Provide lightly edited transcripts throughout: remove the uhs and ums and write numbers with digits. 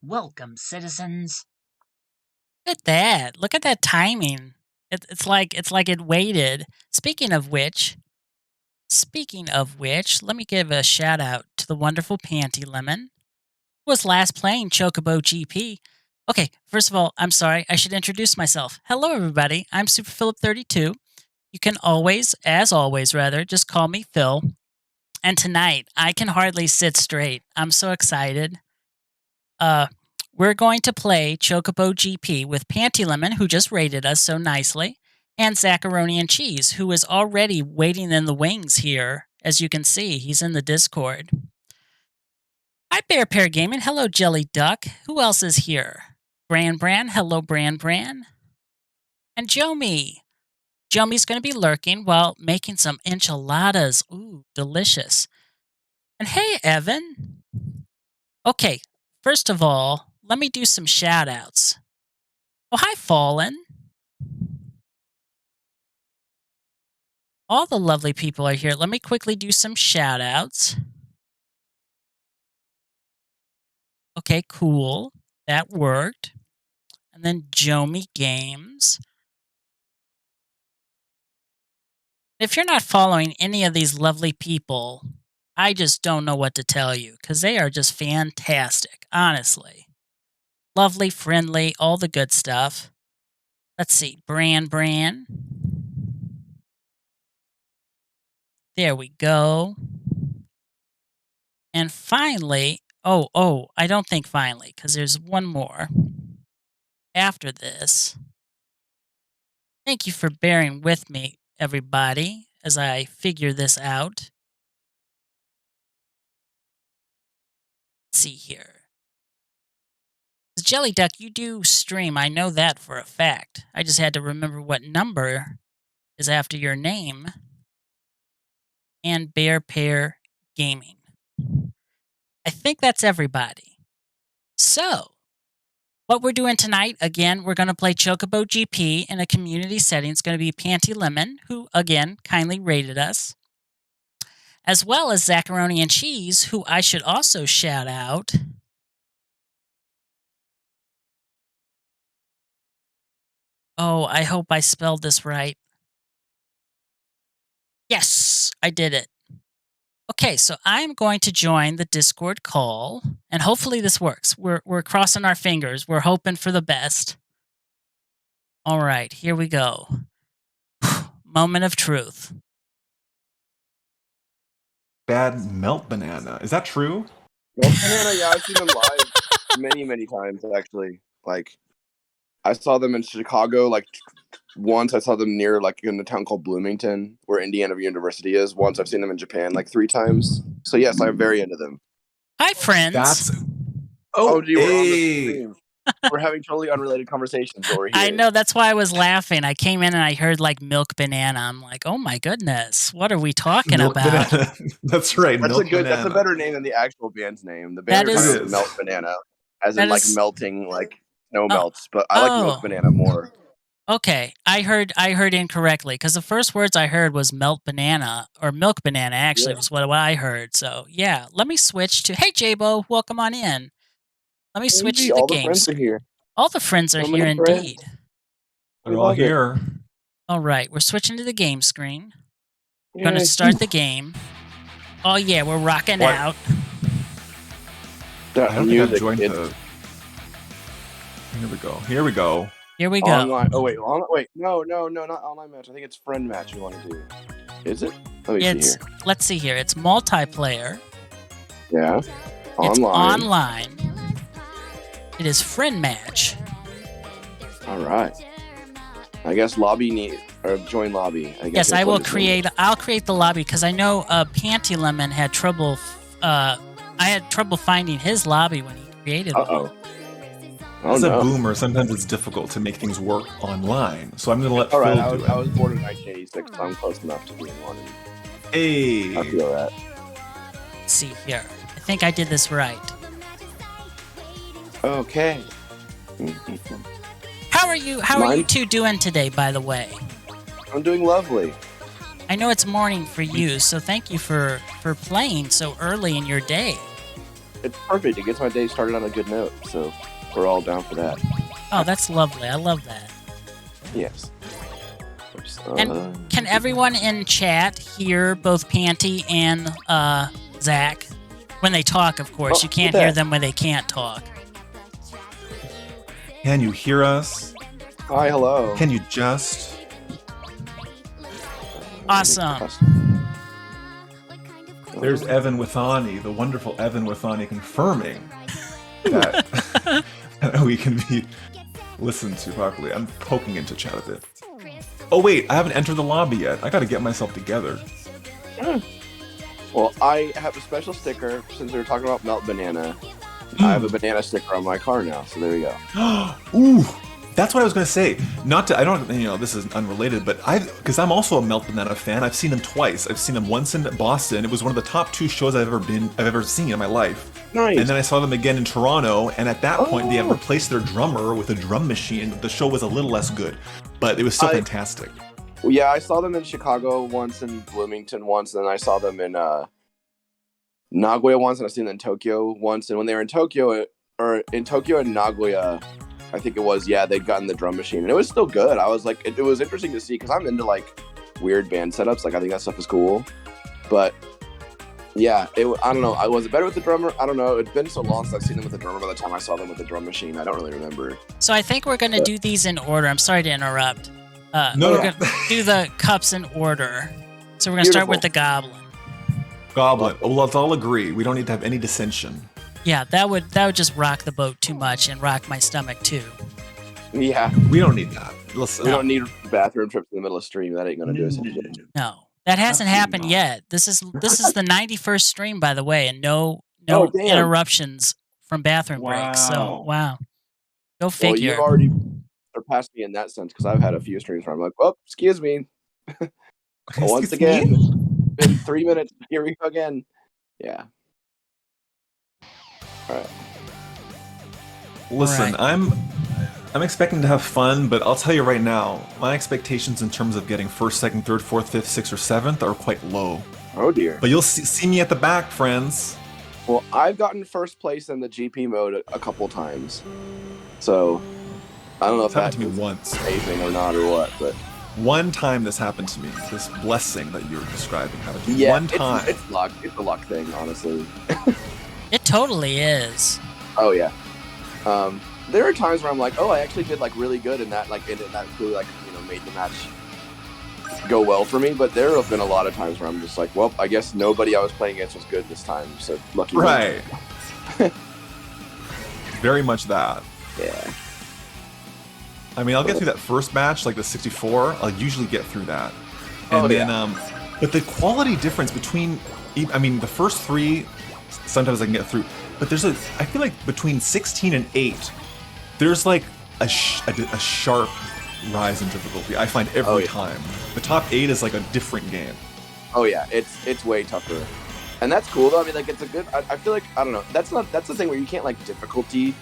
Welcome, citizens. Look at that. Look at that timing. It's like it waited. Speaking of which, let me give a shout out to the wonderful Panty Lemon, who was last playing Chocobo GP. Okay, first of all, I'm sorry. I should introduce myself. Hello, everybody. I'm Super Philip 32. You can always, as always, rather, just call me Phil. And tonight, I can hardly sit straight. I'm so excited. Uh, we're going to play Chocobo GP with Panty Lemon, who just rated us so nicely, and Zacharoni and Cheese, who is already waiting in the wings here. As you can see, he's in the Discord. Hi, Bear Pear Gaming. Hello, Jelly Duck. Who else is here? Bran. Hello, Bran. And Jomi. Jomi's going to be lurking while making some enchiladas. Ooh, delicious. And hey, Evan. Okay, first of all, let me do some shout outs. Oh, hi, Fallen. All the lovely people are here. Let me quickly do some shout outs. Okay, cool. That worked. And then Jomi Games. If you're not following any of these lovely people, I just don't know what to tell you because they are just fantastic, honestly. Lovely, friendly, all the good stuff. Let's see, Bran. There we go. And finally, I don't think finally, because there's one more after this. Thank you for bearing with me, everybody, as I figure this out. Let's see here. Jelly Duck, you do stream. I know that for a fact. I just had to remember what number is after your name. And Bear Pear Gaming. I think that's everybody. So, what we're doing tonight, again, we're going to play Chocobo GP in a community setting. It's going to be Panty Lemon, who, again, kindly rated us, as well as Zacharoni and Cheese, who I should also shout out. Oh, I hope I spelled this right. Yes, I did it. Okay, so I'm going to join the Discord call, and hopefully this works. We're crossing our fingers. We're hoping for the best. All right, here we go. Moment of truth. Bad melt banana. Is that true? Melt banana, yeah, I've seen them live many times actually. Like, I saw them in Chicago. Like, once I saw them near in a town called Bloomington, where Indiana University is. Once I've seen them in Japan 3 times. So yes, I'm very into them. Hi, friends. That's Oh, gee, we're on the hey. stream. We're having totally unrelated conversations over here. I know, that's why I was laughing. I came in and I heard milk banana. I'm like, oh my goodness, what are we talking Milk about? banana. That's right. That's milk a good. banana. That's a better name than the actual band's name. The That band is- is Melt Banana, as in melting snow melts. But I like Milk Banana more. Okay, I heard incorrectly because the first words I heard was melt banana or milk banana. Actually, was what I heard. So yeah, let me switch to. Hey, Jabo, welcome on in. Let me switch to the all game. The friends are here. All the friends are here indeed. They're all here. All right, we're switching to the game screen. We're going to start the game. Oh yeah, we're rocking out. I don't think I've joined the. Here we go. Online. Oh wait, no, not online match. I think it's friend match you want to do. Is it? Let me see here. Let's see here. It's multiplayer. Yeah. Online. It's online. It is friend match. All right. I guess join lobby. Yes, I will create. I'll create the lobby because I know Panty Lemon had trouble. I had trouble finding his lobby when he created it. As a boomer, sometimes it's difficult to make things work online, so I'm going to let Phil do it. I was born in 1986, so I'm close enough to being one. Hey! I feel that. Let's see here. I think I did this right. Okay. How are you? How are you two doing today, by the way? I'm doing lovely. I know it's morning for you, so thank you for playing so early in your day. it's perfect. It gets my day started on a good note. So we're all down for that. Oh, that's lovely. I love that. Yes. And can everyone in chat hear both Panty and Zach when they talk? Of course, you can't hear them when they can't talk. Can you hear us? Hi, hello. Can you just? Awesome. There's Evan Withani, the wonderful Evan Withani, confirming that we can be listened to properly. I'm poking into chat a bit. Oh wait, I haven't entered the lobby yet. I gotta get myself together. Well, I have a special sticker since we were talking about melt banana. I have a banana sticker on my car now, so there we go. Ooh, that's what I was gonna say. Not to, I don't, this is unrelated, but because I'm also a Melt Banana fan. I've seen them twice. I've seen them once in Boston. It was one of the top 2 shows I've ever seen in my life. Nice. And then I saw them again in Toronto, and at that point they had replaced their drummer with a drum machine. The show was a little less good, but it was still fantastic. Yeah, I saw them in Chicago once, in Bloomington once, and then I saw them in Nagoya once, and I've seen them in Tokyo once. And when they were in Tokyo, and Nagoya, I think it was, they'd gotten the drum machine, and it was still good. I was like, it was interesting to see, because I'm into like weird band setups. Like, I think that stuff is cool, but yeah, I don't know. Was it better with the drummer? I don't know. It's been so long since I've seen them with the drummer. By the time I saw them with the drum machine, I don't really remember. So I think we're gonna do these in order. I'm sorry to interrupt. We're gonna do the cups in order. So we're gonna start with the goblin. Goblin. Well, let's all agree. We don't need to have any dissension. Yeah, that would just rock the boat too much and rock my stomach too. Yeah, we don't need that. Listen, we don't need bathroom trips in the middle of stream. That ain't gonna do us any good. No, that hasn't happened yet. This is the 91st stream, by the way, and no interruptions from bathroom breaks. So wow, go figure. Well, you've already surpassed me in that sense, because I've had a few streams where I'm like, "Oh, excuse me." Once again, it's been 3 minutes. Here we go again. Yeah. All right. Listen, I'm expecting to have fun, but I'll tell you right now, my expectations in terms of getting 1st, 2nd, 3rd, 4th, 5th, 6th, or 7th are quite low. Oh dear. But you'll see me at the back, friends. Well, I've gotten 1st place in the GP mode a couple times, so I don't know if that happened to me once, anything or not, or what. But one time this happened to me. This blessing that you're describing happened to me. One time. It's luck. It's a luck thing, honestly. It totally is. Oh yeah. There are times where I'm like, oh, I actually did like really good in that, like, and that really, like, made the match go well for me. But there have been a lot of times where I'm just like, well, I guess nobody I was playing against was good this time, so lucky. Right. Very much that. Yeah. I mean, I'll get through that first match, like the 64. I'll usually get through that, and but the quality difference between, I mean, the first 3, sometimes I can get through, but I feel like between 16 and 8, there's like a sharp rise in difficulty. I find every time. The top 8 is like a different game. Oh yeah, it's way tougher, and that's cool though. I mean, like, it's a good. I feel like, I don't know. That's the thing where you can't like difficulty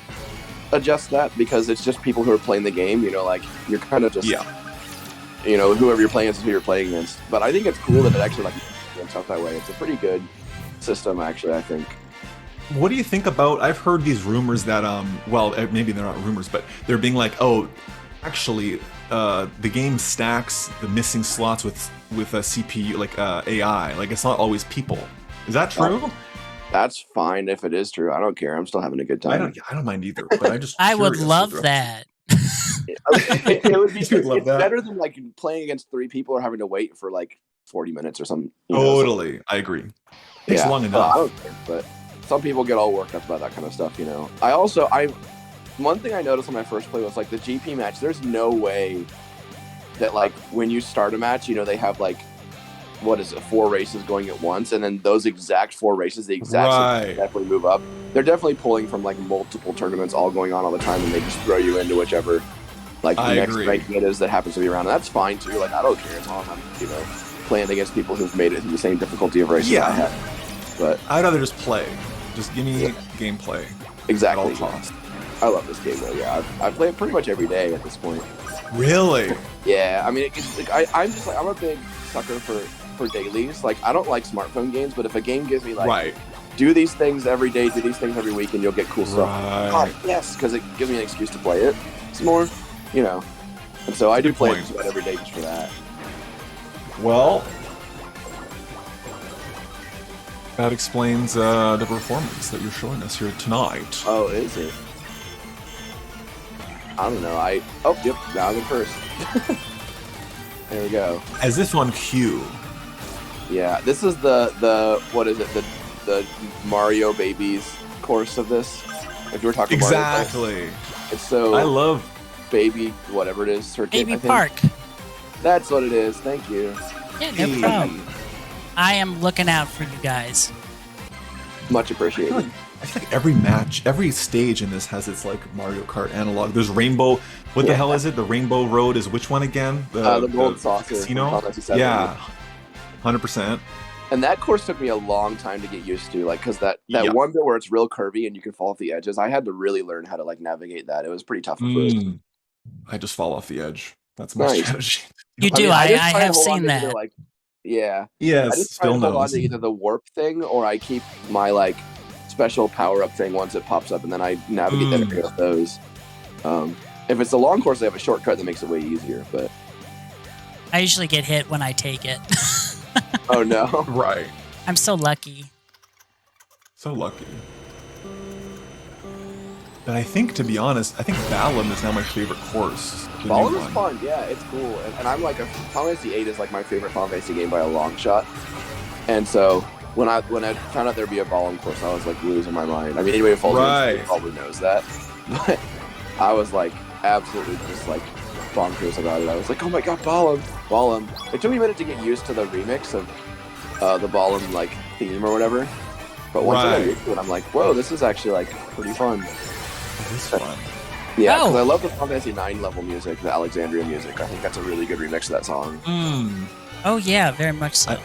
adjust that, because it's just people who are playing the game. Like, you're kind of just whoever you're playing against is who you're playing against. But I think it's cool that it actually like works out that way. It's a pretty good system, actually, I think. What do you think about? I've heard these rumors that well, maybe they're not rumors, but they're being like, oh, actually, the game stacks the missing slots with a CPU, like AI. Like, it's not always people. Is that true? That's fine if it is true. I don't care. I'm still having a good time. I don't mind either. But I would love that. It would be it's better than like playing against 3 people or having to wait for like 40 minutes or something. Totally, I agree. Takes long enough. I don't care, but some people get all worked up about that kind of stuff. One thing I noticed on my first play was like the GP match. There's no way that like when you start a match, they have like, what is it, 4 races going at once, and then those exact 4 races, the exact same definitely move up. They're definitely pulling from like multiple tournaments all going on all the time, and they just throw you into whichever like next ranking it is that happens to be around. And that's fine too. Like, I don't care as long as I'm playing against people who've made it through the same difficulty of races I have. But I'd rather just play. Just give me gameplay. Exactly. At all costs. I love this game though. Yeah, I play it pretty much every day at this point. Really? Yeah. I mean, I'm a big sucker for dailies. Like, I don't like smartphone games, but if a game gives me like do these things every day, do these things every week, and you'll get cool stuff. Right. God, yes, because it gives me an excuse to play it some more, you know. And so I do play it just about every day just for that. Well, that explains the performance that you're showing us here tonight. Oh, is it? I don't know. Yep, now I'm in first. There we go. As if on cue. Yeah, this is the what is it? The Mario Babies course of this. If you were talking about Exactly. It's so I love baby whatever it is. Circuit, Baby I think. Park. That's what it is. Thank you. Yeah, no problem. I am looking out for you guys. Much appreciated. I feel like every match, every stage in this has its like Mario Kart analog. There's Rainbow. What the hell is it? The Rainbow Road is which one again? The Gold Saucer. Casino. Yeah, 100%. And that course took me a long time to get used to, like, because that Yeah. one bit where it's real curvy and you can fall off the edges. I had to really learn how to like navigate that. It was pretty tough at first. I just fall off the edge. That's my Nice. strategy. You do. I I just try and have hold on seen to that. either, like, yeah. I Yes, just try still and hold on knows. to either the warp thing or I keep my like special power up thing once it pops up, and then I navigate that area with those. If it's a long course, I have a shortcut that makes it way easier. But I usually get hit when I take it. oh no, Right. I'm so lucky. So lucky. But I think, to be honest, I think Balam is now my favorite course. The Ballin' new is one. fun. Yeah, it's cool, and I'm like Final Fantasy VIII is like my favorite Final Fantasy game by a long shot. And so when I found out there'd be a Ballin' course, I was like losing my mind. I mean, anybody who follows me probably knows that, but I was like absolutely just like bonkers about it. I was like, oh my god, Ballin'. It took me a minute to get used to the remix of the Ballin' like theme or whatever. But once I got used to it, I'm like, whoa, this is actually like pretty fun. It is fun. Yeah, because I love the Final Fantasy IX level music, the Alexandria music. I think that's a really good remix of that song. Oh yeah, very much so.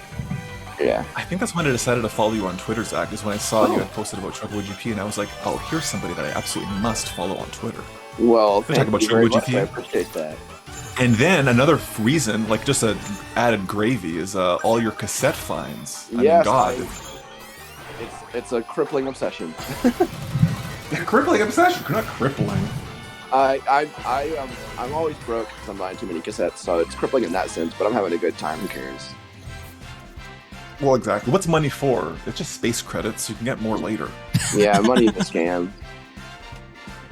Yeah. I think that's when I decided to follow you on Twitter, Zach, is when I saw you had posted about Chocobo GP, and I was like, oh, here's somebody that I absolutely must follow on Twitter. Well, Talk thank about you very Chocobo much. GP. I appreciate that. And then another reason, like just a added gravy, is all your cassette finds. I mean, God. It's a crippling obsession. Crippling obsession, not crippling. I'm always broke because I'm buying too many cassettes, so it's crippling in that sense. But I'm having a good time. Who cares? Well, exactly. What's money for? It's just space credits. You can get more later. Yeah, money is a scam.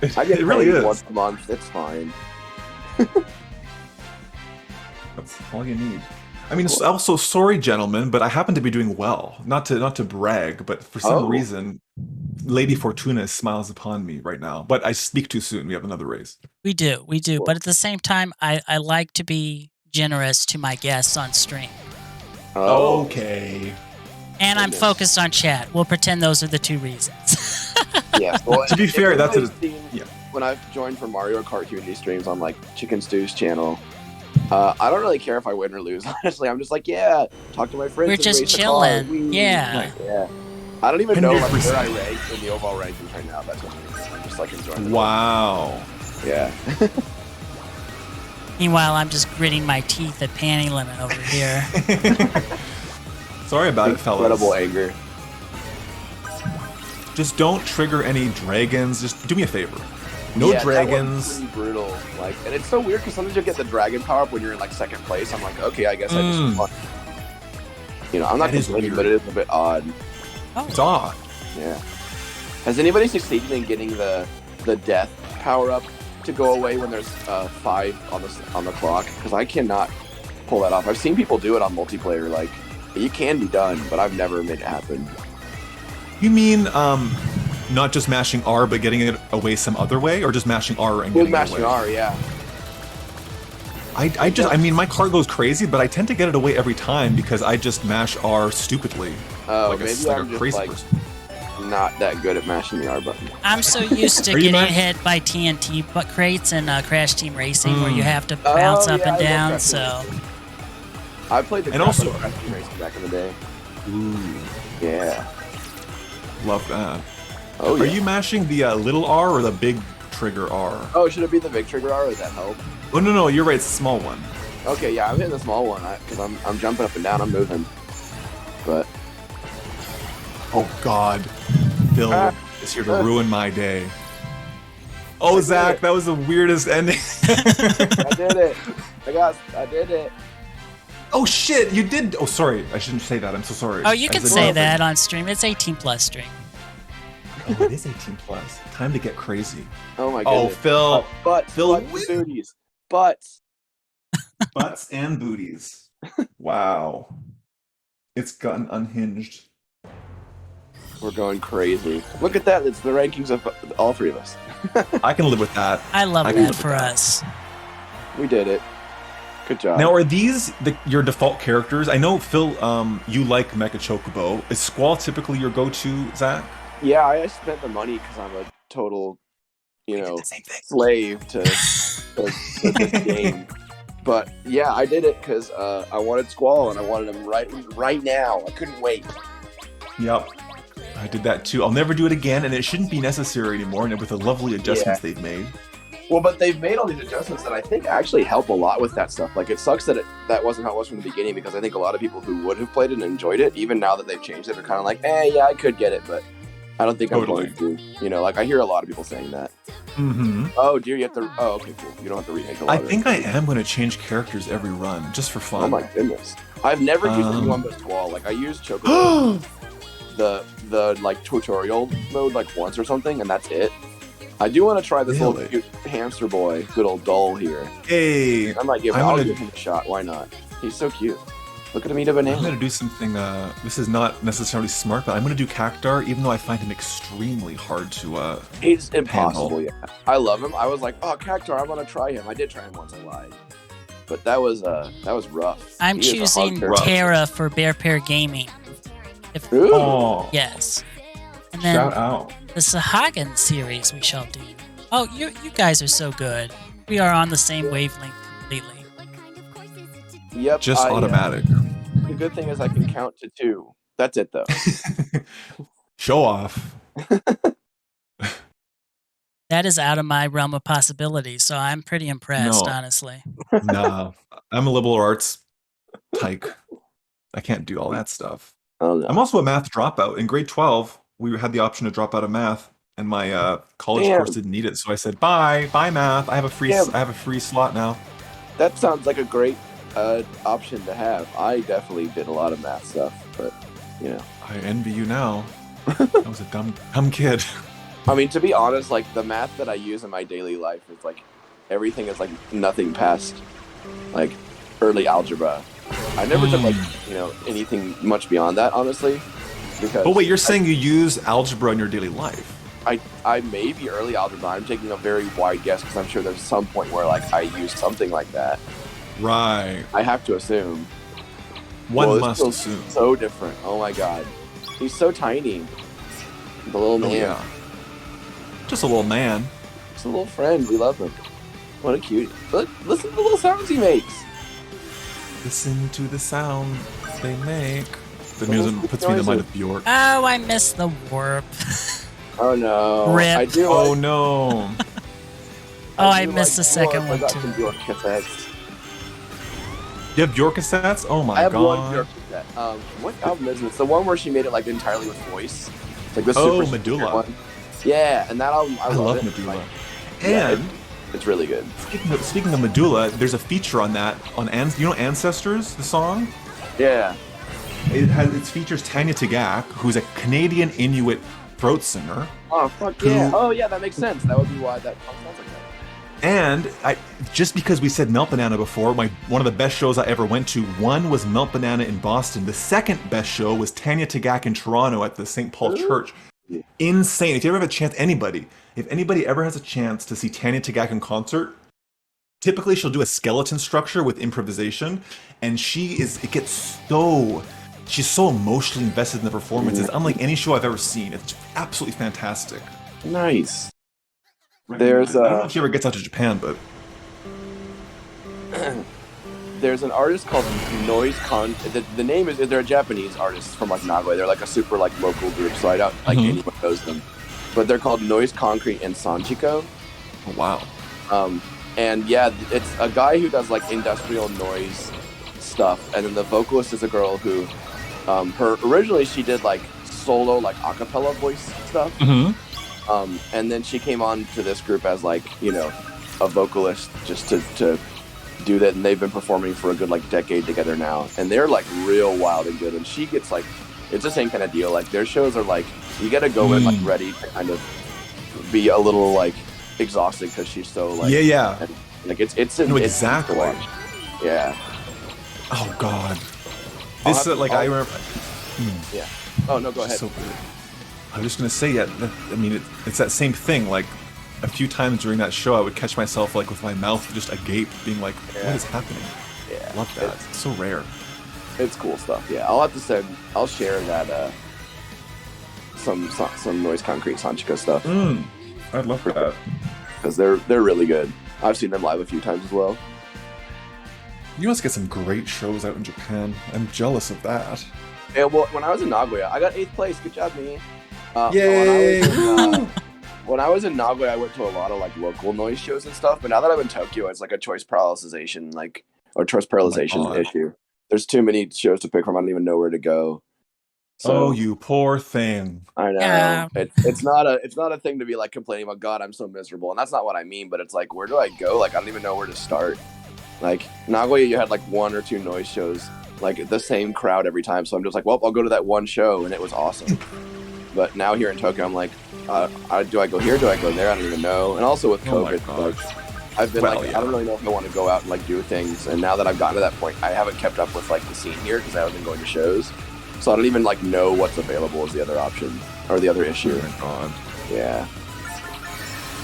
I get it really paid is. once a month. It's fine. That's all you need. I mean, also, sorry, gentlemen, but I happen to be doing well. Not to brag, but for some reason, Lady Fortuna smiles upon me right now. But I speak too soon. We have another race. We do. But at the same time, I like to be generous to my guests on stream. Okay. And I'm focused on chat. We'll pretend those are the two reasons. Yeah. Well, To be fair, that's when I've joined for Mario Kart community streams on like Chicken Stew's channel. I don't really care if I win or lose. Honestly, I'm just like, yeah, talk to my friends. We're and just race a chilling. car. Whee! Yeah. Yeah. I don't even know like, 100%. where I rank in the overall rankings right now. That's what I'm just like enjoying it. Wow. Yeah. Meanwhile, I'm just gritting my teeth at Panty Lemon over here. Sorry about it, fellas. Incredible anger. Just don't trigger any dragons. Just do me a favor. No Yeah, dragons. That one's pretty brutal. Like, and it's so weird because sometimes you'll get the dragon power up when you're in like second place. I'm like, okay, I guess I just won. You know, I'm not That is complaining, weird. but it is a bit odd. It's odd. Yeah. Has anybody succeeded in getting the death power up to go away when there's 5 on the clock? Because I cannot pull that off. I've seen people do it on multiplayer. Like, it can be done, but I've never made it happen. You mean not just mashing R, but getting it away some other way, or just mashing R and getting it Mashing away? R, yeah. I mean, my car goes crazy, but I tend to get it away every time because I just mash R stupidly. Oh, like maybe like I'm a just crazy like person. not that good at mashing the R button. I'm so used to Are you getting mad? hit by TNT crates and Crash Team Racing where you have to bounce up yeah, and I love down, Crash Team so... Racing. I played the And also- Crash Team Racing back in the day. Ooh, Yeah. love that. Oh, yeah. Are you mashing the little R or the big trigger R? Oh, should it be the big trigger R or does that help? Oh no, you're right. It's the small one. Okay, yeah, I'm hitting the small one because I'm jumping up and down, I'm moving. But Oh God, Phil is here to ruin my day. Oh, I Zach, did it. that was the weirdest ending. I did it. I did it. Oh shit, you did. Oh, sorry, I shouldn't say that. I'm so sorry. Oh, you I can said say nothing. that on stream. It's 18 plus stream. Oh, it is 18 plus. Time to get crazy. Oh my Oh, goodness. Phil, Butts, Phil, butts, and booties. Butts. butts and booties. Wow, it's gotten unhinged. We're going crazy. Look at that. It's the rankings of all three of us. I can live with that. I love I can that live for with that. us. We did it. Good job. Now, are these your default characters? I know, Phil, you like Mecha Chocobo. Is Squall typically your go-to, Zach? Yeah, I spent the money because I'm a total, I did the same thing. slave to this game. But yeah, I did it because I wanted Squall and I wanted him right now. I couldn't wait. Yep. I did that too. I'll never do it again, and it shouldn't be necessary anymore, and with the lovely adjustments they've made. Well, but they've made all these adjustments that I think actually help a lot with that stuff. Like, it sucks that that wasn't how it was from the beginning, because I think a lot of people who would have played it and enjoyed it, even now that they've changed it, are kind of like, yeah, I could get it, but I don't think I'm going to. You know, like, I hear a lot of people saying that. Mm-hmm. Oh, dear, you have to... Oh, okay, cool. You don't have to remake a lot I of it. think I am going to change characters every run, just for fun. Oh my goodness. I've never used anyone but Squall. Like, I used Chocobo, the like, tutorial mode, like, once or something, and that's it. I do want to try this little cute hamster boy, good old doll here. Hey, I'll give him a shot. Why not? He's so cute. Look at him eat a banana. I'm going to do something, this is not necessarily smart, but I'm going to do Cactar, even though I find him extremely hard to, He's impossible, handle. yeah. I love him. I was like, oh, Cactar, I want to try him. I did try him once, I lied. But that was rough. I'm He is a choosing hard character. Terra for Bear Pair Gaming. Ooh. Oh, Yes. And shout then out. the Sahagan series we shall do. Oh, you guys are so good. We are on the same wavelength completely. Yep. Just automatic. The good thing is I can count to 2. That's it, though. Show off. That is out of my realm of possibilities, so I'm pretty impressed, No. honestly. Nah, I'm a liberal arts tyke. I can't do all that stuff. Oh, no. I'm also a math dropout. In grade 12, we had the option to drop out of math, and my college Damn. course didn't need it, so I said, bye math. I have a free slot now. That sounds like a great option to have. I definitely did a lot of math stuff, but, you know. I envy you now. I was a dumb kid. I mean, to be honest, like, the math that I use in my daily life is, like, everything is, like, nothing past, like, early algebra. I never took, like, you know, anything much beyond that, honestly, because... But wait, you're saying you use algebra in your daily life? I may be early algebra. I'm taking a very wide guess, because I'm sure there's some point where, like, I use something like that. Right. I have to assume. One this must feels assume. So different. Oh, my God. He's so tiny. The little man. Oh, yeah. Just a little man. Just a little friend. We love him. What a cutie. Listen to the little sounds he makes. Listen to the sound they make. The music puts me in the mind of Bjork. Oh, I missed the warp. Oh no. Rip. I do. Oh no. Oh, I missed the second one, I got too. some Bjork cassettes. You have Bjork cassettes? Oh my I have god. one Bjork cassette. What album is it? It's the one where she made it like entirely with voice. It's like the Oh, super Medulla. one. Yeah, and that album, I love it. Medulla. Like, yeah, And it's really good. speaking of Medulla, there's a feature on that on you know Ancestors, the song? Yeah. It features Tanya Tagaq, who's a Canadian Inuit throat singer. Oh fuck yeah. Oh yeah, that makes sense. That would be why that song sounds like that. And just because we said Melt Banana before, one of the best shows I ever went to, one was Melt Banana in Boston. The second best show was Tanya Tagaq in Toronto at the St. Paul Church. Insane. If you ever have a chance, if anybody ever has a chance to see Tanya Tagaq in concert, typically she'll do a skeleton structure with improvisation, and she's so emotionally invested in the performances, unlike any show I've ever seen. It's absolutely fantastic. Nice. I don't know There's if she ever gets out to Japan, but there's an artist called Noise Con. The name is, they're a Japanese artist from like Nagoya. They're like a super like local group, so I don't like anyone knows them. But they're called Noise Concrete and Sanchiko. oh, wow. And yeah, it's a guy who does like industrial noise stuff, and then the vocalist is a girl who, originally she did like solo like acapella voice stuff. And then she came on to this group as like, you know, a vocalist just to do that, and they've been performing for a good like decade together now, and they're like real wild and good. And she gets like, it's the same kind of deal. Like their shows are like, you got to go in like ready to kind of be a little like exhausted because she's so like and, like it's exactly. Yeah. Oh God. This like I remember. Yeah. Oh no, go ahead. So good. I was just gonna say, I mean, it's that same thing. Like a few times during that show, I would catch myself like with my mouth just agape, being like, "What is happening?" Yeah, love that. It's so rare. It's cool stuff. Yeah, I'll share that some Noise Concrete Sanchika stuff. I'd love for that because they're really good. I've seen them live a few times as well. You must get some great shows out in Japan. I'm jealous of that. Yeah, well, when I was in Nagoya, I got 8th place. Good job, me. Yay! When I was in Nagoya, I went to a lot of like local noise shows and stuff. But now that I'm in Tokyo, it's like a choice paralyzation issue. There's too many shows to pick from. I don't even know where to go. So, you poor thing. I know. Yeah. It's not a thing to be like complaining about. God, I'm so miserable, and that's not what I mean. But it's like, where do I go? Like, I don't even know where to start. Like Nagoya, you had like 1 or 2 noise shows, like the same crowd every time. So I'm just like, well, I'll go to that one show, and it was awesome. But now here in Tokyo, I'm like, do I go here? Do I go there? I don't even know. And also with COVID, like, I've been I don't really know if I want to go out and like do things. And now that I've gotten to that point, I haven't kept up with like the scene here because I haven't been going to shows. So I don't even like know what's available as the other option or the other issue. Oh my God. Yeah.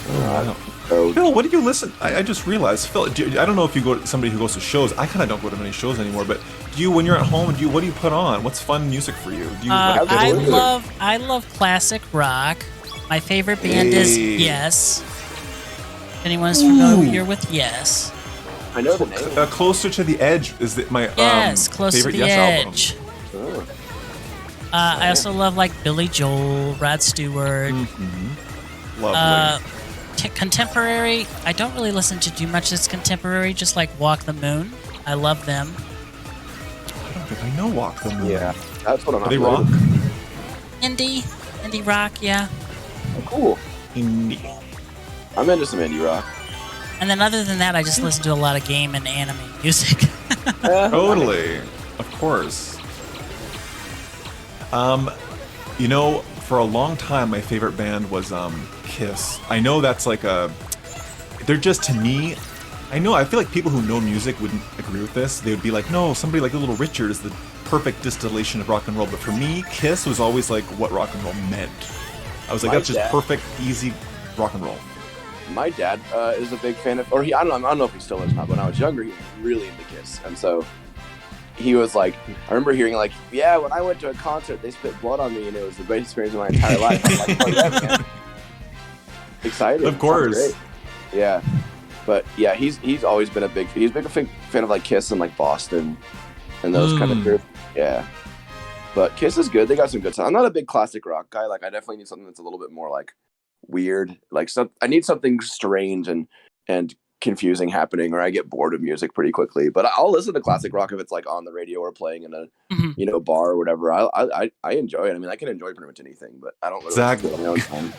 Wow. Phil, what do you listen? I just realized, Phil. I don't know if you go to somebody who goes to shows. I kind of don't go to many shows anymore. But when you're at home, what do you put on? What's fun music for you? I love classic rock. My favorite band is Yes. If anyone's familiar with Yes, I know the name. Closer to the Edge is my Close favorite to the Yes Edge. album. I also love like Billy Joel, Rod Stewart. Lovely. Contemporary, I don't really listen to too much that's contemporary, just like Walk the Moon. I love them. I don't think I know Walk the Moon. Yeah, that's what I'm. Are they rock? Indie rock, yeah. Oh, cool. Indie. I'm into some indie rock. And then other than that, I just listen to a lot of game and anime music. Totally, of course. You know, for a long time, my favorite band was Kiss. I know that's like they're just, to me, I feel like people who know music wouldn't agree with this. They would be like, no, somebody like Little Richard is the perfect distillation of rock and roll. But for me, Kiss was always like what rock and roll meant. I was like, that's just perfect, easy rock and roll. My dad is a big fan of, I don't know if he still is not. When I was younger, he was really into Kiss, and so he was like, I remember hearing like, yeah, when I went to a concert, they spit blood on me, and it was the best experience of my entire life. I'm like, oh yeah, man. Excited. Of course. Yeah. But yeah, he's always been a big fan of like Kiss and like Boston and those kind of groups. Yeah. But Kiss is good. They got some good stuff. I'm not a big classic rock guy. Like I definitely need something that's a little bit more like weird. Like I need something strange and confusing happening, or I get bored of music pretty quickly. But I'll listen to classic rock if it's like on the radio or playing in a bar or whatever. I enjoy it. I mean, I can enjoy pretty much anything, but I don't really listen to it on my own time.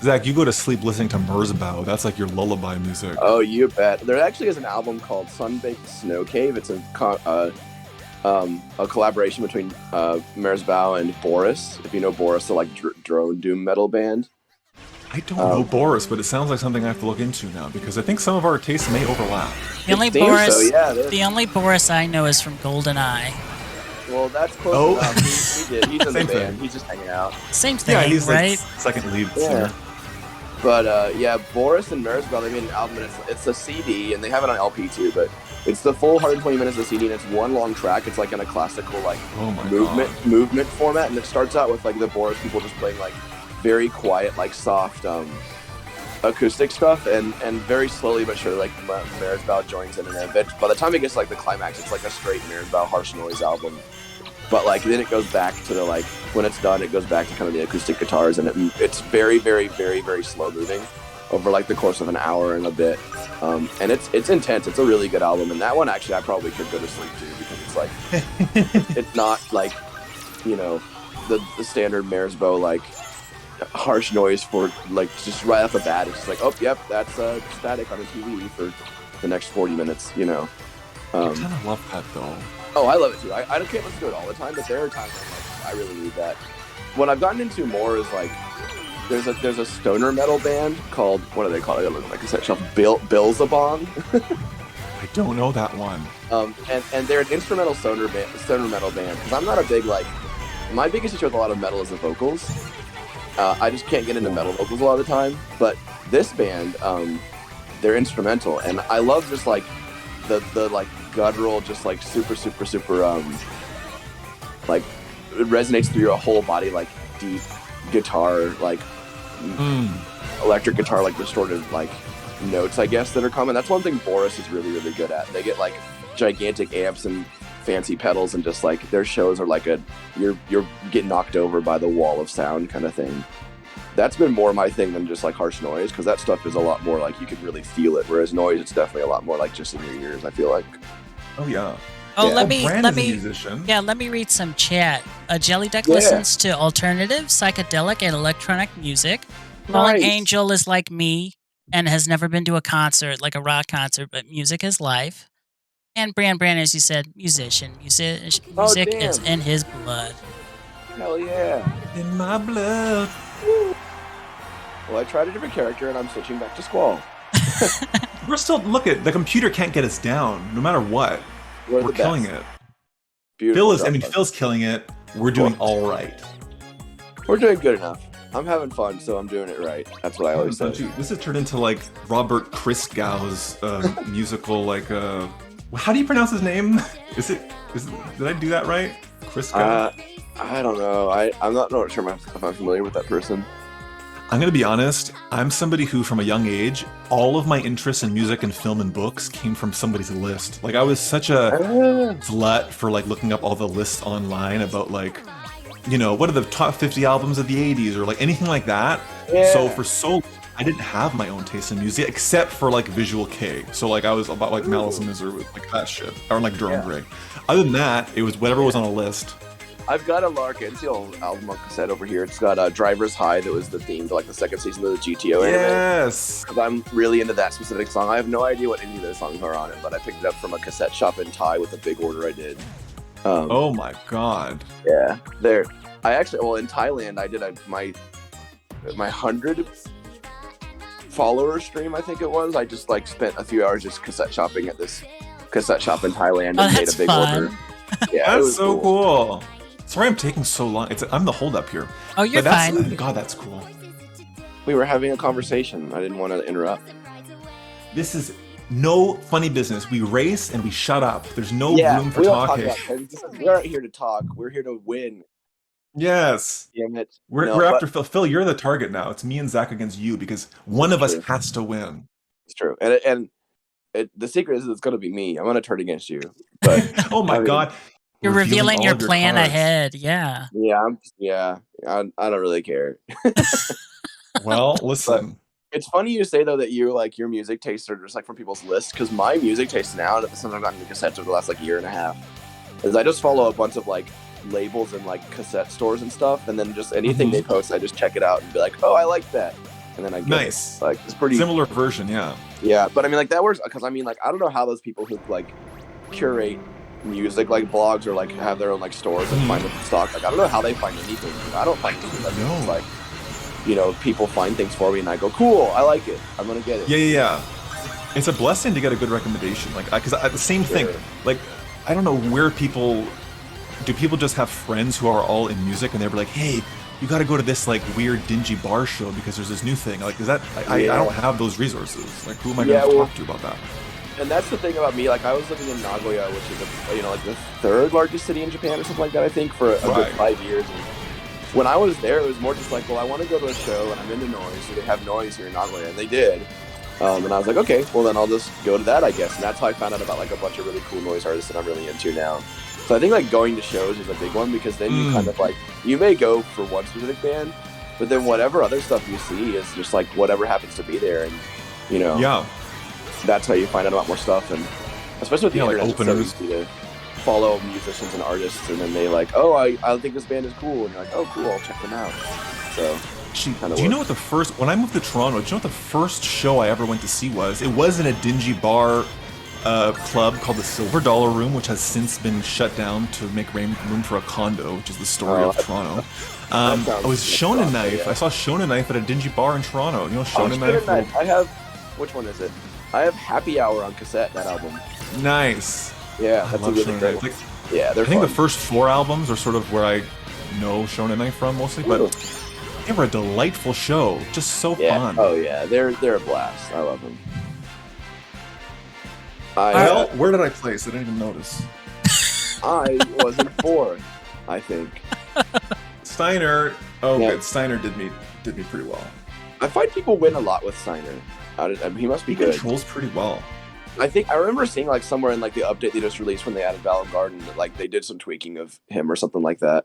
Zach, you go to sleep listening to Merzbow. That's like your lullaby music. Oh, you bet. There actually is an album called Sunbaked Snow Cave. It's a collaboration between Merzbow and Boris. If you know Boris, the like drone doom metal band. I don't know Boris, but it sounds like something I have to look into now because I think some of our tastes may overlap. The only Boris I know is from GoldenEye. Well, that's close enough. He did. He's in the band. He's just hanging out. Same thing, yeah, he's right? Like second lead singer. Yeah. But Boris and Merzbow, they made an album, and it's a CD, and they have it on LP too, but it's the full 120 minutes of the CD, and it's one long track. It's like in a classical like movement format, and it starts out with like the Boris people just playing like very quiet, like soft acoustic stuff, and very slowly but surely like Merzbow joins in, and then by the time it gets to like the climax, it's like a straight Merzbow harsh noise album. But like then it goes back to the like when it's done, it goes back to kind of the acoustic guitars, and it's very, very, very, very slow moving over like the course of an hour and a bit, and it's intense. It's a really good album, and that one actually I probably could go to sleep to because it's like it's not like the standard Mare's Bow like harsh noise for like just right off the bat. It's just like, oh, yep, that's static on a TV for the next 40 minutes. You know. I kind of love that though. Oh, I love it too. I can't listen to it all the time, but there are times when like, I really need that. What I've gotten into more is like there's a stoner metal band called, what do they call it? Like I said, Beelzebub. I don't know that one. And they're an instrumental stoner metal band. Because I'm not a big like, my biggest issue with a lot of metal is the vocals. I just can't get into metal vocals a lot of the time. But this band, they're instrumental, and I love just like the like guttural, just like super like it resonates through your whole body, like deep guitar, like electric guitar, like distorted like notes, I guess, that are coming. That's one thing Boris is really good at. They get like gigantic amps and fancy pedals, and just like their shows are like you're getting knocked over by the wall of sound kind of thing. That's been more my thing than just like harsh noise, because that stuff is a lot more like you can really feel it, whereas noise, it's definitely a lot more like just in your ears, I feel like. Oh yeah. Oh, Yeah. let me Brand let is a me musician. yeah, let me read some chat. Jelly Duck listens to alternative, psychedelic, and electronic music. Fallen Nice. Angel is like me and has never been to a concert, like a rock concert, but music is life. And Brand, as you said, musician. Music Oh, is damn. in his blood. Hell yeah. In my blood. Well, I tried a different character, and I'm switching back to Squall. We're still, look at, the computer can't get us down, no matter what. We're We're the killing best. it. Beautiful. Phil's killing it. We're doing all right. We're doing good enough. I'm having fun, so I'm doing it right. That's what I always say. This has turned into like Robert Christgau's musical, like, how do you pronounce his name? Did I do that right? Christgau? I don't know. I'm not sure if I'm familiar with that person. I'm going to be honest. I'm somebody who, from a young age, all of my interests in music and film and books came from somebody's list. Like, I was such a slut for, like, looking up all the lists online about, like, you know, what are the top 50 albums of the 80s or, like, anything like that. Yeah. So I didn't have my own taste in music except for, like, Visual K. So, like, I was about, like, Malice in Misery, like, that shit. Or, like, Jerome Gray. Other than that, it was whatever was on a list. I've got a Lark Enfield album on cassette over here. It's got Driver's High, that was the theme to like the second season of the GTO anime. Yes! Because I'm really into that specific song. I have no idea what any of those songs are on it, but I picked it up from a cassette shop in Thai with a big order I did. Oh my god. Yeah. In Thailand, I did my 100 follower stream, I think it was. I just like spent a few hours just cassette shopping at this cassette shop in Thailand and made a big order. Yeah, That's so cool. Sorry I'm taking so long. I'm the holdup here. Oh, you're fine. God, that's cool. We were having a conversation. I didn't want to interrupt. This is no funny business. We race and we shut up. There's no room for we don't talking. Talk about, we aren't here to talk. We're here to win. Yes. Damn it. We're after Phil. Phil, you're the target now. It's me and Zach against you because one of us has to win. It's true. And the secret is it's going to be me. I'm going to turn against you. But oh my God. You're revealing your plan ahead. Yeah. Yeah. I don't really care. Well, listen. But it's funny you say though that you like your music tastes are just like from people's lists, because my music taste now, since I've gotten into cassettes over the last like year and a half, is I just follow a bunch of like labels and like cassette stores and stuff, and then just anything they post, I just check it out and be like, oh, I like that, and then I get it. Like it's pretty similar version, yeah. Yeah, but I mean like that works because I mean like I don't know how those people who like curate music like blogs or like have their own like stores and find the stock, like I don't know how they find anything. I don't find anything. It's like, you know, people find things for me and I go, cool, I like it, I'm gonna get it. Yeah. It's a blessing to get a good recommendation, like because the same thing. Like I don't know where people just have friends who are all in music and they're like, hey, you got to go to this like weird dingy bar show because there's this new thing. Like, is that I don't have those resources. Like, who am I going to talk to about that? And that's the thing about me. Like, I was living in Nagoya, which is like the third largest city in Japan or something like that, I think, for a good 5 years. And when I was there, it was more just like, well, I want to go to a show and I'm into noise, so they have noise here in Nagoya, and they did. And I was like, okay, well then I'll just go to that, I guess. And that's how I found out about like a bunch of really cool noise artists that I'm really into now. So I think like going to shows is a big one, because then you kind of like, you may go for one specific band, but then whatever other stuff you see is just like whatever happens to be there, and you know, that's how you find out about more stuff, and especially with the internet, like openers. it's so easy follow musicians and artists, and then they like, oh, I think this band is cool, and you're like, oh, cool, I'll check them out. So. Do you know what the first, when I moved to Toronto, do you know what the first show I ever went to see was? It was in a dingy bar club called the Silver Dollar Room, which has since been shut down to make room for a condo, which is the story of Toronto. I was Shonen Knife. Yeah. I saw Shonen Knife at a dingy bar in Toronto. You know Shonen Knife? I have, which one is it? I have Happy Hour on cassette, that album. Nice. Yeah, that's a really great one. Yeah, they're I think the first 4 albums are sort of where I know Shonen Knife from mostly, but they were a delightful show. Just so fun. Oh yeah, they're a blast. I love them. Well, where did I place? I didn't even notice. I was in 4th, I think. Steiner. Oh, good. Steiner did me pretty well. I find people win a lot with Steiner. He must be good. He controls pretty well. I remember seeing like somewhere in like the update they just released when they added Valid Garden that like they did some tweaking of him or something like that.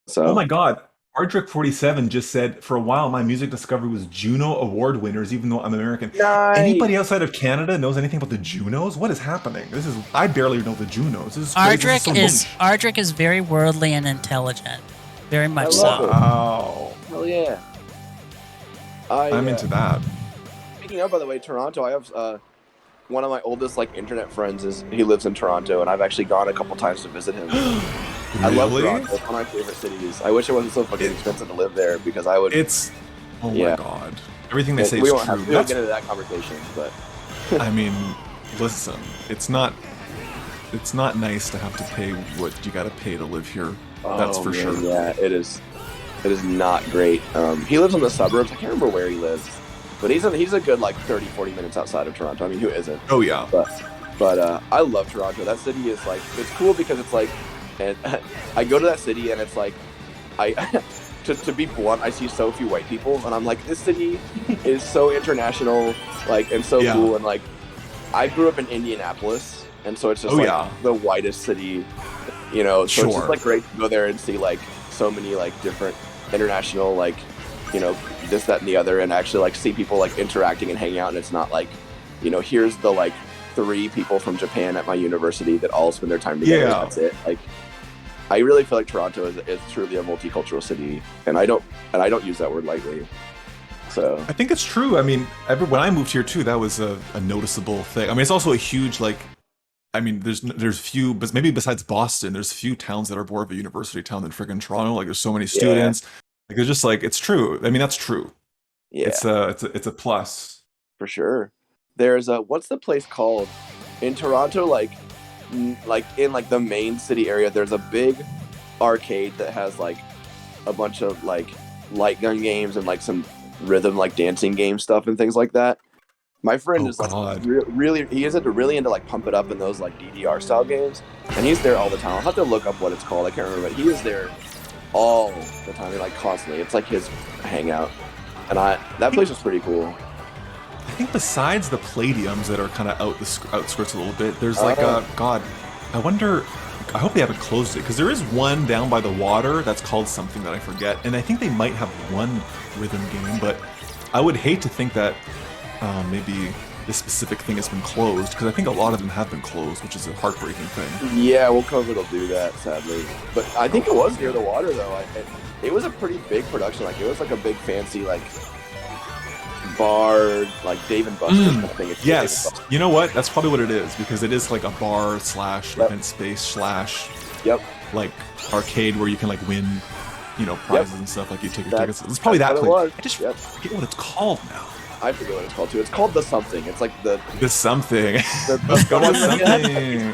So. Oh my God. Ardrick47 just said, for a while, my music discovery was Juno Award winners, even though I'm American. Nice. Anybody outside of Canada knows anything about the Junos? What is happening? I barely know the Junos. This is crazy. Ardrick is very worldly and intelligent. Very much so. Wow. Hell yeah. I'm into that. Speaking of, by the way, Toronto, I have one of my oldest like internet friends he lives in Toronto, and I've actually gone a couple times to visit him. Really? I love Toronto. It's one of my favorite cities. I wish it wasn't so fucking expensive to live there because I would. Oh my God. Everything they say is true. We won't get into that conversation, but. I mean, listen, it's not nice to have to pay what you got to pay to live here. That's for sure. Yeah, it is. It is not great. He lives in the suburbs. I can't remember where he lives, but he's a good like 30, 40 minutes outside of Toronto. I mean, who isn't? Oh yeah. But I love Toronto. That city is like, it's cool because it's like, and I go to that city and it's like, to be blunt, I see so few white people, and I'm like, this city is so international, like, and so cool, and like, I grew up in Indianapolis, and so it's just the whitest city, you know. So it's just like great to go there and see like so many like different international, like, you know, this, that, and the other, and actually like see people like interacting and hanging out, and it's not like, you know, here's the like 3 people from Japan at my university that all spend their time together. Yeah. That's it. Like, I really feel like Toronto is truly a multicultural city, and I don't use that word lightly. So I think it's true. I mean, when I moved here too, that was a noticeable thing. I mean, it's also a huge like. I mean, there's few, but maybe besides Boston, there's few towns that are more of a university town than friggin' Toronto. Like, there's so many students. Like, it's just like, it's true. I mean, that's true. Yeah, it's a plus for sure. There's what's the place called in Toronto? Like in like the main city area, there's a big arcade that has like a bunch of like light gun games and like some rhythm like dancing game stuff and things like that. My friend is like really really into like Pump It Up and those like DDR style games, and he's there all the time. I'll have to look up what it's called. I can't remember, but he is there all the time, like constantly. It's like his hangout, and that place is pretty cool. I think besides the Palladiums that are kind of outskirts a little bit, there's like I wonder. I hope they haven't closed it, because there is one down by the water that's called something that I forget, and I think they might have one rhythm game, but I would hate to think that maybe this specific thing has been closed, because I think a lot of them have been closed, which is a heartbreaking thing. Yeah, well, COVID will do that, sadly. But I think it was near the water, though. It was a pretty big production. Like, it was like a big fancy, like, bar, like Dave and Buster's kind of thing. Yes, you know what? That's probably what it is, because it is like a bar / event space / like arcade where you can like win, you know, prizes and stuff. Like you take your tickets. It's probably that place. I just forget what it's called now. I forget what it's called too. It's called the something. It's like the something. Let's go with something.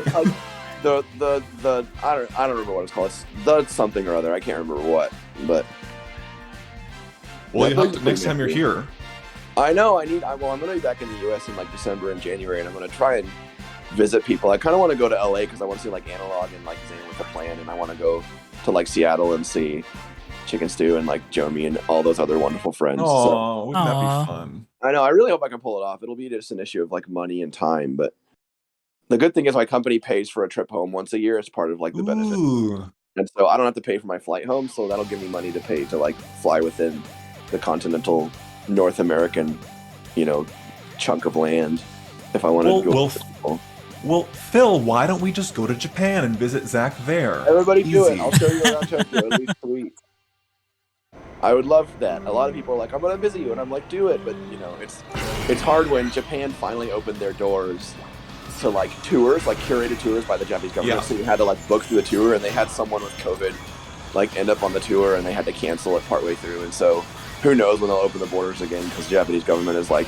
The I don't remember what it's called. It's the something or other. I can't remember what. But well, you have to, next time you're here. I know. I'm going to be back in the U.S. in like December and January, and I'm going to try and visit people. I kind of want to go to L.A. because I want to see like Analog and like Zane with the Plan, and I want to go to like Seattle and see Chicken Stew and like Jomi and all those other wonderful friends. Oh, wouldn't that be fun? I know. I really hope I can pull it off. It'll be just an issue of like money and time, but the good thing is my company pays for a trip home once a year as part of like the benefit, and so I don't have to pay for my flight home. So that'll give me money to pay to like fly within the continental North American, you know, chunk of land if I want to go. Well, Phil, why don't we just go to Japan and visit Zach there? Everybody do it. Easy. I'll show you around Tokyo at least a week. I would love that. A lot of people are like, I'm gonna visit you, and I'm like, do it. But it's hard when Japan finally opened their doors to like tours, like curated tours by the Japanese government. Yeah. So you had to like book through the tour, and they had someone with COVID like end up on the tour, and they had to cancel it partway through. And so who knows when they'll open the borders again, because the Japanese government is like,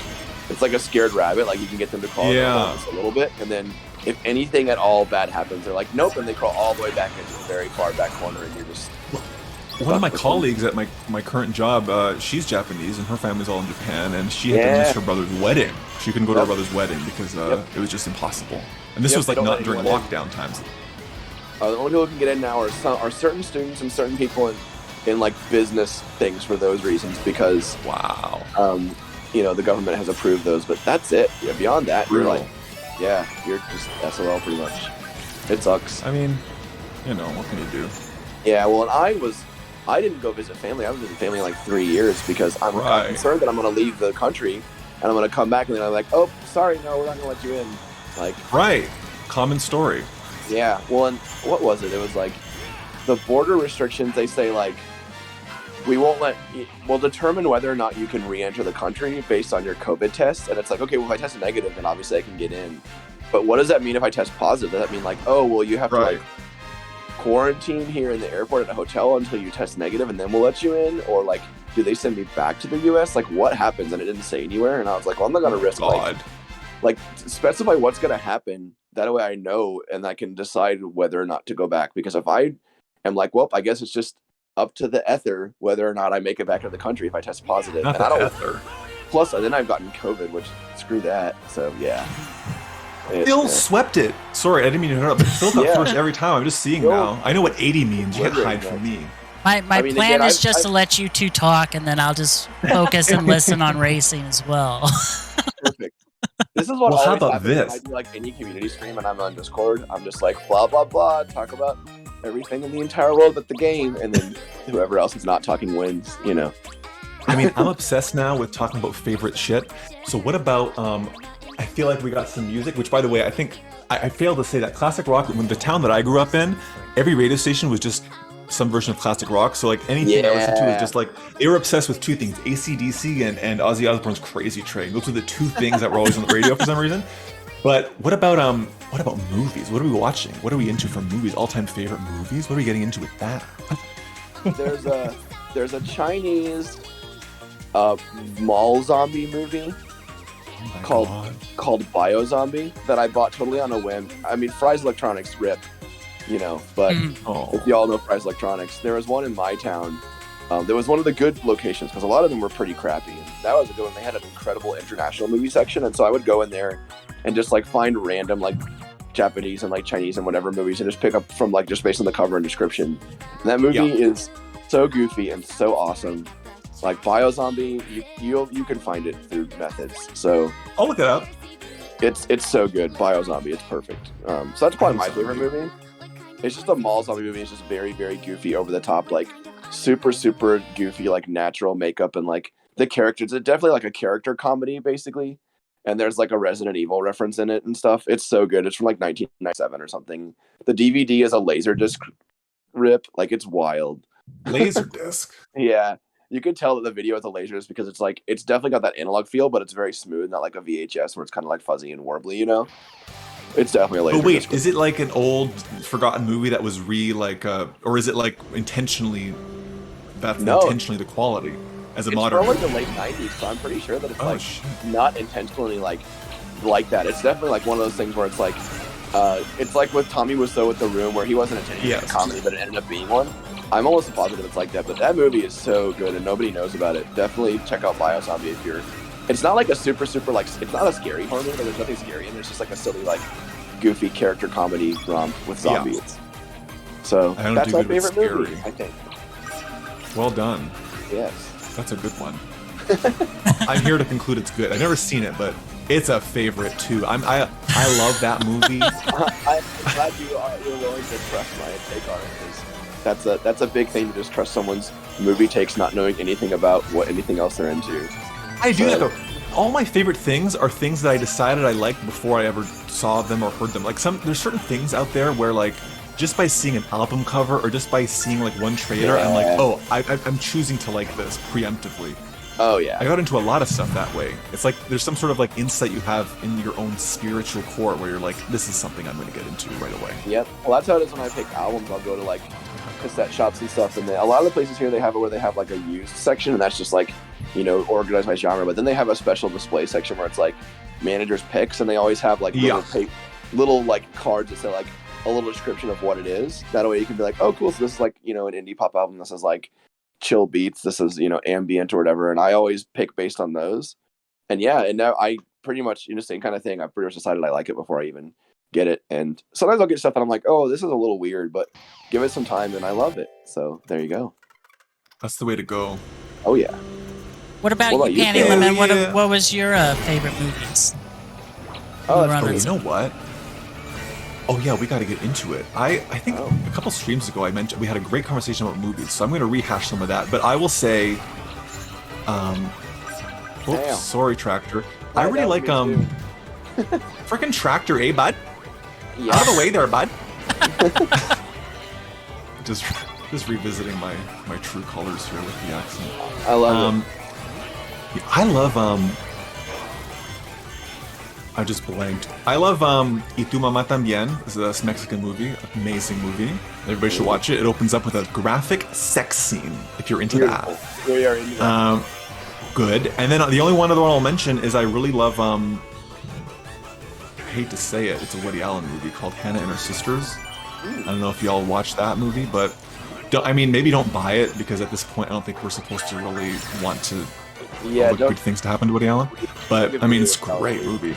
it's like a scared rabbit. Like you can get them to crawl just a little bit, and then if anything at all bad happens, they're like, nope, and they crawl all the way back into the very far back corner, and you're just. One of my colleagues at my current job, she's Japanese and her family's all in Japan, and she had to miss her brother's wedding. She couldn't go to her brother's wedding because it was just impossible. And this was like not during lockdown times. The only people who can get in now are certain students and certain people in like business things for those reasons, because the government has approved those. But that's it. Yeah, beyond that, you're like, you're just SOL pretty much. It sucks. I mean, what can you do? Yeah, well, and I didn't go visit family. I haven't visited family in like 3 years because I'm concerned that I'm going to leave the country and I'm going to come back and then I'm like, oh, sorry, no, we're not going to let you in. Like, common story. Yeah, well, and what was it? It was like the border restrictions. They say like we'll determine whether or not you can re-enter the country based on your COVID test. And it's like, okay, well, if I test negative, then obviously I can get in. But what does that mean if I test positive? Does that mean like, oh, well, you have to like quarantine here in the airport at a hotel until you test negative and then we'll let you in? Or like, do they send me back to the US? Like, what happens? And it didn't say anywhere, and I was like, well, I'm not gonna risk like specify what's gonna happen, that way I know and I can decide whether or not to go back. Because if I am like, well, I guess it's just up to the ether whether or not I make it back to the country if I test positive. Not and I don't ether. Plus then I've gotten COVID, which screw that. So yeah. Phil swept it. Sorry, I didn't mean to interrupt, but Phil got first every time. I'm just seeing now. I know what 80 means. You can't hide from me. My plan is just to let you two talk, and then I'll just focus and listen on racing as well. Perfect. This is what how always about happens this? when I do like any community stream and I'm on Discord. I'm just like blah blah blah, talk about everything in the entire world but the game, and then whoever else is not talking wins. I mean, I'm obsessed now with talking about favorite shit. So what about I feel like we got some music, which, by the way, I think I failed to say that classic rock, when the town that I grew up in, every radio station was just some version of classic rock. So like anything I listened to was just like, they were obsessed with two things, AC/DC and Ozzy Osbourne's Crazy Train. Those were the two things that were always on the radio for some reason. But what about movies? What are we watching? What are we into for movies? All-time favorite movies? What are we getting into with that? There's a Chinese mall zombie movie called Biozombie that I bought totally on a whim. I mean, Fry's Electronics rip, but if y'all know Fry's Electronics, there was one in my town. There was one of the good locations, because a lot of them were pretty crappy. And that was a good one. They had an incredible international movie section, and so I would go in there and just like find random like Japanese and like Chinese and whatever movies and just pick up from like just based on the cover and description. And that movie is so goofy and so awesome. Like Biozombie, you can find it through methods. So I'll look it up. It's so good. Biozombie, it's perfect. So that's probably my favorite movie. It's just a mall zombie movie. It's just very, very goofy, over the top, like super, super goofy, like natural makeup and like the characters. It's definitely like a character comedy, basically. And there's like a Resident Evil reference in it and stuff. It's so good. It's from like 1997 or something. The DVD is a Laserdisc rip. Like, it's wild. Laserdisc. Yeah. You can tell that the video is a Laserdisc because it's like, it's definitely got that analog feel, but it's very smooth, not like a VHS where it's kind of like fuzzy and warbly, It's definitely a Laserdisc. But wait, is it like an old forgotten movie that was or is it like intentionally, intentionally the quality as a modern? It's from like the late 90s, so I'm pretty sure that it's not intentionally like that. It's definitely like one of those things where it's like with Tommy Wiseau with The Room, where he wasn't intending to be a comedy, but it ended up being one. I'm almost positive it's like that, but that movie is so good and nobody knows about it. Definitely check out Biozombie if you're... It's not like a super, super, like... It's not a scary horror movie, but there's nothing scary, and there's just like a silly, like, goofy character comedy romp with zombies. Yeah. So, that's my favorite movie, I think. Well done. Yes. That's a good one. I'm here to conclude it's good. I've never seen it, but it's a favorite too. I love that movie. I'm glad you're willing to trust my take on it. That's a big thing, to just trust someone's movie takes, not knowing anything about anything else they're into. I do that though. all my favorite things are things that I decided I liked before I ever saw them or heard them. Like there's certain things out there where like just by seeing an album cover or just by seeing like one trailer, I'm like, oh, I'm choosing to like this preemptively. Oh yeah. I got into a lot of stuff that way. It's like there's some sort of like insight you have in your own spiritual core where you're like, this is something I'm going to get into right away. Yep. Well, that's how it is when I pick albums. I'll go to like cassette shops and stuff, and a lot of the places here they have it where they have like a used section, and that's just like, you know, organized by genre. But then they have a special display section where it's like managers' picks, and they always have like little like cards that say like a little description of what it is. That way you can be like, oh cool, so this is like, you know, an indie pop album. This is like chill beats. This is, you know, ambient or whatever. And I always pick based on those. And yeah, and now I pretty much, you know, same kind of thing. I've pretty much decided I like it before I even get it. And sometimes I'll get stuff and I'm like, oh, this is a little weird, but give it some time and I love it. So there you go. That's the way to go. Oh yeah. What about you, Panty Lemon? What was your favorite movies? Oh, you know what? Oh yeah, we got to get into it. I think a couple streams ago I mentioned we had a great conversation about movies, so I'm going to rehash some of that. But I will say, oops, sorry, Tractor. I really like freaking Tractor, eh, bud? Yeah. Out of the way there, bud. just revisiting my true colors here with the accent. I love it. I love I just blanked. I love Y Tu Mamá También. This is a Mexican movie. Amazing movie. Everybody should watch it. It opens up with a graphic sex scene, if you're into that. We are into that. Good. And then the only one other one I'll mention is I really love, I hate to say it, it's a Woody Allen movie called Hannah and Her Sisters. I don't know if y'all watched that movie, but maybe don't buy it, because at this point I don't think we're supposed to really want to good things to happen to Woody Allen. But I mean, it's a great movie.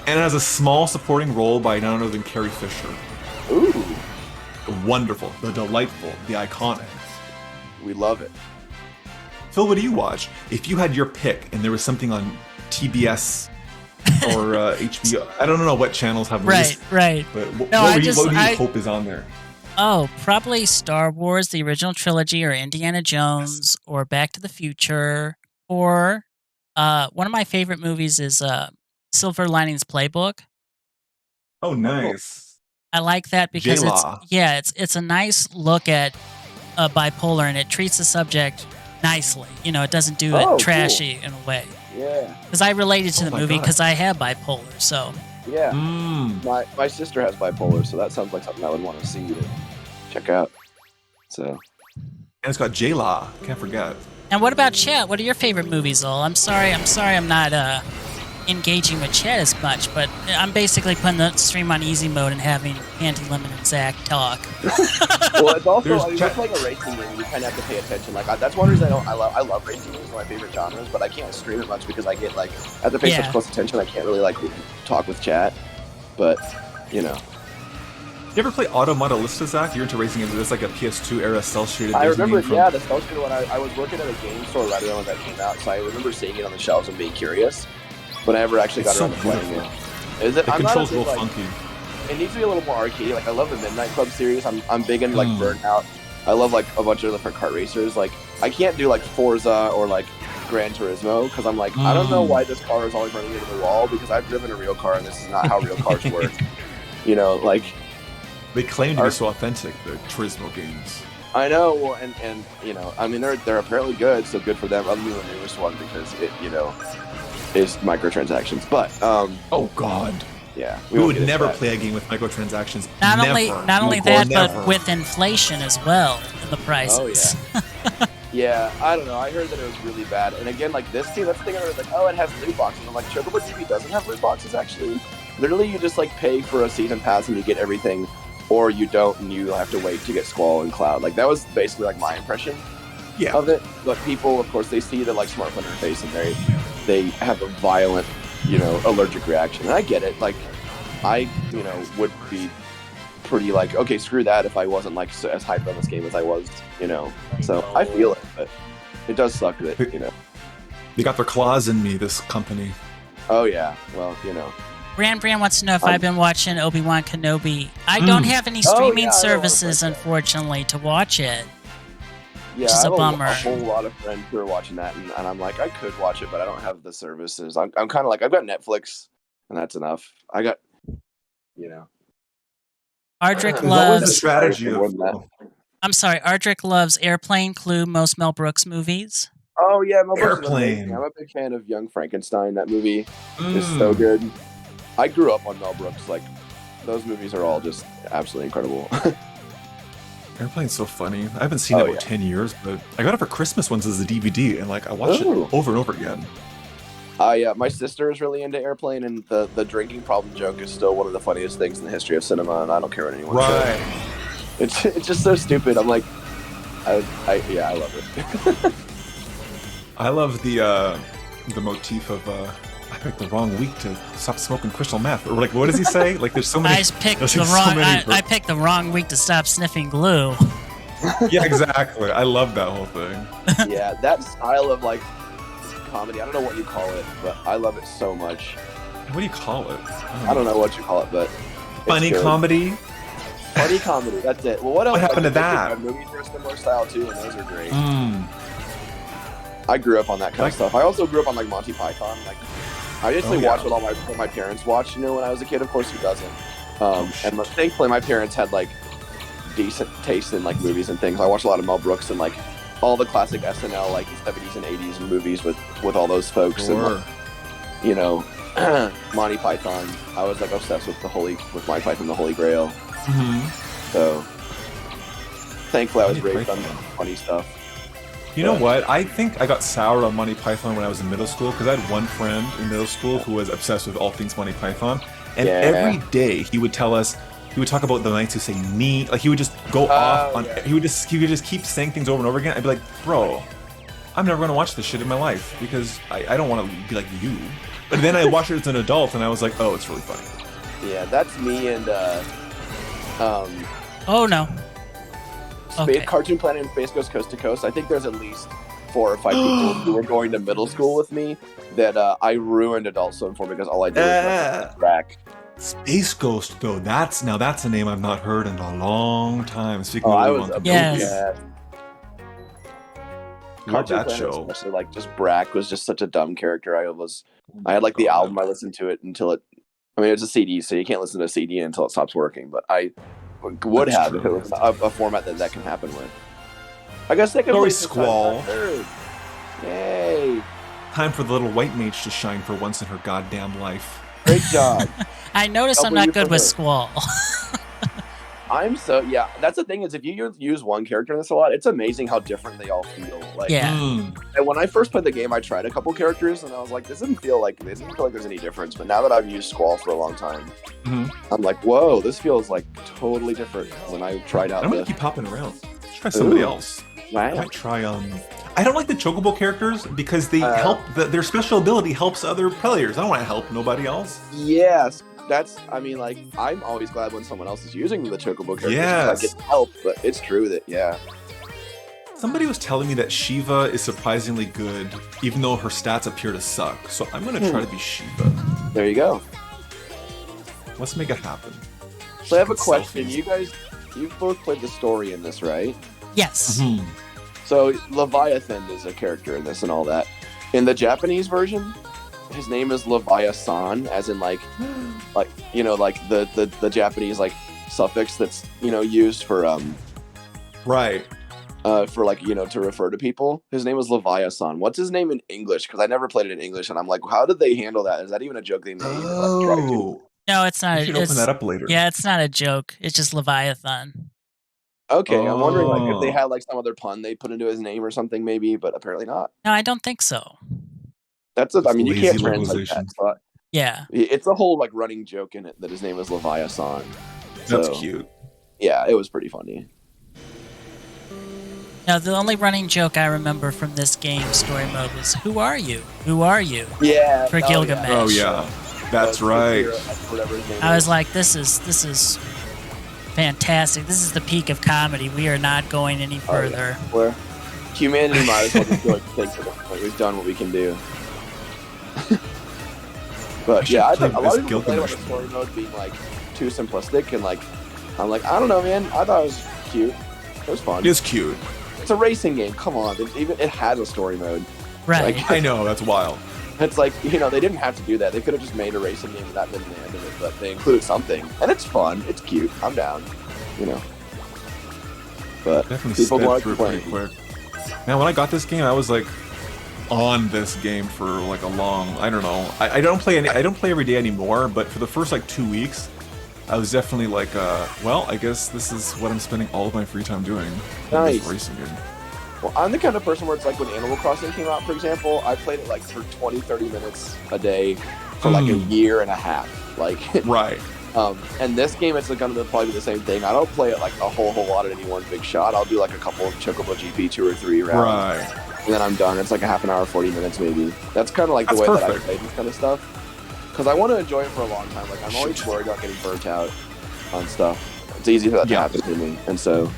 And it has a small supporting role by none other than Carrie Fisher. Ooh. The wonderful, the delightful, the iconic. We love it. Phil, what do you watch? If you had your pick and there was something on TBS or HBO, I don't know what channels have movies. Right. But what do you hope is on there? Oh, probably Star Wars, the original trilogy, or Indiana Jones, or Back to the Future, or one of my favorite movies is Silver Linings Playbook. Oh, nice. I like that because it's a nice look at bipolar, and it treats the subject nicely. You know, it doesn't do it trashy in a way. Yeah. Because I related to the movie because I have bipolar, so. Yeah. My sister has bipolar, so that sounds like something I would want to see and check out. So. And it's got J-Law. Can't forget. And what about chat? What are your favorite movies, Ol? I'm sorry I'm not engaging with chat as much, but I'm basically putting the stream on easy mode and having Panty Lemon and Zach talk. Well, it's also it's like a racing game. You kind of have to pay attention. Like that's one reason I love racing games. One of my favorite genres, but I can't stream it much because I get like I have to pay such close attention. I can't really like talk with chat. But you know. You ever play Automata Lista, Zach? You're into racing games. It's like a PS2 era cel-shaded. I remember, the cel-shaded one. I was working at a game store right around when that came out, so I remember seeing it on the shelves and being curious. But I never actually got around to playing it. Is it? The controls a little funky. It needs to be a little more arcadey. Like I love the Midnight Club series. I'm big into like Burnout. I love like a bunch of different kart racers. Like I can't do like Forza or like Gran Turismo because I'm like I don't know why this car is always running into the wall because I've driven a real car and this is not how real cars work. You know, like they claim to be so authentic. The Turismo games. I know, well, and you know, I mean they're apparently good, so good for them. Other than the newest one because it is microtransactions, but oh god, yeah, we would never play a game with microtransactions. Not only that, but with inflation as well in the prices. Oh yeah, yeah. I don't know. I heard that it was really bad, and again, like this team, that's the thing. I was like, oh, it has loot boxes. I'm like, Chocobo TV doesn't have loot boxes actually. Literally, you just like pay for a season pass and you get everything, or you don't, and you have to wait to get Squall and Cloud. Like that was basically like my impression of it. But people, of course, they see the like smartphone interface and they have a violent, allergic reaction. And I get it. Like, I, would be pretty like, okay, screw that if I wasn't like as hyped on this game as I was, So I feel it, but it does suck that, They got their claws in me, this company. Oh yeah, well, Brand wants to know if I've been watching Obi-Wan Kenobi. I don't have any streaming services, unfortunately, to watch it. Yeah, which is I a have a bummer. whole lot of friends who are watching that, and I'm like, I could watch it, but I don't have the services. I'm kind of like, I've got Netflix, and that's enough. I got, you know. Ardrick There's always the loves. strategy More of. than that. I'm sorry, Ardrick loves Airplane, Clue, most Mel Brooks movies. Oh yeah, Mel Brooks is amazing. Airplane. I'm a big fan of Young Frankenstein. That movie is so good. I grew up on Mel Brooks. Like, those movies are all just absolutely incredible. Airplane's so funny. I haven't seen it in about 10 years, but I got it for Christmas once as a DVD, and like I watched it over and over again. My sister is really into Airplane, and the drinking problem joke is still one of the funniest things in the history of cinema, and I don't care what anyone says. It's just so stupid. I'm like, I love it. I love the motif of I picked the wrong week to stop smoking crystal meth, or like what does he say? Like there's so many. I picked the wrong week to stop sniffing glue. Yeah, exactly. I love that whole thing. Yeah, that style of like comedy. I don't know what you call it, but I love it so much. What do you call it? I don't know what you call it, but funny comedy. Funny comedy. That's it. Well, what else? What happened to that? Movies are a similar style too, and those are great. I grew up on that kind of stuff. I also grew up on like Monty Python. Like, I basically watched what my parents watched. You know, when I was a kid, of course, who doesn't? And thankfully, my parents had like decent taste in like movies and things. I watched a lot of Mel Brooks and like all the classic SNL like 70s and 80s movies with all those folks. Sure. And, you know, Monty Python. I was like obsessed with Monty Python, the Holy Grail. So thankfully, I was raised on funny stuff. You know what? I think I got soured on Monty Python when I was in middle school because I had one friend in middle school who was obsessed with all things Monty Python, and every day he would tell us. He would talk about the nights who say "nee," like he would just go off on. He would just keep saying things over and over again. I'd be like, bro, I'm never gonna watch this shit in my life because I don't want to be like you. But then I watched it as an adult and I was like, oh, it's really funny. Yeah, that's me and Oh no. Cartoon Planet and Space Goes Coast to Coast. I think there's at least 4 or 5 people who were going to middle school with me that I ruined Adult Swim for because all I did was track. Space Ghost, though, that's a name I've not heard in a long time. Speaking I of was yes. Love that show. Especially like just Brack was just such a dumb character. I had like the album. I listened to it until it. I mean, it's a CD, so you can't listen to a CD until it stops working. But I would have if it was a format that can happen with. I guess they could play Squall. Yay! Time for the little white mage to shine for once in her goddamn life. Great job. I noticed I'm not good with Squall. That's the thing is if you use one character in this a lot, it's amazing how different they all feel. Like, and when I first played the game, I tried a couple characters and I was like, this doesn't feel like there's any difference. But now that I've used Squall for a long time, I'm like, whoa, this feels like totally different when I tried out. I'm gonna keep hopping around. Let's try somebody else. Wow. I might try I don't like the Chocobo characters because they help. Their special ability helps other players. I don't want to help nobody else. Yes. I'm always glad when someone else is using the Chocobo characters. Yes. I get help, but it's true that, Somebody was telling me that Shiva is surprisingly good, even though her stats appear to suck. So I'm going to try to be Shiva. There you go. Let's make it happen. So I have a question. You both played the story in this, right? Yes. So Leviathan is a character in this and all that. In the Japanese version, his name is Leviathan, as in like the Japanese like suffix that's used for for like to refer to people. His name was Leviathan. What's his name in English? Because I never played it in English, and I'm like, how did they handle that? Is that even a joke they made? Oh, no, it's not. You should open that up later. Yeah, it's not a joke. It's just Leviathan. Okay, I'm wondering like if they had like some other pun they put into his name or something, maybe, but apparently not. No, I don't think so. You can't translate that. So yeah, it's a whole like running joke in it that his name is Leviathan. That's cute. Yeah, it was pretty funny. Now, the only running joke I remember from this game story mode was, "Who are you? Who are you?" Yeah, for Gilgamesh. Oh yeah, that's right. I was like, "This is fantastic. This is the peak of comedy. We are not going any further." Where humanity might as well just go think like we've done what we can do. But I think a lot of people play about the story mode being like too simplistic, and like I'm like, I don't know, man. I thought it was cute. It was fun. It is cute. It's a racing game. Come on, it has a story mode. Right. Like, I know, that's wild. it's like, they didn't have to do that. They could have just made a racing game and that been the end of it, but they included something, and it's fun. It's cute. I'm down. But Definitely people sped like through it playing. pretty quick. Man, when I got this game, I was like on this game for like a long. I don't know. I don't play every day anymore. But for the first like 2 weeks, I was definitely like, well, I guess this is what I'm spending all of my free time doing. Nice. This racing game. Well, I'm the kind of person where it's like when Animal Crossing came out, for example, I played it like for 20, 30 minutes a day for like a year and a half. Like, right. And this game, it's going to probably be the same thing. I don't play it like a whole lot at any one big shot. I'll do like a couple of Chocobo GP, 2 or 3 rounds. Right. And then I'm done. It's like a half an hour, 40 minutes maybe. That's kind of like the way that I play this kind of stuff. Because I want to enjoy it for a long time. Like, I'm always worried about getting burnt out on stuff. It's easy for that to happen to me. And so...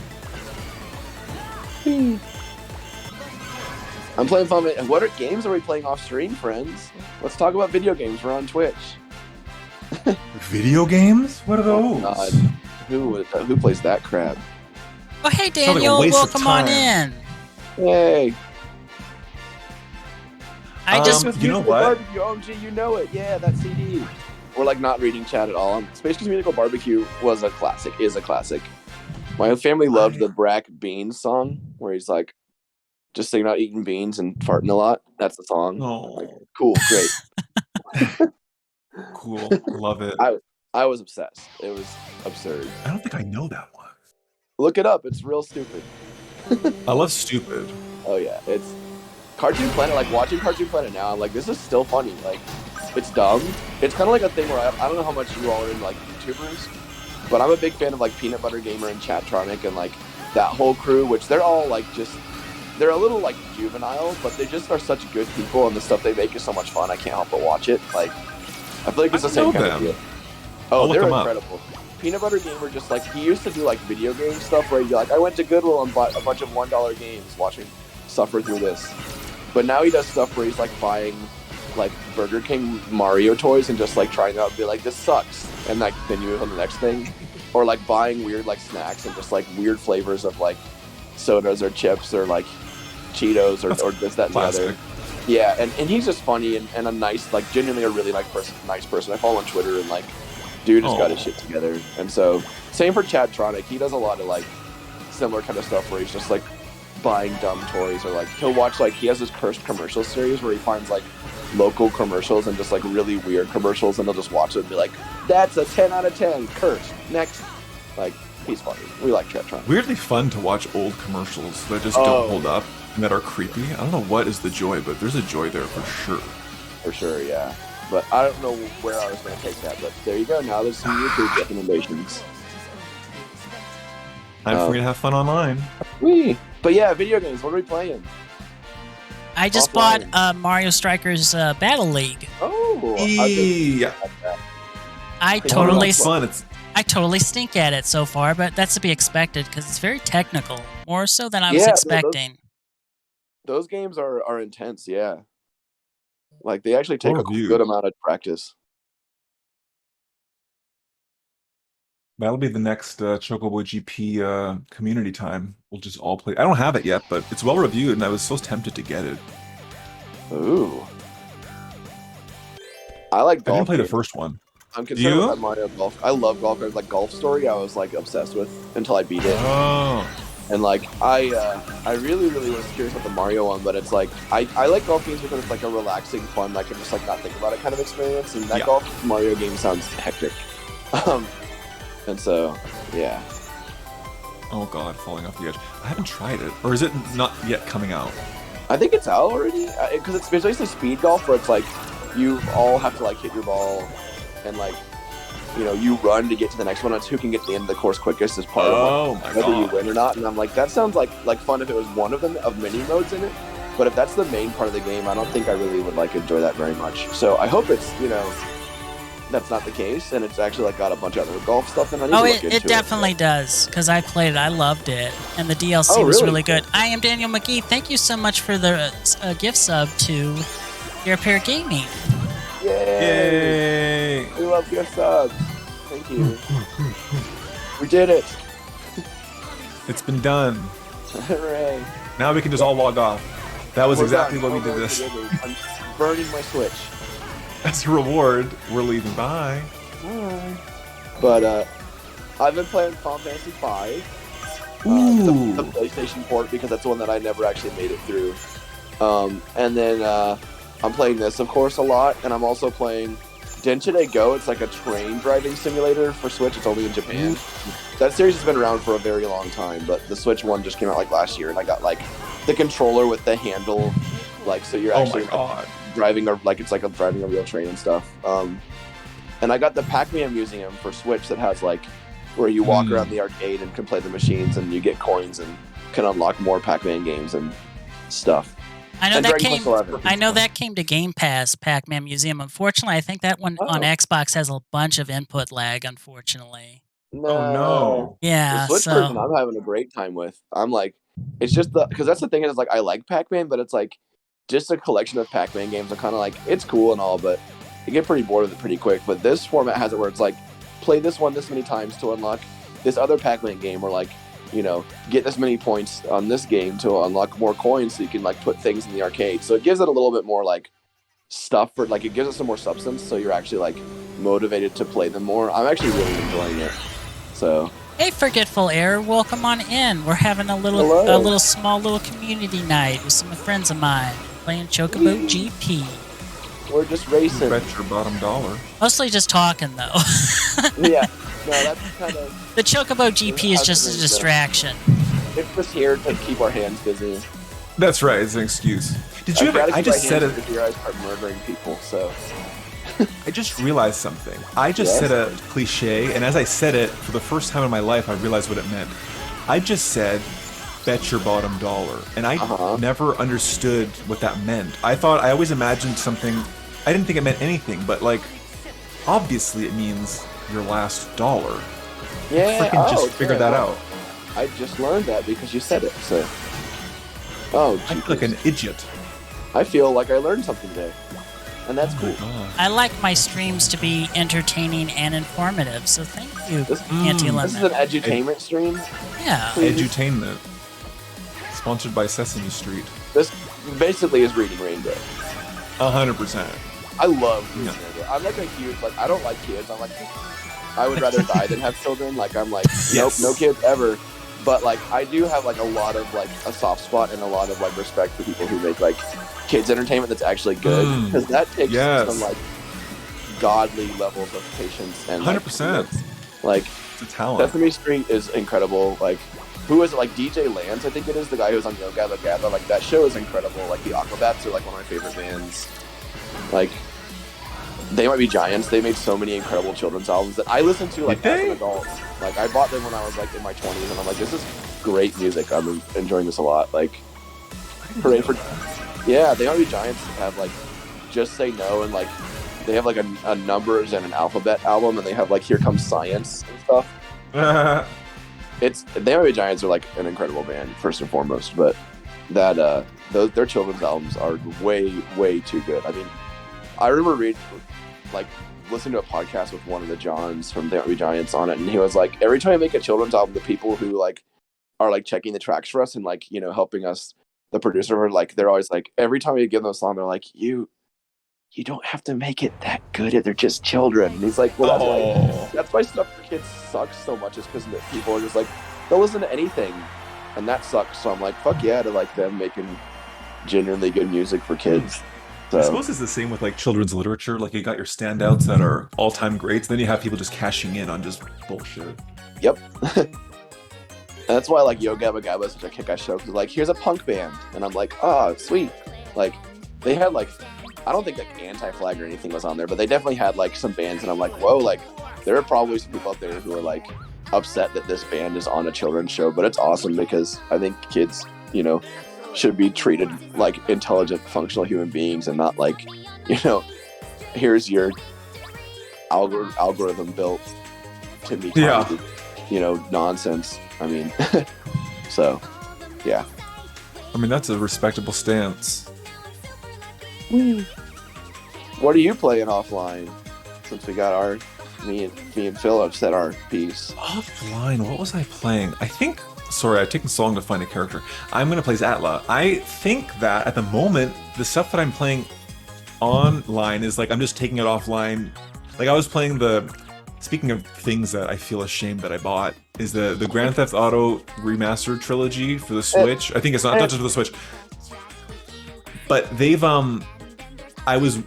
I'm playing fun. What games are we playing off stream, friends? Let's talk about video games. We're on Twitch. Video games? What are those? God. Who plays that crap? Oh, hey, like a Daniel. waste of Welcome on time. in. Yay. I just... you know what? Barbecue. OMG, you know it. Yeah, that CD. We're like not reading chat at all. Space Goes Musical Barbecue was a classic, is a classic. My family loved the Brack Beans song, where he's like, just singing out eating beans and farting a lot. That's the song. Oh. Like, cool, great. Cool. Love it. I was obsessed. It was absurd. I don't think I know that one. Look it up. It's real stupid. I love stupid. Oh yeah, it's Cartoon Planet. Like watching Cartoon Planet now, I'm like, this is still funny. Like, it's dumb. It's kind of like a thing where I don't know how much you all are in like YouTubers, but I'm a big fan of like Peanut Butter Gamer and Chatronic and like that whole crew, which they're all like they're a little like juvenile, but they just are such good people, and the stuff they make is so much fun. I can't help but watch it. Like, I feel like it's the same kind of deal. Oh, they're incredible. Peanut Butter Gamer, just like, he used to do like video game stuff where I went to Goodwill and bought a bunch of $1 games watching suffer through this. But now he does stuff where he's like buying like Burger King Mario toys and just like trying them out and be like, this sucks, and like then you move on the next thing. Or like buying weird like snacks and just like weird flavors of like sodas or chips or like Cheetos or this, that, and the other. Yeah, and he's just funny and a nice, like genuinely a really nice person. I follow him on Twitter and like, dude has got his shit together. And so same for Chadtronic. He does a lot of like similar kind of stuff where he's just like buying dumb toys, or like he'll watch, like he has this cursed commercial series where he finds like local commercials and just like really weird commercials, and he'll just watch it and be like, that's a 10 out of 10, cursed, next. Like, he's funny. We like Chadtronic. Weirdly fun to watch old commercials that just don't hold up and that are creepy. I don't know what is the joy, but there's a joy there for sure. For sure, yeah. But I don't know where I was going to take that, but there you go. Now there's some YouTube recommendations. Time for me to have fun online. But yeah, video games. What are we playing? I just bought Mario Strikers Battle League. Oh, yeah. I totally fun. I totally stink at it so far, but that's to be expected because it's very technical, more so than I was expecting. Those games are intense, yeah. Like, they actually take a good amount of practice. That'll be the next Chocobo GP community time. We'll just all play. I don't have it yet, but it's well reviewed, and I was so tempted to get it. Ooh. I like golf. I didn't play the first one. I'm concerned with that Mario Golf. I love golf games. Like, Golf Story, I was like obsessed with until I beat it. Oh. And like, I really was curious about the Mario one, but it's like, I like golf games because it's like a relaxing, fun, I can just like not think about it kind of experience. And that golf Mario game sounds hectic. And so, yeah. Oh god, falling off the edge. I haven't tried it. Or is it not yet coming out? I think it's out already. Because it's basically speed golf where it's like, you all have to like hit your ball and like, you know, you run to get to the next one. It's who can get to the end of the course quickest is part of whether you win or not. And I'm like, that sounds like fun if it was one of them, of many modes in it. But if that's the main part of the game, I don't think I really would like enjoy that very much. So I hope it's, you know, that's not the case, and it's actually like got a bunch of other golf stuff in it. It definitely does, because I played it. I loved it, and the DLC was really good. I am Daniel McGee. Thank you so much for the gift sub to Your Pair Gaming. Yay! We love gift subs. Thank you. We did it. It's been done. Hooray! Now we can just all log off. That was We're exactly done. what we did Over this. together. I'm burning my Switch. As a reward, we're leaving. Bye. Bye. But I've been playing Final Fantasy V. Ooh. The PlayStation port, because that's the one that I never actually made it through. And then I'm playing this, of course, a lot, and I'm also playing Denchide Go. It's like a train driving simulator for Switch. It's only in Japan. That series has been around for a very long time, but the Switch one just came out like last year, and I got like the controller with the handle, like so you're actually like, driving a driving a real train and stuff. And I got the Pac-Man Museum for Switch that has like where you walk around the arcade and can play the machines, and you get coins and can unlock more Pac-Man games and stuff. I know And that Dragon came. Quest XI. I know that came to Game Pass, Pac-Man Museum. Unfortunately, I think that one on Xbox has a bunch of input lag. Unfortunately, No. Oh no. yeah. The Switch So version I'm having a great time with. I'm like, it's just because that's the thing is like I like Pac-Man, but it's like just a collection of Pac-Man games. I'm kind of like it's cool and all, but you get pretty bored of it pretty quick. But this format has it where it's like play this one this many times to unlock this other Pac-Man game, or like get this many points on this game to unlock more coins, so you can like put things in the arcade. So it gives it a little bit more like stuff for like it gives it some more substance, so you're actually like motivated to play them more. I'm actually really enjoying it. So hey, Forgetful Air, welcome on in. We're having a Hello. little small little community night with some friends of mine playing Chocobo GP. we're just racing. Bet your bottom dollar. Mostly just talking though. Yeah, no, that's kind of The Chocobo GP is just a distraction. it's just here to keep our hands busy. That's right. It's an excuse. Did you I've ever? gotta I keep just my said hands it. busy or I start murdering people. So I just realized something. I just Yes? said a cliche, and as I said it, for the first time in my life, I realized what it meant. I just said, bet your bottom dollar. And I never understood what that meant. I always imagined something, I didn't think it meant anything, but like, obviously it means your last dollar. yeah, I freaking just figured that out. I just learned that because you said it. So oh, I feel like an idiot. I feel like I learned something today, and that's cool. I like my streams to be entertaining and informative, so thank you, Auntie This is an Lemon. edutainment stream. Yeah. Edutainment. Sponsored by Sesame Street. This basically is Reading Rainbow. 100%. I love Reading Rainbow. I'm like a huge I don't like kids. I'm like I would rather die than have children. Like I'm like nope, Yes. no kids ever. But like I do have like a lot of like a soft spot and a lot of like respect for people who make like kids entertainment that's actually good, because that takes some like godly levels of patience and 100%. Like It's a talent. Sesame Street is incredible. Like who is it? Like DJ Lance, I think it is, the guy who's on Yo Gabba Gabba. Like that show is incredible. Like the Aquabats are like one of my favorite bands. Like They Might Be Giants. They made so many incredible children's albums that I listen to like as an adult. Like I bought them when I was like in my 20s, and I'm like, this is great music. I'm enjoying this a lot. Like, hooray for yeah. They Might Be Giants have like Just Say No, and like they have like a numbers and an alphabet album, and they have like Here Comes Science and stuff. They Might Be Giants are like an incredible band first and foremost, but that their children's albums are way too good. I mean, I remember listening to a podcast with one of the Johns from They Might Be Giants on it, and he was like, every time I make a children's album, the people who like are like checking the tracks for us and like helping us, the producer, are like, they're always like, every time we give them a song, they're like, you don't have to make it that good if they're just children. And he's like, well, that's why stuff for kids sucks so much, is because people are just like, they'll listen to anything, and that sucks. So I'm like, fuck yeah to like them making genuinely good music for kids. So. I suppose it's the same with like children's literature. Like you got your standouts that are all-time greats, then you have people just cashing in on just bullshit. Yep. That's why like Yo Gabba Gabba is such a kick-ass show, because like here's a punk band, and I'm like, sweet. Like they had like, I don't think like Anti-Flag or anything was on there, but they definitely had like some bands, and I'm like, whoa, like there are probably some people out there who are like upset that this band is on a children's show, but it's awesome because I think kids, should be treated like intelligent, functional human beings, and not like, here's your algorithm built to meet nonsense. I mean, so yeah. I mean, that's a respectable stance. What are you playing offline? Since we got me and Philip said our piece. Offline, what was I playing? I think Sorry, I've taken so long to find a character. I'm gonna play as Atla. I think that at the moment, the stuff that I'm playing online is like I'm just taking it offline. Like I was playing the. Speaking of things that I feel ashamed that I bought, is the Grand Theft Auto Remastered trilogy for the Switch. I think it's not just for the Switch, but they've I was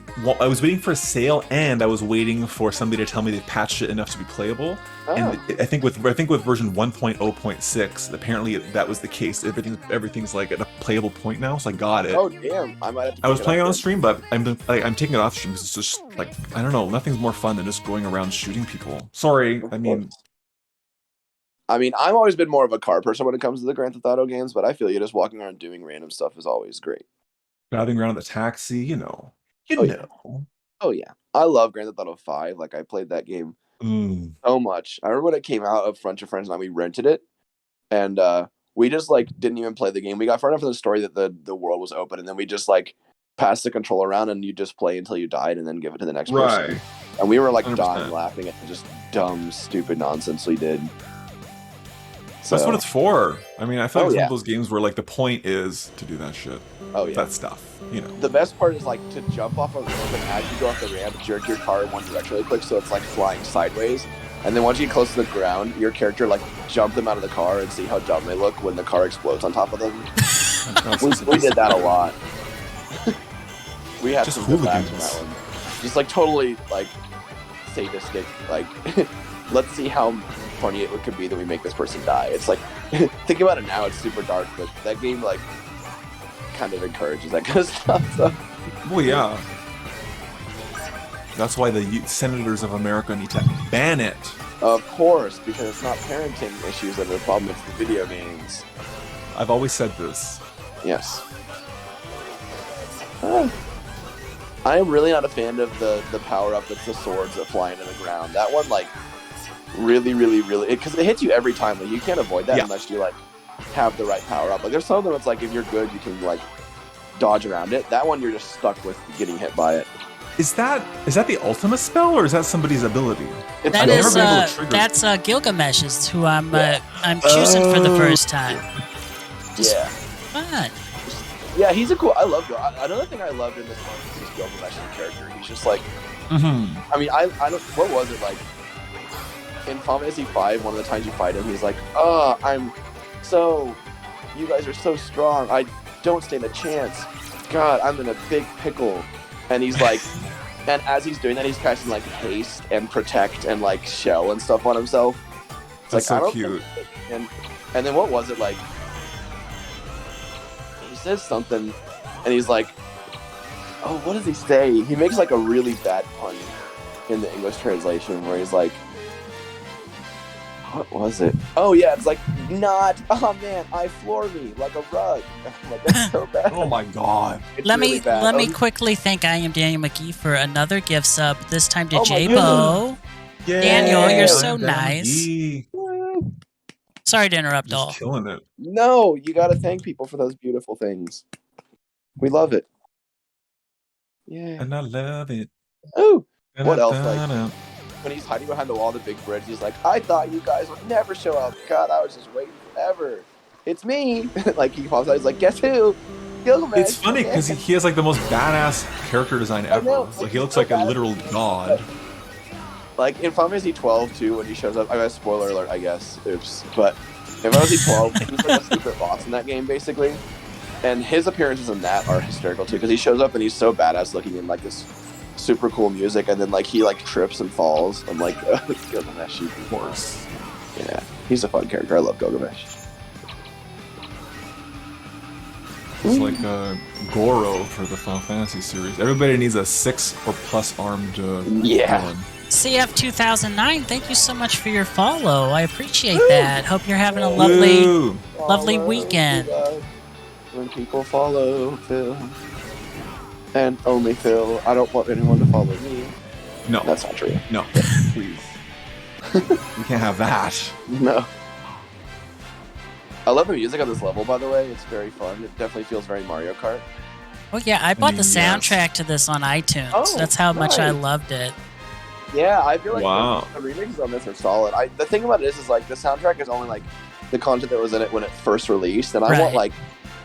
waiting for a sale, and I was waiting for somebody to tell me they patched it enough to be playable. Oh. And I think with version 1.0.6, apparently that was the case. Everything's like at a playable point now, so I got it. Oh damn! I might have to. I was playing it on stream, but I'm taking it off stream because it's just like I don't know. Nothing's more fun than just going around shooting people. Sorry, I mean, I've always been more of a car person when it comes to the Grand Theft Auto games, but I feel you just walking around doing random stuff is always great. driving around the taxi, you know. Yeah. Oh yeah, I love Grand Theft Auto 5. Like I played that game so much. I remember when it came out, a bunch of friends and I, we rented it, and we just like didn't even play the game. We got far enough in the story that the world was open, and then we just like passed the controller around, and you just play until you died, and then give it to the next person. And we were like 100%. dying laughing at just dumb, stupid nonsense we did. So, That's what it's for. I mean, I feel like it's one yeah. of those games where like the point is to do that shit. Oh yeah. That stuff, you know. The best part is like to jump off a ramp, and as you go off the ramp, jerk your car in one direction really quick, so it's like flying sideways. And then once you get close to the ground, your character like jump them out of the car and see how dumb they look when the car explodes on top of them. we did that a lot. We had Just some good laughs hooligans. from that one. Just like totally like sadistic. Like let's see how funny it could be that we make this person die. It's like think about it now. It's super dark, but that game like kind of encourages that kind of stuff. So. Well, yeah. That's why the senators of America need to ban it. Of course, because it's not parenting issues that are the problem, it's the video games. I've always said this. Yes. I am really not a fan of the power-up that's the swords that fly into the ground. That one, like, really, because it hits you every time. Like, you can't avoid that unless you, like, have the right power-up. Like, there's some of them, it's like, if you're good, you can, like, dodge around it. That one, you're just stuck with getting hit by it. Is that the ultimate spell, or is that somebody's ability? It's That I've is, never been able to trigger. that's Gilgamesh's, who I'm choosing for the first time. Yeah. Fun. Yeah, he's a cool. I love Gilgamesh. Another thing I loved in this one is just Gilgamesh's character. He's just like, I mean, I don't. What was it like? In Final Fantasy V, one of the times you fight him, he's like, you guys are so strong. I don't stand a chance. God, I'm in a big pickle. And he's like, and as he's doing that, he's casting like haste and protect and like shell and stuff on himself. It's That's like, so I don't cute. think, and then what was it like? He says something, and he's like, oh, what does he say? He makes like a really bad pun in the English translation where he's like, what was it? Oh yeah, it's like, oh man, I floor me like a rug. I'm like, that's so bad. Oh my god. It's Let really me bad. quickly thank I am Daniel McGee for another gift sub. This time to Oh my J-Bo. Yay. Daniel, you're so I'm down nice. McGee. Sorry to interrupt, Just all. killing it. No, you gotta thank people for those beautiful things. We love it. Yeah. And I love it. Oh, And what I else? thought Like, when he's hiding behind the wall of the big bridge, he's like, I thought you guys would never show up. God, I was just waiting forever. It's me. Like, he pops out, he's like, guess who? Gilgamesh. It's funny because he has like the most badass character design ever. know, Like he looks so like a bad. literal god. Like, in Final Fantasy 12, too, when he shows up, I guess, spoiler alert, I guess. Oops. But in Final Fantasy 12, he's like a secret boss in that game, basically. And his appearances in that are hysterical, too, because he shows up and he's so badass looking in, like, this super cool music, and then, like, he, like, trips and falls. I'm like, Gilgamesh, you Of course. Yeah, he's a fun character. I love Gilgamesh. It's like Goro for the Final Fantasy series. Everybody needs a 6 or plus armed Yeah. villain. CF2009, thank you so much for your follow. I appreciate that. Hope you're having a lovely Woo! Lovely Follow weekend. love when people follow Phil. And only Phil. I don't want anyone to follow me. No, That's not true. no, please. We can't have that. No. I love the music on this level, by the way. It's very fun. It definitely feels very Mario Kart. Oh yeah, I bought the Yes. soundtrack to this on iTunes. Oh, That's how much I nice. loved it. Yeah, I feel like Wow. the remixes on this are solid. The thing about it is like the soundtrack is only like the content that was in it when it first released, and I want Right. like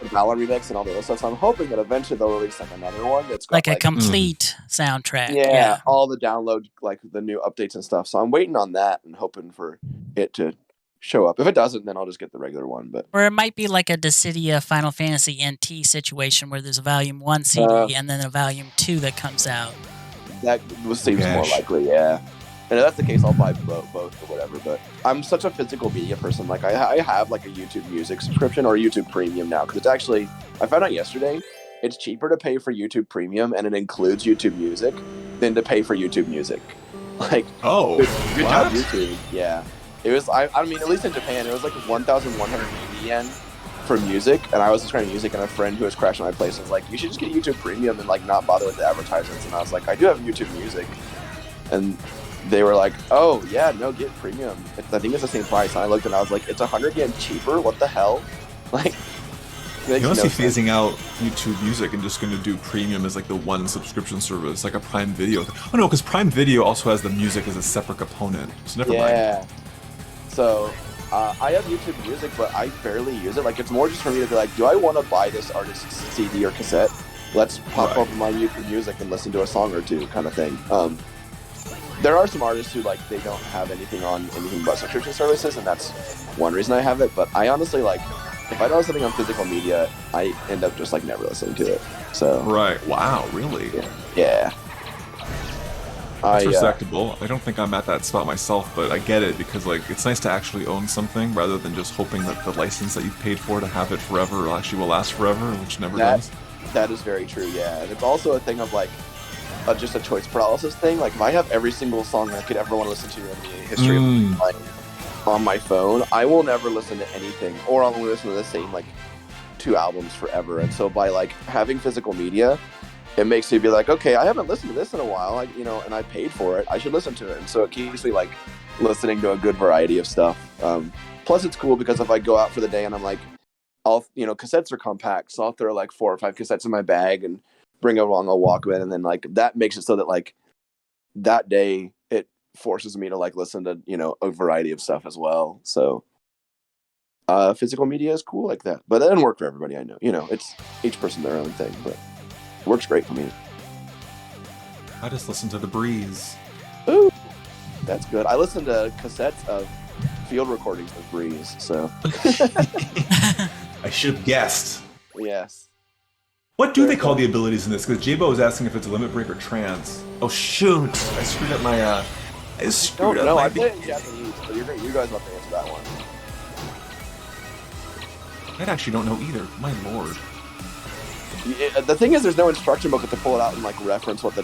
the Valor remix and all the other stuff. So I'm hoping that eventually they'll release like another one that's got Like a complete soundtrack. yeah, all the download, like the new updates and stuff. So I'm waiting on that and hoping for it to show up. If it doesn't, then I'll just get the regular one. But Or it might be like a Dissidia Final Fantasy NT situation where there's a Volume 1 CD and then a Volume 2 that comes out. that seems more Gosh. likely, yeah. And if that's the case, I'll buy both or whatever. But I'm such a physical media person. Like I have like a YouTube Music subscription or YouTube Premium now because it's actually, I found out yesterday, it's cheaper to pay for YouTube Premium and it includes YouTube Music than to pay for YouTube Music. Like, Oh, good what? job, YouTube. Yeah, it was. I mean, at least in Japan, it was like 1,180 yen for music, and I was just trying to music, and a friend who was crashing my place was like, "You should just get YouTube Premium and like not bother with the advertisements." And I was like, "I do have YouTube Music," and they were like, "Oh yeah, no, get Premium. I think it's the same price." And I looked and I was like, "It's 100 yen cheaper. What the hell?" Like, You must be phasing out YouTube Music and just going to do Premium as like the one subscription service, like a Prime Video. Oh no, because Prime Video also has the music as a separate component. So never mind. Yeah. So I have YouTube Music, but I barely use it. Like, it's more just for me to be like, do I want to buy this artist's CD or cassette? Let's pop Right. over my YouTube Music and listen to a song or two, kind of thing. There are some artists who like they don't have anything on anything but subscription services, and that's one reason I have it. But I honestly like, if I don't have something on physical media, I end up just like never listening to it. So Right. Wow, really? yeah. That's respectable. I don't think I'm at that spot myself, but I get it because like it's nice to actually own something rather than just hoping that the license that you paid for to have it forever actually will last forever, which never does. That is very true, yeah. And it's also a thing of like just a choice paralysis thing. Like if I have every single song I could ever want to listen to in the history of my life on my phone, I will never listen to anything, or I'll only listen to the same like 2 albums forever. And so by like having physical media, it makes me be like, okay, I haven't listened to this in a while, and I paid for it. I should listen to it. And so it keeps me like listening to a good variety of stuff. Plus, it's cool because if I go out for the day and I'm like, cassettes are compact, so I'll throw like 4 or 5 cassettes in my bag and bring along a Walkman, and then like that makes it so that like that day it forces me to like listen to a variety of stuff as well. So physical media is cool like that, but that doesn't work for everybody. I know, it's each person their own thing, but it works great for me. I just listen to The Breeze. Ooh, that's good. I listen to cassettes of field recordings of Breeze, so I should have guessed. yes. What do they call the abilities in this? Because J-Bo was asking if it's a limit break or trance. Oh shoot! I screwed up my. I play it in Japanese, but you guys have to answer that one. I actually don't know either. My lord. The thing is, there's no instruction book to pull it out and like reference what the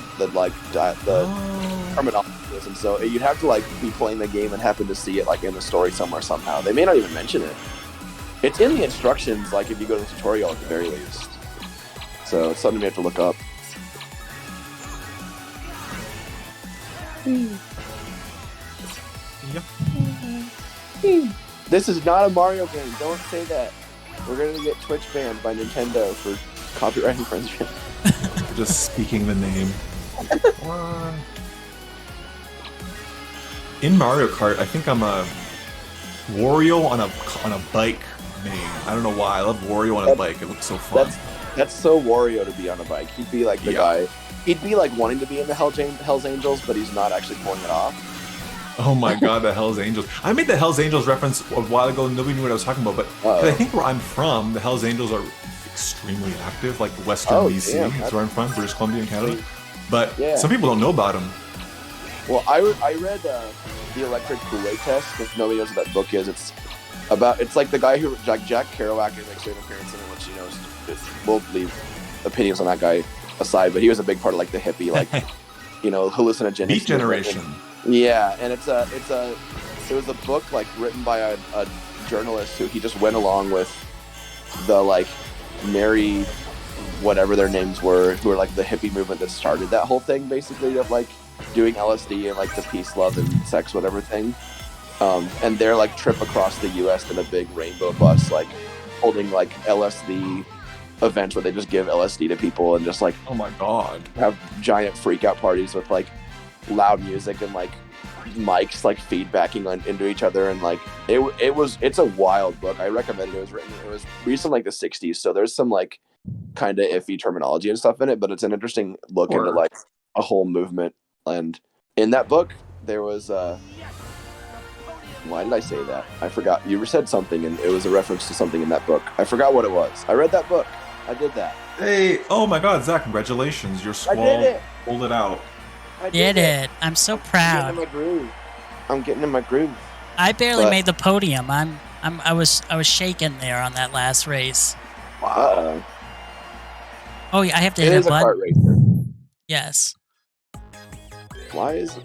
terminology is, and so you'd have to like be playing the game and happen to see it like in the story somewhere somehow. They may not even mention it. It's in the instructions, like if you go to the tutorial at the very least. So it's something we have to look up. Yep. This is not a Mario game. Don't say that. We're gonna get Twitch banned by Nintendo for copyright infringement. Just speaking the name. In Mario Kart, I think I'm a Wario on a bike main. I don't know why. I love Wario on a bike. It looks so fun. That's so Wario to be on a bike. He'd be like the guy. He'd be like wanting to be in the Hell's Angels, but he's not actually pulling it off. Oh my god, the Hells Angels. I made the Hells Angels reference a while ago and nobody knew what I was talking about, but 'cause I think where I'm from, the Hells Angels are extremely active, like Western BC. That's where I'm from, British Columbia in Canada. But some people don't know about them. Well, I read the Electric Kool-Aid Test, if nobody knows what that book is. It's like the guy who, Jack Kerouac, makes an appearance in it, which, we'll leave opinions on that guy aside, but he was a big part of like the hippie, like, hallucinogenic Beat Generation. Yeah, and it was a book like written by a journalist who he just went along with the like Mary, whatever their names were, who were like the hippie movement that started that whole thing, basically, of like doing LSD and like the peace, love, and sex, whatever thing. And their like trip across the U.S. in a big rainbow bus, like holding like LSD events where they just give LSD to people and just like, oh my god, have giant freak out parties with like loud music and like mics like feedbacking into each other, and like it's a wild book. I recommend it. It was released in like the 60s, so there's some like kind of iffy terminology and stuff in it, but it's an interesting look into like a whole movement. And in that book there was why did I say that? I forgot. You said something and it was a reference to something in that book. I forgot what it was. I read that book. I did that. Hey, oh my God, Zach! Congratulations, your squall pulled it out. I did it. I'm so proud. I'm getting in my groove. I barely made the podium. I was shaking there on that last race. Wow. Oh yeah, I have to hit a button. Kart racer. Yes. Why is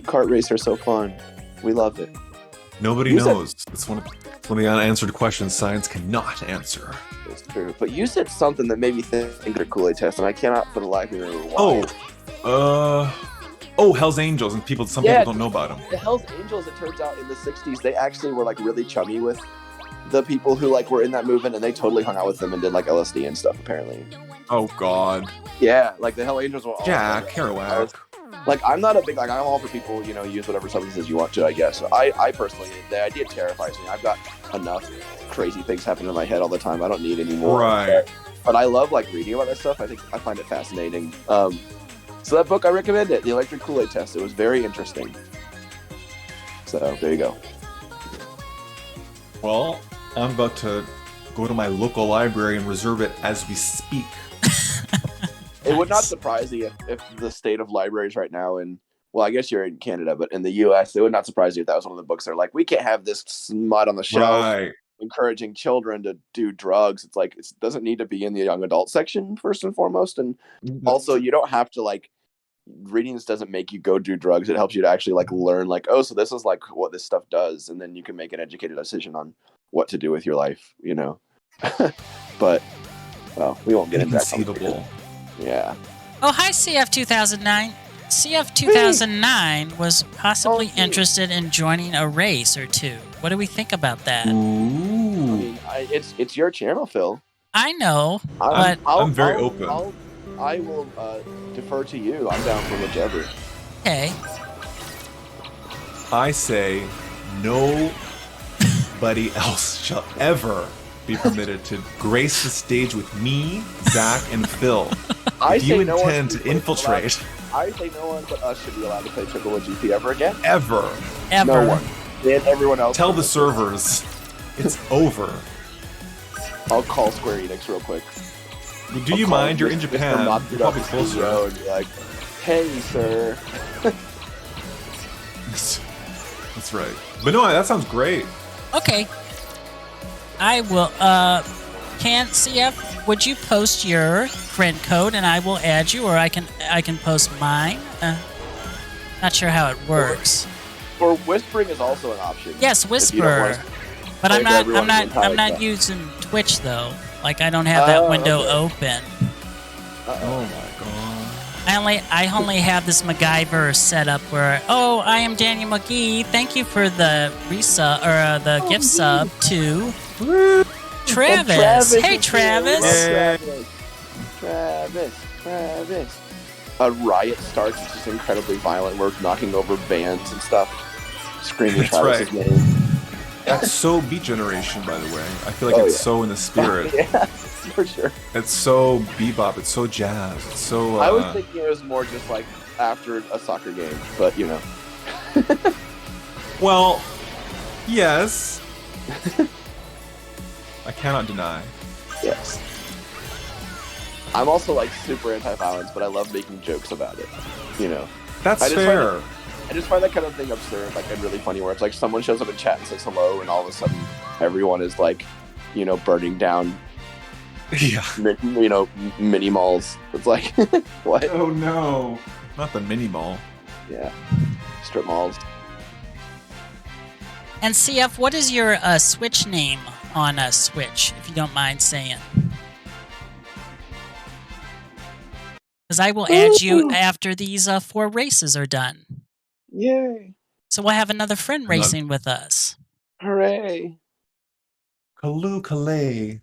kart racer so fun? We love it. Nobody knows. It's one of the unanswered questions science cannot answer. It's true. But you said something that made me think of the Kool-Aid test, and I cannot for the life of me remember why. Hell's Angels, and some people don't know about them. The Hell's Angels, it turns out in the 60s, they actually were like really chummy with the people who like were in that movement, and they totally hung out with them and did like LSD and stuff apparently. Oh God. Yeah, like the Hell Angels were all Jack Kerouac. Like, I'm not a big, like, I'm all for people, you know, use whatever substances you want to, I guess. I personally, the idea terrifies me. I've got enough crazy things happening in my head all the time. I don't need any more. Right. But I love, like, reading about that stuff. I find it fascinating. So that book, I recommend it, The Electric Kool-Aid Test. It was very interesting. So, there you go. Well, I'm about to go to my local library and reserve it as we speak. It would not surprise me if the state of libraries right now well, I guess you're in Canada, but in the U.S., it would not surprise you if that was one of the books. They're like, we can't have this smut on the shelf encouraging children to do drugs. It's like, it doesn't need to be in the young adult section, first and foremost. And also, you don't have to, like, reading this doesn't make you go do drugs. It helps you to actually, like, learn, like, oh, so this is, like, what this stuff does. And then you can make an educated decision on what to do with your life, you know? But, well, we won't get into that. Inconceivable. Yeah. Oh, hi, CF 2009. CF 2009 was possibly interested in joining a race or two. What do we think about that? Ooh. I mean, it's your channel, Phil. I know, but I'm very open. I will defer to you. I'm down for whichever. Okay. I say nobody else shall ever be permitted to grace the stage with me, Zach, and Phil. If you intend to infiltrate. I say no one but us should be allowed to play Chocobo GP ever again. Ever. No one. And everyone else. Tell the servers. It's over. I'll call Square Enix real quick. Do you mind? You're in Japan. You're probably closer. And be like, hey, sir. That's right. But no, that sounds great. Okay. I will, CF, would you post your friend code and I will add you, or I can post mine? Not sure how it works. Or whispering is also an option. Yes, whisper. But I'm not using Twitch though. Like, I don't have that window open. Oh my god. I only have this MacGyver setup where, I am Daniel McGee. Thank you for the resub or the gift sub to Travis. Hey, Travis. Travis. A riot starts. It's just incredibly violent. We're knocking over bands and stuff, screaming Travis's name. That's so Beat Generation, by the way. I feel like it's so in the spirit. Yeah, for sure. It's so bebop. It's so jazz. It's so. I was thinking it was more just like after a soccer game, but you know. Well, yes. I cannot deny. Yes. I'm also like super anti-violence, but I love making jokes about it. You know. That's fair. I just find that kind of thing absurd, like, and really funny, where it's like someone shows up in chat and says hello, and all of a sudden everyone is like, you know, burning down, mini malls. It's like, what? Oh no, not the mini mall. Yeah, strip malls. And CF, what is your Switch name on Switch, if you don't mind saying? Because I will add you after these 4 races are done. Yay. So we'll have another friend racing with us. Hooray. Kaloo Kalay.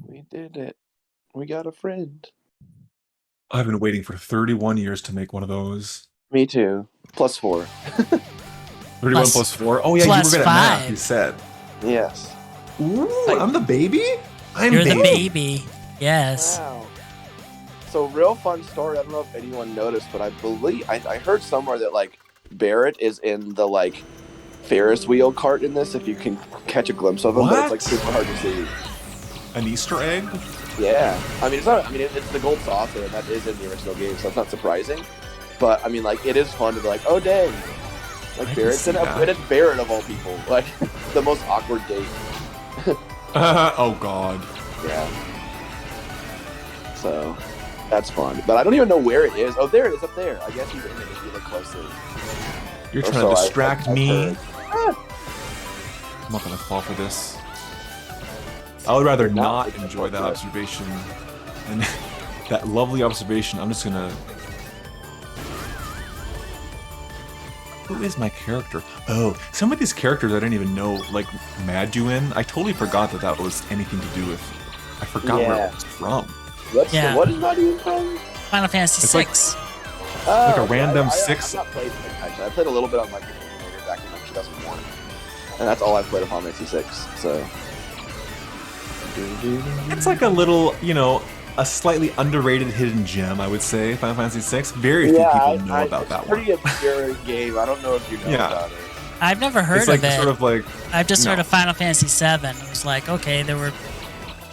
We did it. We got a friend. I've been waiting for 31 years to make one of those. Me too. +4. 31 plus 4? Oh yeah, you were plus good at math, 5. you said. Yes. Ooh, I'm the baby? You're the baby. Yes. Wow. So real fun story. I don't know if anyone noticed, but I believe I heard somewhere that like Barrett is in the like Ferris wheel cart in this. If you can catch a glimpse of him, but it's like super hard to see. An Easter egg? Yeah. I mean, it's not. I mean, it's the gold saucer, and that is in the original game, so it's not surprising. But I mean, like, it is fun to be like, oh dang, like Barrett's in it. And it's Barrett of all people, like the most awkward date. Oh god. Yeah. So that's fun, but I don't even know where it is. Oh, there it is up there. I guess he's in it if you look closely. You're trying to distract me. I'm not gonna fall for this. I would rather not enjoy that observation. And that lovely observation, I'm just gonna... Who is my character? Oh, some of these characters I didn't even know, like Maduin. I totally forgot that that was anything to do with... I forgot where it was from. What is Maduin from? Final Fantasy VI. Like a random 6... I've not played it, actually. I played a little bit on my computer back in like 2001. And that's all I've played of Final Fantasy VI, so... It's like a little, you know, a slightly underrated hidden gem, I would say, Final Fantasy VI. Very few people know about that one. It's a pretty obscure game. I don't know if you know about it. I've never heard like of it. Sort of like, I've just heard of Final Fantasy VII. It was like, okay, there were,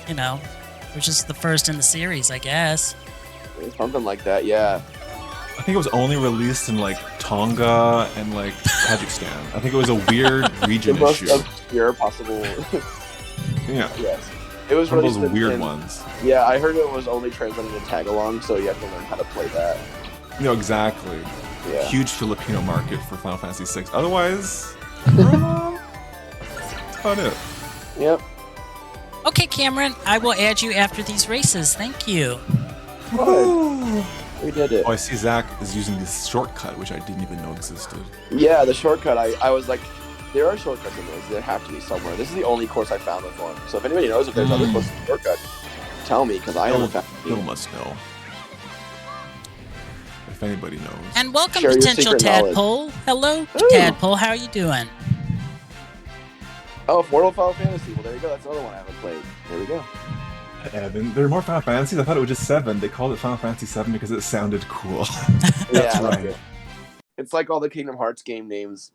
you know, it was just the first in the series, I guess. Something like that, yeah. I think it was only released in like Tonga and like Tajikistan. I think it was a weird region the most issue. obscure possible. Yeah. Yes. It was one of those released weird ones. Yeah, I heard it was only translated to Tagalong, so you have to learn how to play that. No, exactly. Yeah. Huge Filipino market for Final Fantasy VI. Otherwise, that's about it. Yep. Okay, Cameron, I will add you after these races. Thank you. Good. We did it. Oh, I see Zach is using this shortcut, which I didn't even know existed. Yeah, the shortcut. I was like, there are shortcuts in this. There have to be somewhere. This is the only course I found with one. So if anybody knows if there's other courses with shortcut, tell me, because I haven't found any. Bill must know. If anybody knows. And welcome, Share your potential secret knowledge. Tadpole. Hello, Ooh. Tadpole. How are you doing? Oh, Mortal Final Fantasy. Well, there you go. That's another one I haven't played. There we go. Evan, there are more Final Fantasies. I thought it was just 7. They called it Final Fantasy 7 because it sounded cool. That's right. Okay. It's like all the Kingdom Hearts game names,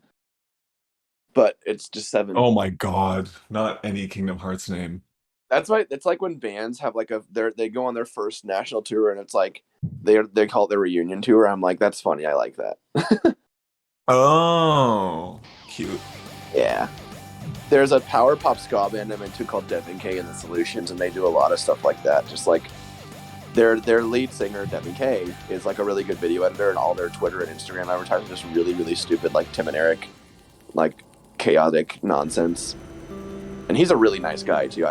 but it's just 7. Oh my god, not any Kingdom Hearts name. That's right. It's like when bands have like they go on their first national tour and it's like they call it their reunion tour. I'm like, that's funny. I like that. Oh, cute. Yeah. There's a power pop ska band I'm into called Devin K and the Solutions, and they do a lot of stuff like that. Just like their lead singer Devin K is like a really good video editor, and all their Twitter and Instagram advertising just really, really stupid, like Tim and Eric, like chaotic nonsense. And he's a really nice guy too.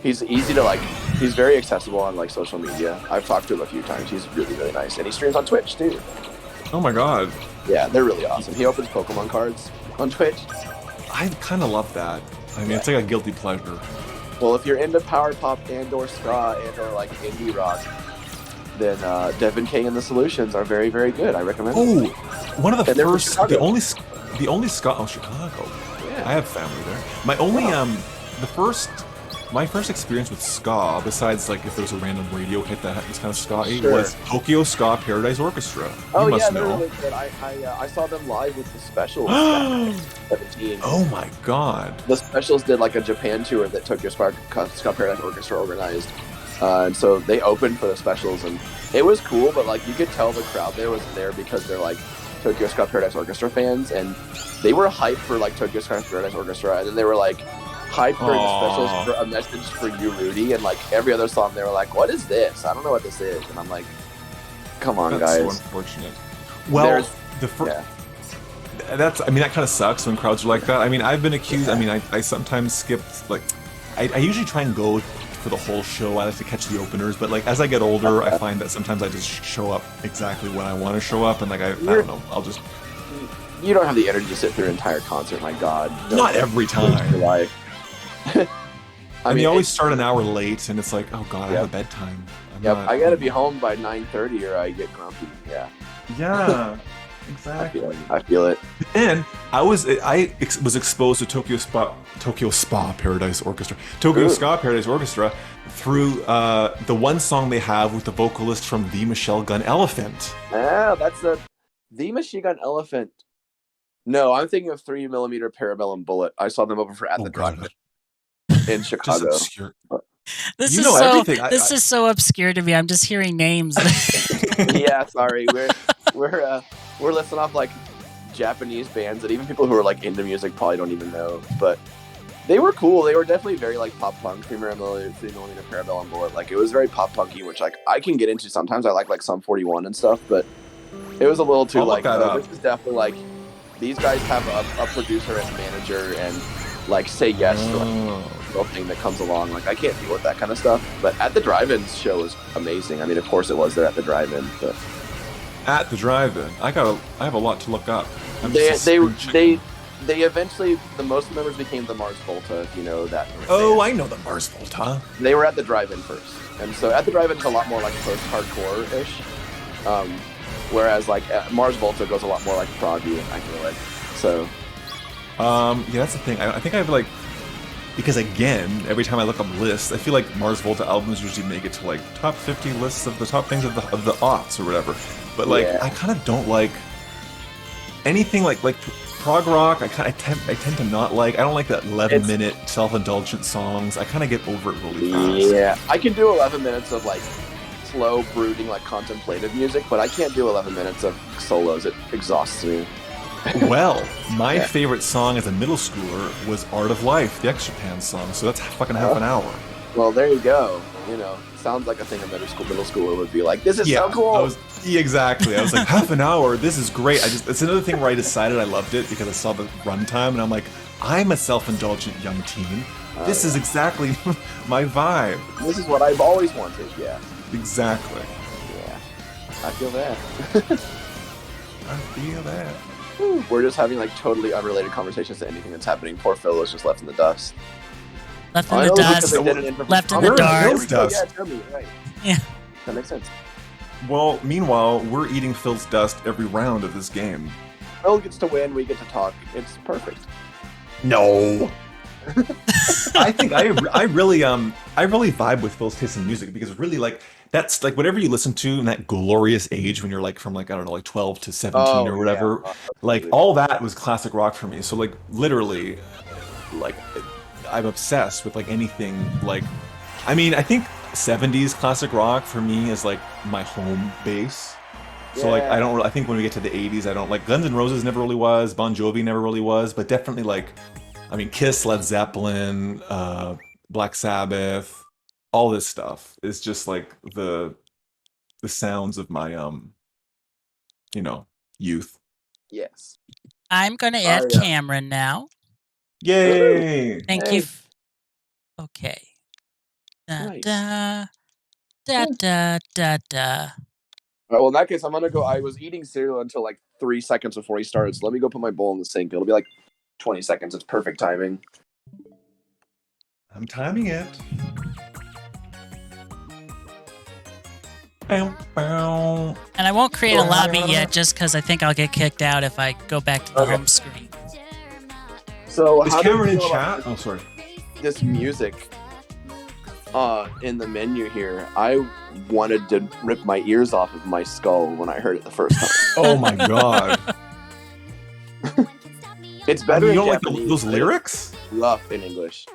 He's easy to like. He's very accessible on like social media. I've talked to him a few times. He's really, really nice, and he streams on Twitch too. Oh my god. Yeah, they're really awesome. He opens Pokemon cards on Twitch. I kind of love that. I mean, it's like a guilty pleasure. Well, if you're into power pop and/or ska and/or like indie rock, then Devin K and the Solutions are very, very good. I recommend. Oh, one of the And they're from first, Chicago. the only ska. Oh, Chicago. Yeah. I have family there. My only my first experience with ska, besides like if there was a random radio hit that had this kind of ska, Sure. was Tokyo Ska Paradise Orchestra. Oh You yeah, must they're know. really good. I saw them live with the Specials. back in 2017. Oh my god. The Specials did like a Japan tour that Tokyo Ska Paradise Orchestra organized, and so they opened for the Specials, and it was cool. But like you could tell the crowd there was there because they're like Tokyo Ska Paradise Orchestra fans, and they were hyped for like Tokyo Ska Paradise Orchestra, and then they were like hyped during the Specials for A Message for You, Rudy, and like every other song they were like, "What is this? I don't know what this is," and I'm like, "Come on, That's so guys." unfortunate. Well, There's- the first. Yeah. I mean, that kind of sucks when crowds are like that. I mean, I've been accused. I mean, I sometimes skip, like, I usually try and go for the whole show. I like to catch the openers, but like as I get older, I find that sometimes I just show up exactly when I want to show up, and like I don't know, I'll just You don't have the energy to sit through an entire concert. My God, not every time. Your life. I mean, they always start an hour late, and it's like, oh god, I Yep. have a bedtime. Yep, not. I gotta be home by 9:30 or I get grumpy. Yeah, Yeah, I exactly. feel it. And I was exposed to Tokyo Spa Paradise Orchestra, Tokyo Ooh. Ska Paradise Orchestra through the one song they have with the vocalist from The Michelle Gun Elephant. Yeah, that's the Machine Gun Elephant. No, I'm thinking of 3mm Parabellum Bullet. I saw them open for At the Drive-In in Just Chicago. obscure. This You is know so everything. this is so obscure to me. I'm just hearing names. Yeah, sorry. We're listing off like Japanese bands that even people who are like into music probably don't even know. But they were cool. They were definitely very like pop punk. 3mm Parabellum Bullet. Like it was very pop punky, which like I can get into sometimes. I like Sum 41 and stuff, but it was a little too I'll look like that up. this is definitely like these guys have a producer and manager and like say yes to like little thing that comes along. Like I can't deal with that kind of stuff. But At the Drive-In show was amazing. I mean, of course it was there at the Drive-In. But At the Drive-In. I have a lot to look up. they eventually the most members became the Mars Volta, if you know that. Oh, I know the Mars Volta. They were at the Drive-In first, and so At the Drive-In is a lot more like post-hardcore ish, whereas like Mars Volta goes a lot more like proggy, I feel like. So, yeah, that's the thing. I think I have like, because again, every time I look up lists, I feel like Mars Volta albums usually make it to like top 50 lists of the top things of the aughts or whatever. But like, Yeah. I kind of don't like anything like prog rock. I tend to not like. I don't like that 11-minute self-indulgent songs. I kind of get over it really fast. Yeah, I can do 11 minutes of like slow, brooding, like contemplative music, but I can't do 11 minutes of solos. It exhausts me. Well, my favorite song as a middle schooler was Art of Life, the Extra Pants song. So that's fucking half an hour. Well, there you go. You know, sounds like a thing a middle schooler would be like. This is so cool. Exactly. I was like, half an hour. This is great. It's another thing where I decided I loved it because I saw the runtime, and I'm like, I'm a self-indulgent young teen. This is exactly my vibe. This is what I've always wanted. Yeah. Exactly. Yeah. I feel that. I feel that. We're just having like totally unrelated conversations to anything that's happening. Poor Phil is just left in the dust. Left in the dust. Left in the dark. Yeah, tell me, right. Yeah. That makes sense. Well, meanwhile, we're eating Phil's dust every round of this game. Phil gets to win, we get to talk. It's perfect. No. I think I really vibe with Phil's taste in music because really like that's like whatever you listen to in that glorious age when you're like from like I don't know like 12 to 17 or whatever, yeah. like all that was classic rock for me. So like literally, like I'm obsessed with like anything like, I mean I think 70s classic rock for me is like my home base. So like I think when we get to the 80s I don't like Guns N' Roses never really was, Bon Jovi never really was, but definitely like I mean Kiss, Led Zeppelin, Black Sabbath, all this stuff is just like the sounds of my youth. Yes. I'm gonna add Cameron now. Yay! Thank you. Okay. Da, Nice. da, da, da, da, da. All right, well, in that case, I'm gonna go. I was eating cereal until like 3 seconds before he started. So let me go put my bowl in the sink. It'll be like 20 seconds. It's perfect timing. I'm timing it. Bow, bow. And I won't create a lobby yet just because I think I'll get kicked out if I go back to the home screen. So Is how do you Cameron in feel chat? about Oh, sorry. this music in the menu here? I wanted to rip my ears off of my skull when I heard it the first time. Oh my god. It's better You in don't like Japanese. those lyrics? Rough in English.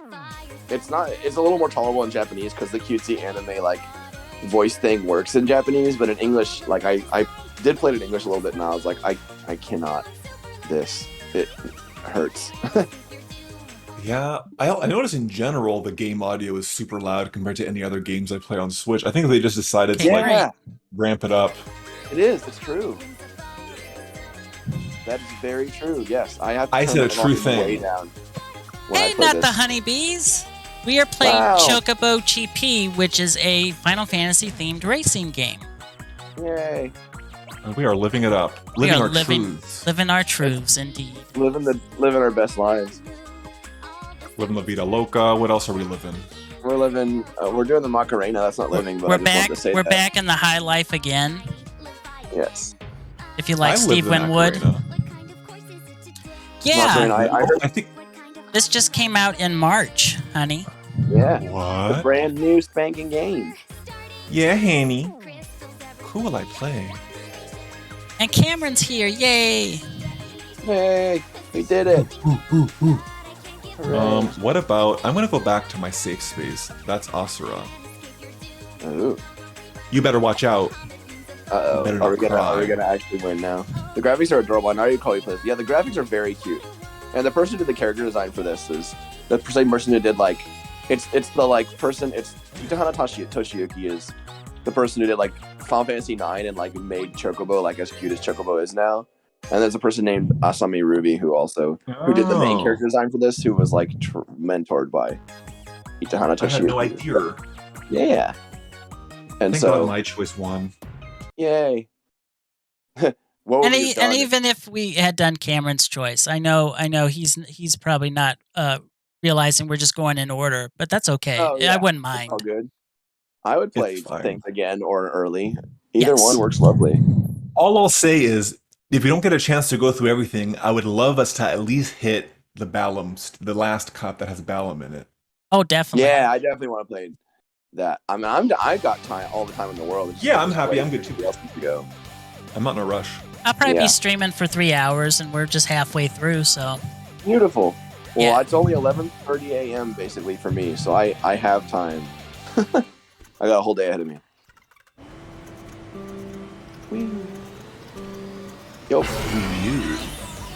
It's not. It's a little more tolerable in Japanese because the cutesy anime like voice thing works in Japanese, but in English, like I did play it in English a little bit, and I was like, I cannot. It hurts. Yeah, I notice in general the game audio is super loud compared to any other games I play on Switch. I think they just decided to like ramp it up. It is. It's true. That is very true. Yes, I have. To I turn said a my true volume thing. way down when I Hey, play not this. the honeybees. We are playing Chocobo GP, which is a Final Fantasy themed racing game. Yay! And we are living it up, living our truths, living our truths, indeed. Living our best lives. living la vida loca. What else are we living? We're living. We're doing the Macarena. That's not living, but I We're just back. wanted to say We're that. back in the high life again. Yes. If you I like lived Steve the Winwood. Macarena. Yeah, Macarena, I heard. I think. this just came out in March, honey. Yeah. The What? brand new spanking game. Yeah, Hanny. Who will I play? And Cameron's here. Yay! Hey, we did it. Hooray. What about? I'm gonna go back to my safe space. That's Asura. Ooh. You better watch out. Uh-oh. Better Are we not gonna cry. actually win now? The graphics are adorable. I know you call you play. Yeah, the graphics are very cute. And the person who did the character design for this is the same person who did like it's the like person it's Itahana Toshiyuki is the person who did like Final Fantasy 9 and like made Chocobo like as cute as Chocobo is now. And there's a person named Asami Ruby who did the main Oh. character design for this, who was like mentored by Itahana Toshiyuki. I had no idea. Yeah. And Thank so God my choice won. yay. What would And, we have done and if- even if we had done Cameron's choice, I know he's probably not realizing we're just going in order, but that's okay. Oh, yeah. I wouldn't It's mind. all good. I would play It's fine. things again or early. Either Yes. one works lovely. All I'll say is, if we don't get a chance to go through everything, I would love us to at least hit the Balam, the last cut that has Balam in it. Oh, definitely. Yeah, I definitely want to play that. I mean, I've got time, all the time in the world. It's just Yeah, I'm just happy. wait I'm good for too. everybody else to go. I'm not in a rush. I'll probably Yeah. be streaming for 3 hours, and we're just halfway through. So Beautiful. Well, Yeah. it's only 11:30 a.m. basically for me, so I have time. I got a whole day ahead of me. Yo,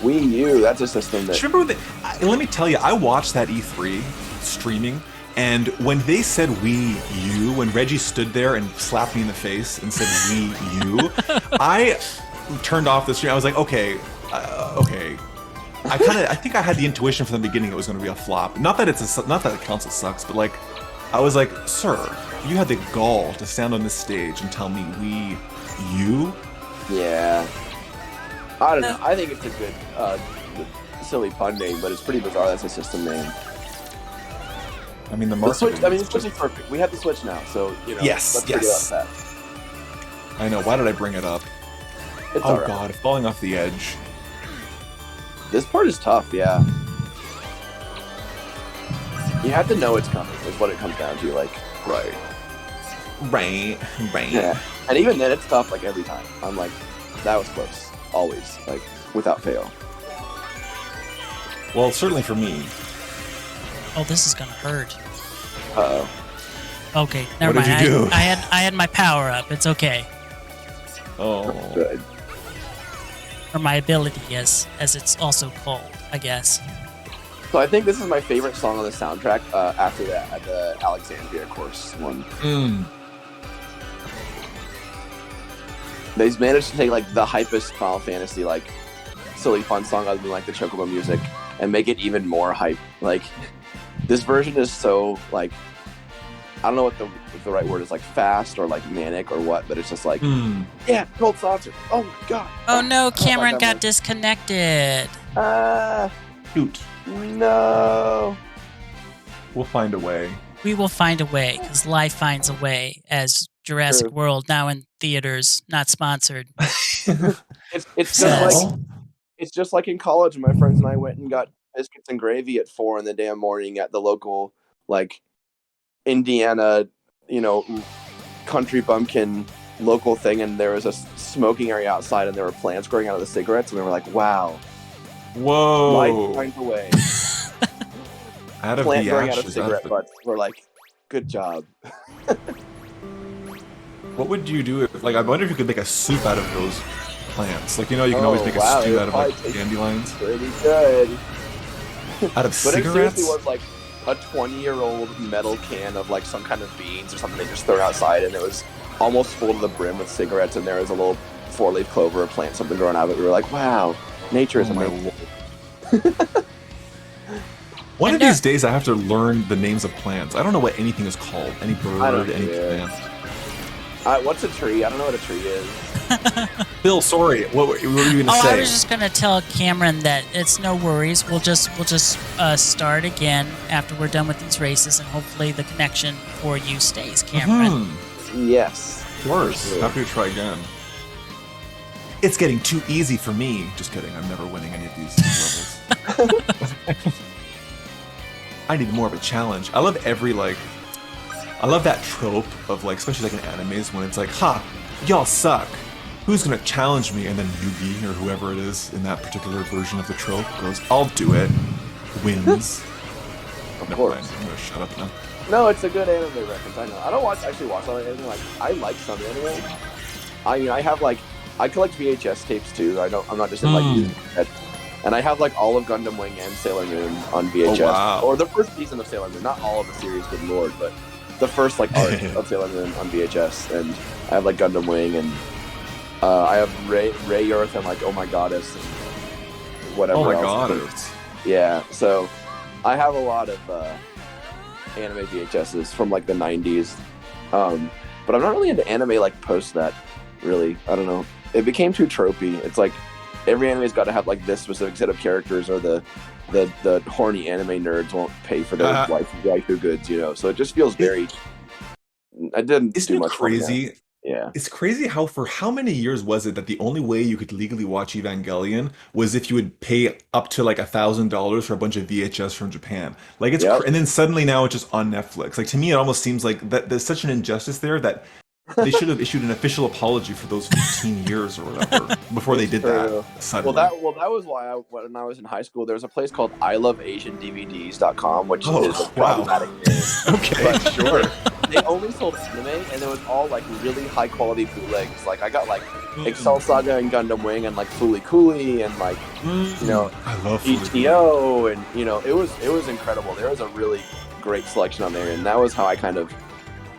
Wii U, that's a system that. Do you remember that? Let me tell you, I watched that E3 streaming, and when they said Wii U, when Reggie stood there and slapped me in the face and said Wii U, I turned off the stream. I was like, okay. I think I had the intuition from the beginning it was going to be a flop. Not that not that it counts as sucks, but like, I was like, sir, you had the gall to stand on this stage and tell me Wii U. Yeah. I don't know. I think it's a good, silly pun name, but it's pretty bizarre. That's a system name. I mean, the The marketing. Switch. I mean, the is Switch is just- perfect. We have the Switch now, so you know. Yes, Let's figure yes. out that. I know. Why did I bring it up? It's Oh alright. God, falling off the edge. This part is tough. Yeah. You have to know it's coming. Is what it comes down to. Like, Right. yeah. And even then, it's tough. Like every time, I'm like, that was close. Always, like, without fail. Well, certainly for me. oh, this is gonna hurt. Uh oh. Okay, never What did mind. you do? I had my power up. It's okay. Oh. Good. Or my ability, as it's also called, I guess. So I think this is my favorite song on the soundtrack. After that, the Alexandria course one. Mm. They've managed to take like the hypest Final Fantasy like silly fun song other than like the Chocobo music and make it even more hype. Like this version is so like I don't know what the right word is, like fast or like manic or what, but it's just like Mm. yeah, Gold Saucer. Oh my god. Oh no, Cameron that got one. disconnected. Shoot. No. We'll find a way. We will find a way, because life finds a way, as Jurassic True. World, now in theaters, not sponsored. It's just Says. like it's just like in college when my friends and I went and got biscuits and gravy at 4 in the damn morning at the local like Indiana, country bumpkin local thing, and there was a smoking area outside and there were plants growing out of the cigarettes, and we were like, wow, Whoa. life finds a way. Out of Plant the growing out of ashes. cigarette butts. We're like, good job. What would you do if, like, I wonder if you could make a soup out of those plants? Like, you can always Oh, make wow, a stew it out of, probably like, tastes dandelions. Pretty good. Out of But it seriously cigarettes? was like a 20-year-old metal can of like some kind of beans or something they just thrown outside, and it was almost full to the brim with cigarettes, and there was a little 4-leaf clover or plant, something growing out of it. We were like, wow, nature is Oh my amazing. One of And, these days, I have to learn the names of plants. I don't know what anything is called. Any I don't bird, any care. plant. What's a tree? I don't know what a tree is. Bill, sorry. What were you going to Oh, say? I was just gonna tell Cameron that it's no worries. We'll just start again after we're done with these races, and hopefully the connection for you stays, Cameron. Yes. Of course. Happy to try again. It's getting too easy for me. Just kidding. I'm never winning any of these levels. I need more of a challenge. I love I love that trope of especially in animes when it's ha, y'all suck. Who's gonna challenge me? And then Yugi or whoever it is in that particular version of the trope goes, I'll do it. Wins. Of Never course. mind. I'm gonna shut up now. No, it's a good anime reference. I know. I don't actually watch all the anime. I like some anime. I have I collect VHS tapes too. I'm not just in using it. And I have all of Gundam Wing and Sailor Moon on VHS. Oh, wow. Or the first season of Sailor Moon. Not all of the series, good lord, but the first arc of Sailor Moon on VHS. And I have Gundam Wing and I have Ray Earth and Oh My Goddess and whatever Oh my else. Goddess. Yeah, so I have a lot of anime VHSs from the 90s. But I'm not really into anime post that, really. I don't know. It became too tropey. It's every anime's got to have this specific set of characters, or the horny anime nerds won't pay for their waifu goods, So it just feels very. I didn't Isn't too much it crazy? Yeah. It's crazy for how many years was it that the only way you could legally watch Evangelion was if you would pay up to $1,000 for a bunch of VHS from Japan. And then suddenly now it's just on Netflix. To me, it almost seems that there's such an injustice there that they should have issued an official apology for those 15 years or whatever before they did that. Suddenly. Well, that was why when I was in high school, there was a place called iloveasiandvds.com, which is a problematic name. Okay, but sure. They only sold anime, and it was all really high quality bootlegs. I got Excel Saga and Gundam Wing and Fooly Cooly and I love ETO, and it was incredible. There was a really great selection on there, and that was how I kind of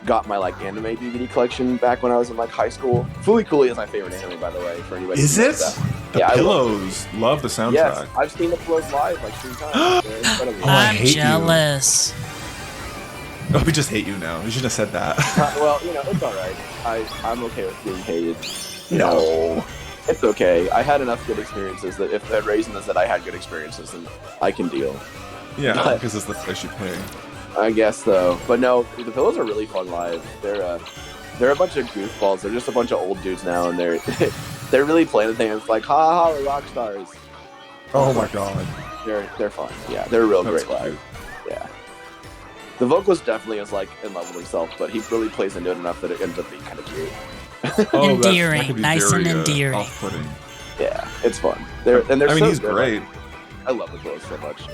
got my anime DVD collection back when I was in high school. Fooly Cooly is my favorite anime, by the way, for anybody. Is it? The Pillows. I love the soundtrack. Yes, I've seen the Pillows live 3 times. They're incredible. I'm jealous. Oh, we just hate you now. You shouldn't have said that. Well, it's all right. I'm okay with being hated. No. It's okay. I had enough good experiences that if the reason is that I had good experiences, then I can deal. Yeah, because it's the price you pay. I guess so. But no, the Pillows are really fun live. They're a bunch of goofballs. They're just a bunch of old dudes now, and they're they're really playing the thing. It's ha ha, we're rock stars. Oh my god. They're fun. Yeah, they're real That's great live. Yeah. The vocalist definitely is in love with himself, but he really plays into it enough that it ends up being kind of cute. Endearing, nice and endearing. Off-putting. Yeah, it's fun. They're so he's good. great. I love the Pillows so much.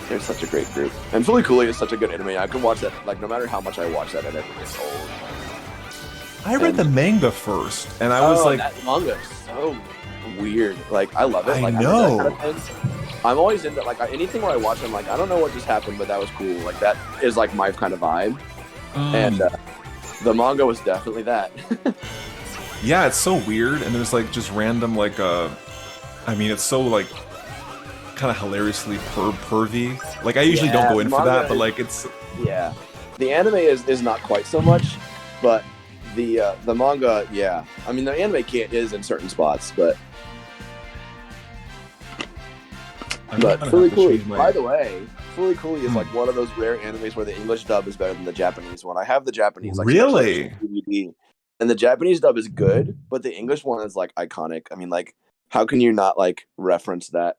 They're such a great group. And Fooly Cooly is such a good anime. I could watch that, no matter how much I watch that, it never gets old. I read the manga first, and I was that manga is so weird. I love it. I know. That kind of thing. I'm always into, anything where I watch, I'm I don't know what just happened, but that was cool. That is, my kind of vibe. And the manga was definitely that. Yeah, it's so weird, and there's, just random, it's so, kind of hilariously pervy. I usually don't go in for that, but it's yeah. The anime is not quite so much, but the manga, yeah. I mean, the anime is in certain spots, but Fooly Cooly. By the way, Fooly Cooly is one of those rare animes where the English dub is better than the Japanese one. I have the Japanese really DVD, and the Japanese dub is good, but the English one is iconic. I mean, how can you not reference that?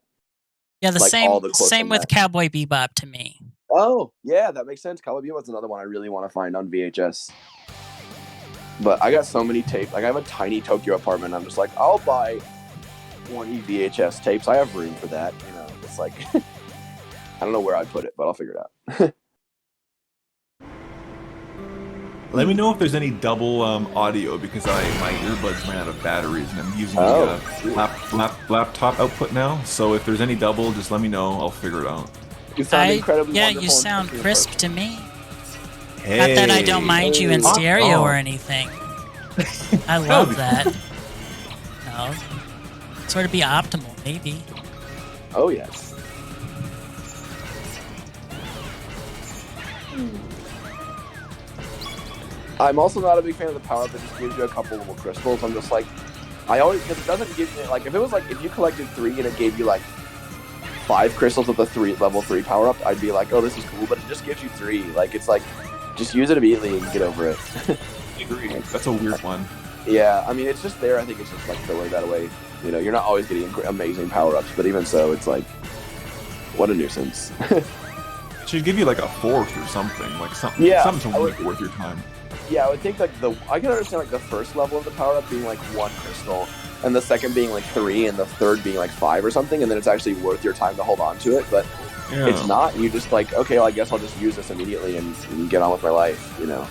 Yeah, the same with Cowboy Bebop to me. Oh, yeah, that makes sense. Cowboy Bebop's another one I really want to find on VHS. But I got so many tapes. I have a tiny Tokyo apartment. I'm just I'll buy 20 VHS tapes. I have room for that. It's I don't know where I'd put it, but I'll figure it out. Let me know if there's any double audio, because my earbuds ran out of batteries and I'm using the laptop output now. So if there's any double, just let me know. I'll figure it out. You sound incredibly yeah, wonderful. You sound crisp to me. Hey. Not that I don't mind you in stereo or anything. I love that. No, sort of be optimal, maybe. Oh yes. I'm also not a big fan of the power up that just gives you a couple little crystals. I'm just like, I always, because it doesn't give you, like, if it was like, if you collected 3 and it gave you like 5 crystals with the level 3 power up, I'd be like, oh, this is cool, but it just gives you 3. Like, it's like, just use it immediately and get over it. I agree. That's a weird one. Yeah, I mean, it's just there. I think it's just like throwing that away. You know, you're not always getting amazing power ups, but even so, it's like, what a nuisance. It should give you like a 4th or something, like something, Yeah, something to make it worth your time. Yeah, I would think like I can understand like the first level of the power up being like 1 crystal, and the second being like 3, and the third being like 5 or something, and then it's actually worth your time to hold on to it. But Yeah. it's not. You just like, okay, well, I guess I'll just use this immediately and get on with my life. You know.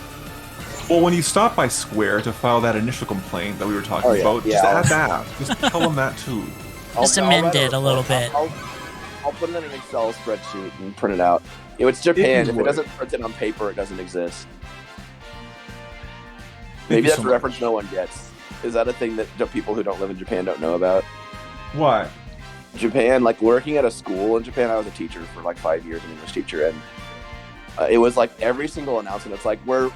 Well, when you stop by Square to file that initial complaint that we were talking Oh, yeah. about, Yeah, just add that. Just tell them that too. Just amend it a little bit. I'll put it in an Excel spreadsheet and print it out. You know, it's Japan. If it would. doesn't print it on paper, it doesn't exist. Thank Maybe you that's so a much. reference no one gets. Is that a thing that people who don't live in Japan don't know about? What? Japan, like working at a school in Japan, I was a teacher for like 5 years, an English teacher, and it was like every single announcement. It's like we're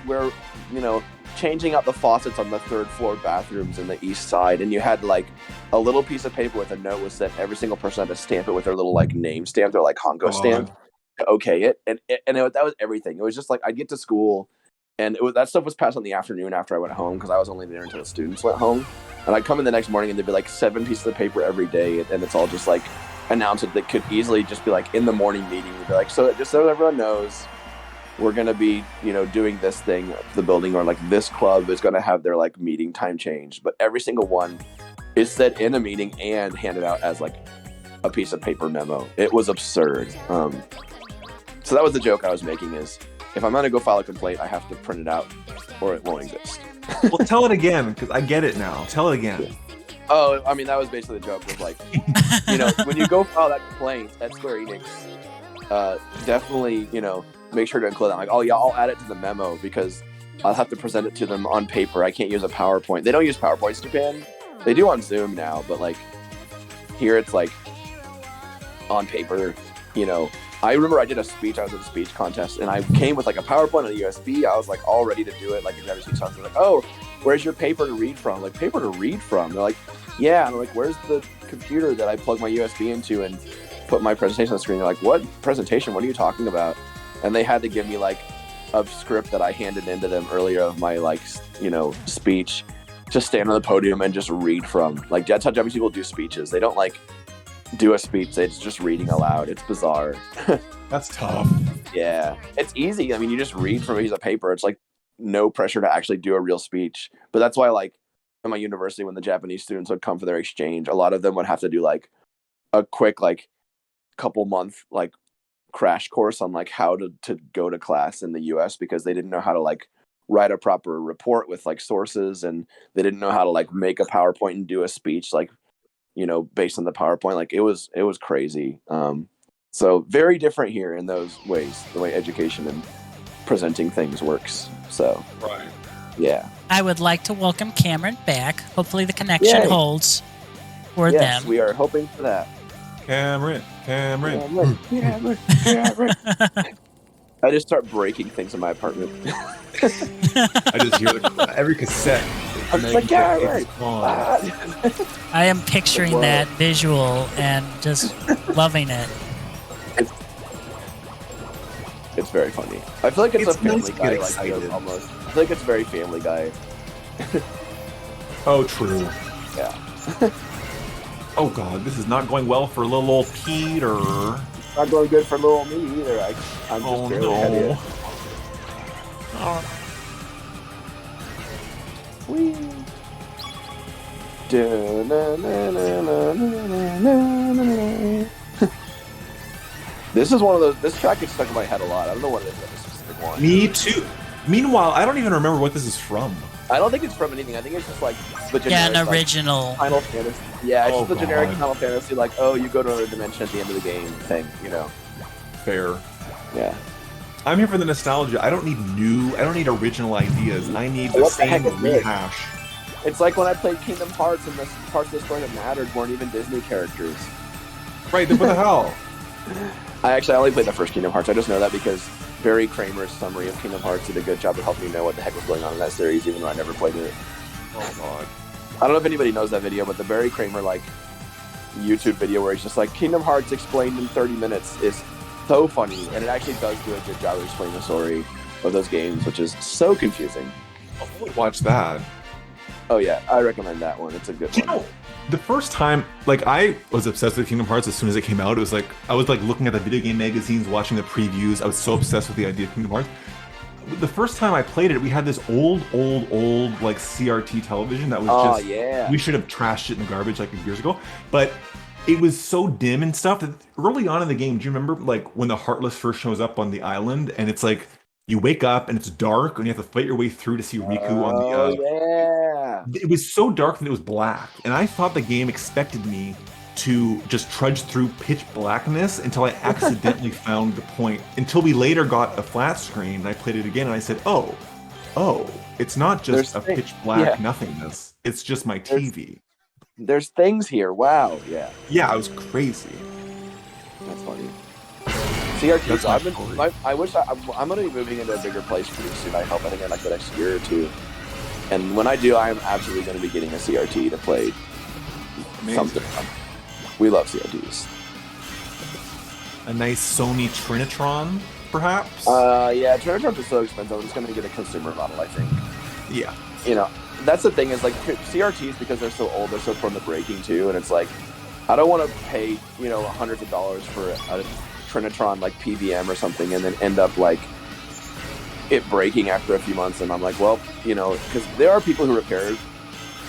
you know changing out the faucets on the 3rd floor bathrooms in the east side, and you had like a little piece of paper with a note was sent. Every single person had to stamp it with their little like name stamp, their like Hongo stamp, to okay it, and that was everything. It was just like I'd get to school, and that stuff was passed on the afternoon after I went home because I was only there until the students went home, and I'd come in the next morning and there'd be like 7 pieces of paper every day, and it's all just like announcement that could easily just be like in the morning meeting. You'd be like, so just so everyone knows, we're going to be, you know, doing this thing at the building, or like this club is going to have their like meeting time changed. But every single one is said in a meeting and handed out as like a piece of paper memo. It was absurd. So that was the joke I was making is if I'm going to go file a complaint, I have to print it out or it won't exist. Well, tell it again, because I get it now. Tell it again. Oh, I mean, that was basically the joke was like, you know, when you go file that complaint at Square Enix, definitely, you know, make sure to include that. Like, oh yeah, I'll add it to the memo because I'll have to present it to them on paper. I can't use a PowerPoint. They don't use PowerPoints in Japan. They do on Zoom now, but like here it's like on paper, you know. I remember I did a speech. I was at a speech contest, and I came with like a PowerPoint and a USB. I was like all ready to do it. Like I've never seen something like, oh, where's your paper to read from? Like paper to read from? They're like, yeah. And I'm like, where's the computer that I plug my USB into and put my presentation on the screen? They're like, what presentation? What are you talking about? And they had to give me like a script that I handed into them earlier of my like, you know, speech, to stand on the podium and just read from. Like that's how Japanese people do speeches. They don't like do a speech. It's just reading aloud. It's bizarre. That's tough. Yeah, it's easy. I mean, you just read from a piece of paper. It's like no pressure to actually do a real speech. But that's why, like, at my university, when the Japanese students would come for their exchange, a lot of them would have to do like a quick, like, couple month, like, crash course on like how to go to class in the US because they didn't know how to like write a proper report with like sources, and they didn't know how to like make a PowerPoint and do a speech like, you know, based on the PowerPoint. Like it was crazy. So very different here in those ways, the way education and presenting things works. So Right. yeah. I would like to welcome Cameron back. Hopefully the connection Yay. holds for Yes, them. we are hoping for that. Cameron. Cameron. I just start breaking things in my apartment. I just hear every cassette. I'm just like, Cameron. It's on. I am picturing Whoa. that visual and just loving it. It's very funny. I feel like it's a It's nice Family to get Guy like excited. joke almost. I feel like it's very Family Guy. Oh, true. Yeah. Oh god, this is not going well for little old Peter. Not going good for little me either. I'm just Oh barely ahead of you. no. Whee. This is one of those. This track gets stuck in my head a lot. I don't know what it is. This specific one. Me too. Meanwhile, I don't even remember what this is from. I don't think it's from anything. I think it's just like the generic, Yeah, an like, original. Final Fantasy. Yeah, it's Oh, just the generic God. Final Fantasy. Like, oh, you go to another dimension at the end of the game thing. You know. Fair. Yeah. I'm here for the nostalgia. I don't need original ideas. I need the What the heck same is this? rehash. It's like when I played Kingdom Hearts and the parts of the story that mattered weren't even Disney characters. Right, then what the hell? I only played the first Kingdom Hearts. I just know that because Barry Kramer's summary of Kingdom Hearts did a good job of helping me know what the heck was going on in that series, even though I never played it. Oh god. I don't know if anybody knows that video, but the Barry Kramer like YouTube video where he's just like Kingdom Hearts explained in 30 minutes is so funny, and it actually does do a good job of explaining the story of those games, which is so confusing. I'll watch that. Oh yeah, I recommend that one. It's a good one. The first time, like, I was obsessed with Kingdom Hearts as soon as it came out. It was like, I was like looking at the video game magazines, watching the previews. I was so obsessed with the idea of Kingdom Hearts. The first time I played it, we had this old, like, CRT television that was just, yeah. We should have trashed it in the garbage like years ago. But it was so dim and stuff that early on in the game, do you remember, like, when the Heartless first shows up on the island, and it's like, you wake up and it's dark and you have to fight your way through to see Riku on the yeah. It was so dark that it was black, and I thought the game expected me to just trudge through pitch blackness until I accidentally found the point, until we later got a flat screen and I played it again and I said, oh, it's not just pitch black nothingness, it's just my TV. There's things here. Wow. Yeah, I was crazy. That's funny. CRTs. I wish I'm going to be moving into a bigger place pretty soon. I hope. I think in like the next year or two. And when I do, I am absolutely going to be getting a CRT to play something. We love CRTs. A nice Sony Trinitron, perhaps. Yeah, Trinitrons are so expensive. I'm just going to get a consumer model, I think. Yeah. You know, that's the thing is like CRTs, because they're so old, they're so prone to breaking too, and it's like I don't want to pay hundreds of dollars for a Trinitron like PVM or something, and then end up like it breaking after a few months, and I'm like, well, because there are people who repair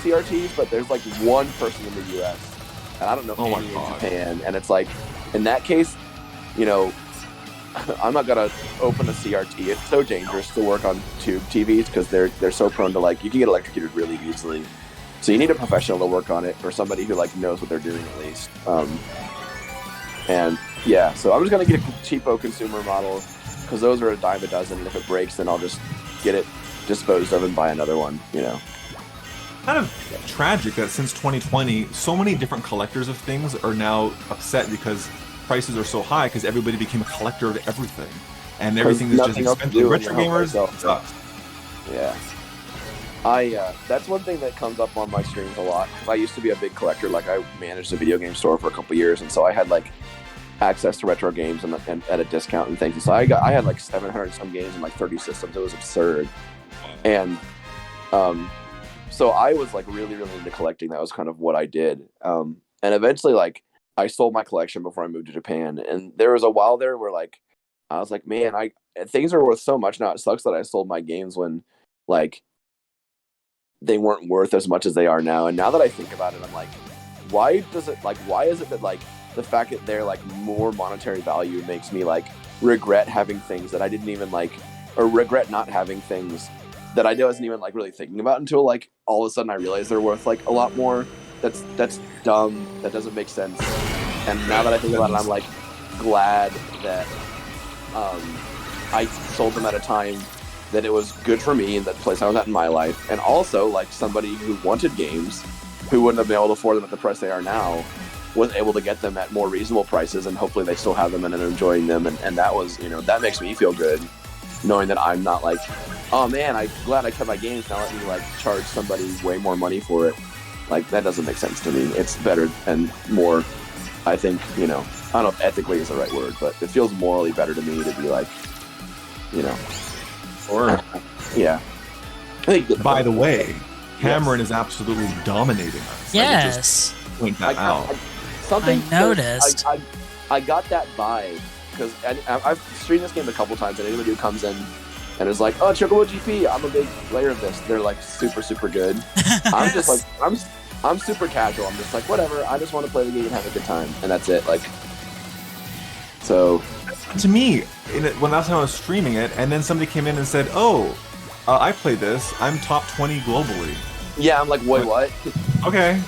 CRTs, but there's like one person in the US, and I don't know any in Japan, and it's like, in that case, I'm not gonna open a CRT. It's so dangerous to work on tube TVs because they're so prone to like, you can get electrocuted really easily. So you need a professional to work on it, or somebody who like knows what they're doing at least. And yeah, so I'm just gonna get a cheapo consumer model because those are a dime a dozen, and if it breaks, then I'll just get it disposed of and buy another one. Kind of tragic that since 2020, so many different collectors of things are now upset because prices are so high because everybody became a collector of everything, and everything is just expensive. Retro gamers sucks. Yeah. That's one thing that comes up on my streams a lot. I used to be a big collector. Like, I managed a video game store for a couple years, and so I had like access to retro games and at a discount and things. And so I had like 700 some games and like 30 systems. It was absurd. And so I was like really into collecting. That was kind of what I did. And eventually, like, I sold my collection before I moved to Japan. And there was a while there where like I was like, man, things are worth so much now. It sucks that I sold my games when like they weren't worth as much as they are now. And now that I think about it, I'm like, why is it that like the fact that they're like more monetary value makes me like regret having things that I didn't even like, or regret not having things that I wasn't even like really thinking about until like all of a sudden I realized they're worth like a lot more. That's dumb. That doesn't make sense. And now that I think about it, I'm like glad that I sold them at a time that it was good for me and that place I was at in my life. And also like somebody who wanted games who wouldn't have been able to afford them at the price they are now was able to get them at more reasonable prices, and hopefully they still have them and are enjoying them. And that was, that makes me feel good knowing that I'm not like, oh man, I'm glad I kept my games, now let me like charge somebody way more money for it. Like, that doesn't make sense to me. It's better and more, I think, I don't know if ethically is the right word, but it feels morally better to me to be like, or yeah. I think by the way, Cameron is absolutely dominating us. Yes. Point that out. I noticed. I got that vibe because I've streamed this game a couple times, and anybody who comes in and is like, "Oh, Chocobo GP, I'm a big player of this," they're like super good. I'm just like, I'm super casual. I'm just like, whatever. I just want to play the game and have a good time, and that's it. Like, so to me, when last time I was streaming it, and then somebody came in and said, "Oh, I played this. I'm top 20 globally." Yeah, I'm like, wait, what? Okay.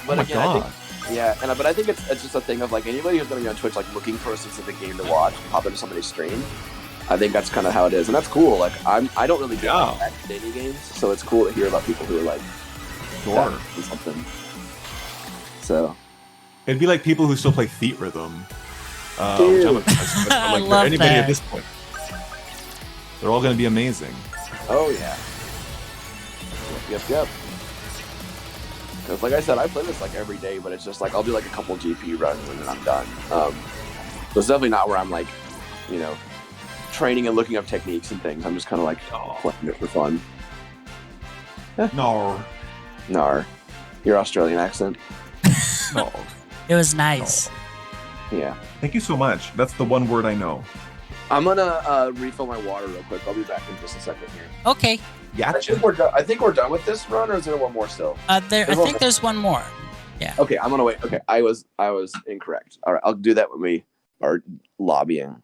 But oh again, God. I think it's just a thing of like anybody who's going to be on Twitch like looking for a specific game to watch and pop into somebody's stream. I think that's kind of how it is, and that's cool. Like I don't really do like dating games, so it's cool to hear about people who are like something. So it'd be like people who still play Theat Rhythm. I love anybody that. at this point. They're all going to be amazing. Oh yeah. Yep. Because like I said, I play this like every day, but it's just like I'll do like a couple GP runs and then I'm done. So it's definitely not where I'm like, you know, training and looking up techniques and things. I'm just kind of like playing it for fun. No. Nar. Your Australian accent. No. It was nice. Yeah. Thank you so much. That's the one word I know. I'm gonna refill my water real quick. I'll be back in just a second here. Okay. Gotcha. I think we're done with this run, or is there one more still? I think there's one more. Yeah. Okay, I'm gonna wait. Okay, I was incorrect. All right, I'll do that when we are lobbying.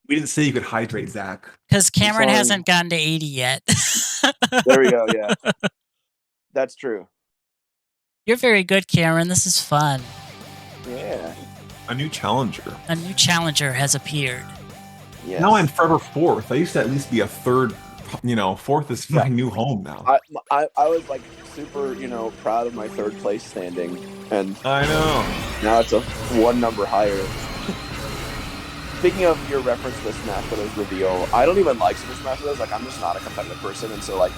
We didn't say you could hydrate, Zach. Because Cameron sorry. hasn't gotten to 80 yet. There we go. Yeah, that's true. You're very good, Cameron. This is fun. Yeah. A new challenger. A new challenger has appeared. Yes. Now I'm forever fourth. I used to at least be a third. Fourth is my new home now. I was like super, proud of my third place standing, and I know. now it's a one number higher. Speaking of your reference to the Smash Brothers reveal, I don't even like Super Smash Brothers. Like, I'm just not a competitive person, and so like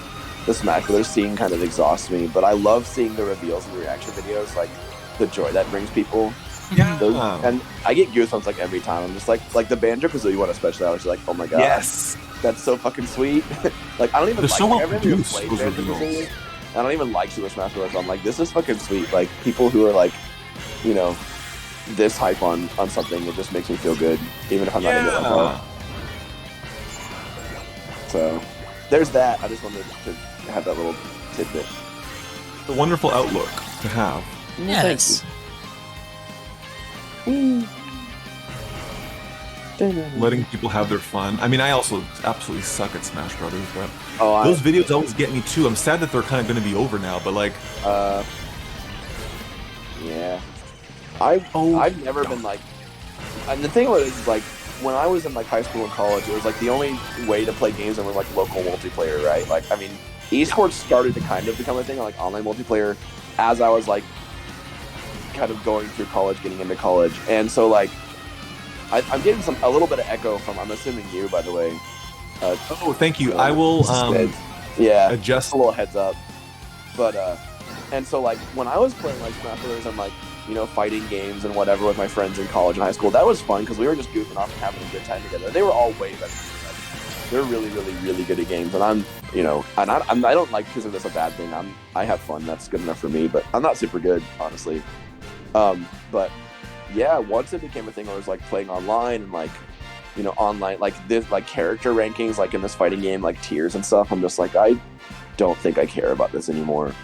the Smash Brothers scene kind of exhausts me. But I love seeing the reveals and the reaction videos, like the joy that brings people. Yeah. And I get goosebumps like every time. I'm just like the Banjo-Kazooie one especially. I was like, oh my god, Yes. that's so fucking sweet. Like, I don't even They're so well produced, played those Banjo-Kazooie. reveals. I don't even like Super Smash Bros. I'm like, this is fucking sweet. Like, people who are like, this hype on something, it just makes me feel good, even if I'm not into it. Yeah. So, there's that. I just wanted to have that little tidbit. It's a wonderful outlook to have. Yes. Letting people have their fun. I mean, I also absolutely suck at Smash Brothers, but Oh, those videos always get me too. I'm sad that they're kind of going to be over now, but like, yeah. I've never been like, and the thing was like, when I was in like high school and college, it was like the only way to play games that was like local multiplayer, right? Like, I mean, esports started to kind of become a thing, like online multiplayer, as I was like kind of going through college, getting into college, and so like I'm getting a little bit of echo from, I'm assuming you, by the way. oh, thank you. I will yeah, adjust. just a little heads up. But and so like when I was playing like Smash Brothers and like fighting games and whatever with my friends in college and high school, that was fun because we were just goofing off and having a good time together. They were all way better than me. They're really, really, really good at games, and I'm and I don't like consider this a bad thing. I have fun. That's good enough for me. But I'm not super good, honestly. But yeah, once it became a thing where I was like playing online and like online like this like character rankings like in this fighting game like tiers and stuff, I'm just like, I don't think I care about this anymore.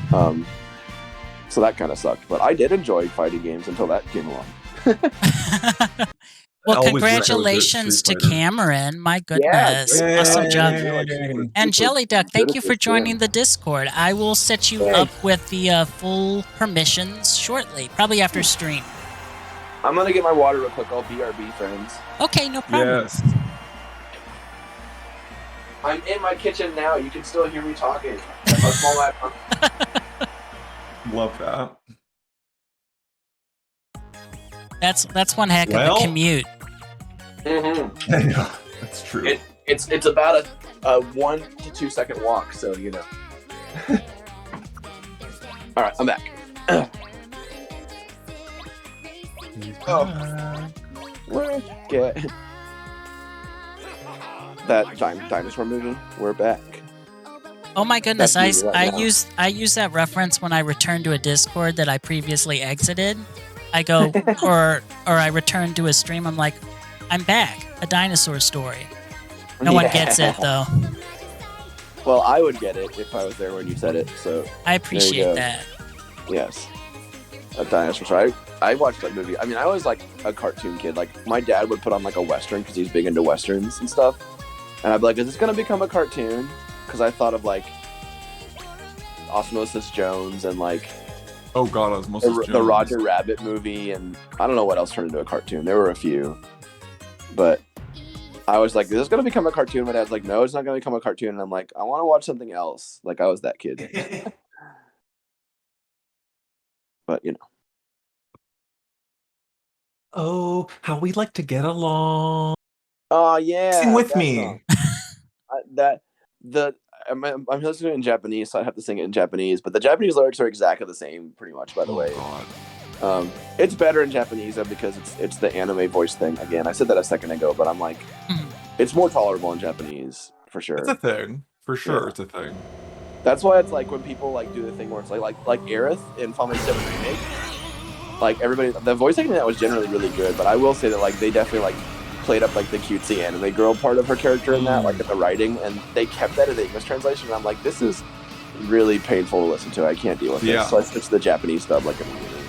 So that kind of sucked, but I did enjoy fighting games until that came along. Well, Always congratulations to Street Fighter. Cameron. My goodness. Yay. Awesome job. Yay. And Jelly Duck, thank you for joining the Discord. I will set you up with the full permissions shortly, probably after stream. I'm gonna get my water real quick. I'll BRB, friends. Okay, no problem. Yes. I'm in my kitchen now. You can still hear me talking. A small laptop. Love that. That's one heck of a commute. Mm-hmm. Yeah, that's true. It's about a 1 to 2 second walk, so All right, I'm back. Get that dinosaur movie. We're back. Oh my goodness! That's me right now. I use that reference when I return to a Discord that I previously exited. I go or I return to a stream. I'm like, I'm back. A dinosaur story. No one gets it though. Well, I would get it if I was there when you said it. So I appreciate that. Yes, a dinosaur story. I watched that movie. I mean, I was like a cartoon kid. Like my dad would put on like a western because he's big into westerns and stuff. And I'd be like, is this gonna become a cartoon? Because I thought of like Osmosis Jones and like Oh god, Osmosis Jones. The Roger Rabbit movie, and I don't know what else turned into a cartoon. There were a few, but I was like, is this gonna become a cartoon? My dad's like, no, it's not gonna become a cartoon. And I'm like, I want to watch something else. Like I was that kid. But Oh, how we like to get along. Oh yeah. Sing with that me. song. I'm listening in Japanese, so I have to sing it in Japanese. But the Japanese lyrics are exactly the same, pretty much. By the way, God. it's better in Japanese though because it's the anime voice thing. Again, I said that a second ago, but I'm like, it's more tolerable in Japanese for sure. It's a thing for sure. Yeah. It's a thing. That's why it's like when people like do the thing where it's like Aerith in Final Fantasy VII Remake. Like everybody, the voice acting in that was generally really good, but I will say that like they definitely like played up like the cutesy anime girl part of her character in that, like in the writing, and they kept that in the English translation. And I'm like, this is really painful to listen to. I can't deal with this. So I switched to the Japanese dub like immediately.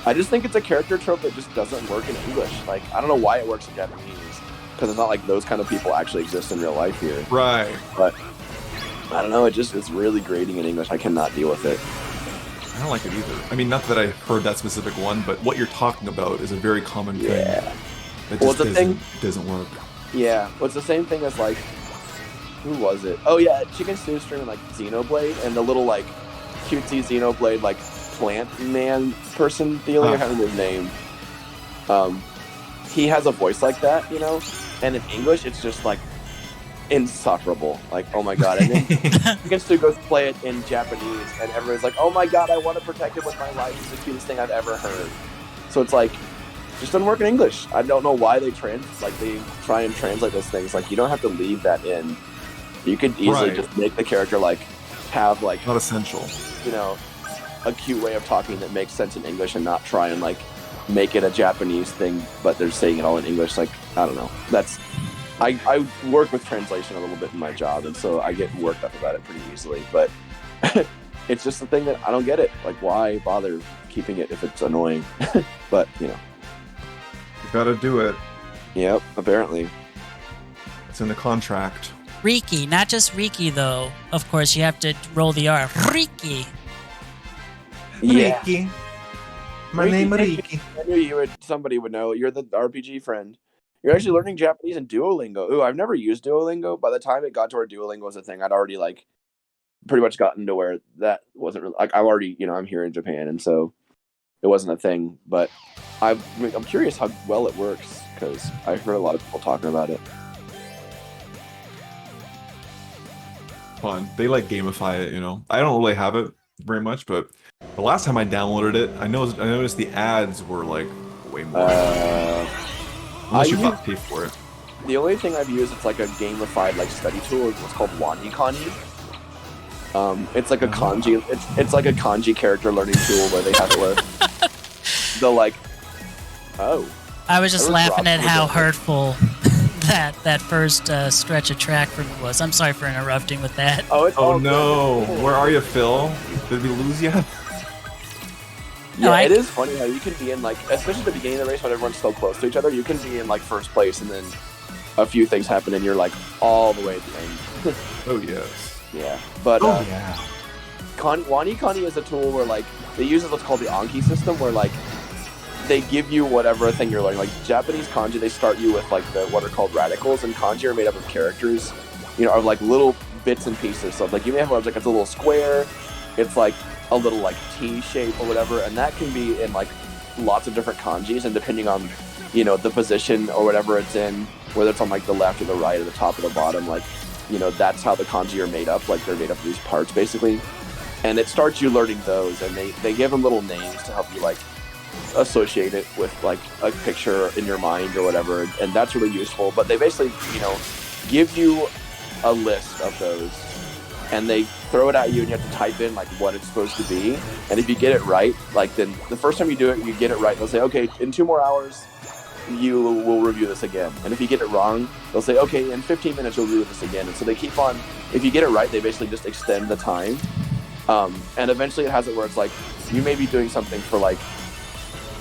I just think it's a character trope that just doesn't work in English. Like I don't know why it works in Japanese because it's not like those kind of people actually exist in real life here. Right. But I don't know. It's really grating in English. I cannot deal with it. I don't like it either. I mean, not that I heard that specific one, but what you're talking about is a very common thing. Yeah. That just doesn't work. Yeah. Well, it's the same thing as like, who was it? Oh yeah, Chicken Stew streaming like Xenoblade and the little like cutesy Xenoblade like plant man person feeling. I can't remember his name. He has a voice like that, you know, and in English it's just like insufferable. Like, oh my god. And then Chicken Stew goes play it in Japanese and everyone's like, oh my god, I want to protect it with my life. It's the cutest thing I've ever heard. So it's like, just doesn't work in English. I don't know why they try and translate those things. Like, you don't have to leave that in. You could easily just make the character like have like not essential, you know, a cute way of talking that makes sense in English and not try and like make it a Japanese thing, but they're saying it all in English. Like, I don't know. That's I work with translation a little bit in my job, and so I get worked up about it pretty easily. But it's just the thing that I don't get it. Like, why bother keeping it if it's annoying? But you know, you gotta do it. Yep, apparently. It's in the contract. Riki, not just Riki though. Of course, you have to roll the R. Riki. Yeah. Riki. My name is Riki. I knew somebody would know. You're the RPG friend. You're actually learning Japanese in Duolingo. Ooh, I've never used Duolingo. By the time it got to where Duolingo was a thing, I'd already like pretty much gotten to where that wasn't really, like, I'm already, you know, I'm here in Japan, and so it wasn't a thing. But I'm curious how well it works because I've heard a lot of people talking about it. Fun. They like gamify it, you know. I don't really have it very much, but the last time I downloaded it, I noticed the ads were like way more. Unless you pay for it. The only thing I've used, it's like a gamified like study tool, is what's called WaniKani. It's like a kanji. It's like a kanji character learning tool where they have to learn the like. Oh. I was just laughing at how hurtful that first stretch of track for me was. I'm sorry for interrupting with that. Oh no! Where are you, Phil? Did we lose you? Yeah, it is funny how you can be in like, especially at the beginning of the race when everyone's so close to each other, you can be in like first place and then a few things happen and you're like all the way at the end. Oh yes. Yeah, but WaniKani is a tool where like they use what's called the Anki system, where like they give you whatever thing you're learning. Like Japanese kanji, they start you with like what are called radicals, and kanji are made up of characters, you know, of like little bits and pieces. So like you may have like it's a little square, it's like a little like T shape or whatever, and that can be in like lots of different kanjis, and depending on, you know, the position or whatever it's in, whether it's on like the left or the right or the top or the bottom, like, you know, that's how the kanji are made up. Like they're made up of these parts basically, and it starts you learning those, and they give them little names to help you like associate it with like a picture in your mind or whatever, and that's really useful. But they basically, you know, give you a list of those, and they throw it at you, and you have to type in like what it's supposed to be. And if you get it right, like then the first time you do it, you get it right, they'll say, okay, in 2 more hours you will review this again. And if you get it wrong, they'll say, okay, in 15 minutes you'll review this again. And so they keep on, if you get it right, they basically just extend the time, and eventually it has it where it's like you may be doing something for like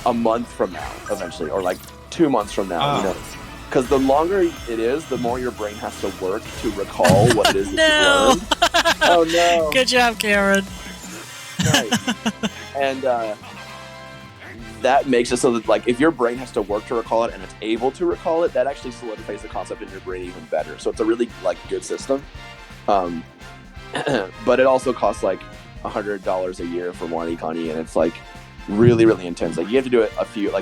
a month from now eventually, or like 2 months from now, you know, because the longer it is, the more your brain has to work to recall what it is that you learned. Oh no! Good job, Karen. Nice. And that makes it so that like if your brain has to work to recall it and it's able to recall it, that actually solidifies the concept in your brain even better. So it's a really like good system. But it also costs like $100 a year for WaniKani, and it's like really, really intense. Like you have to do it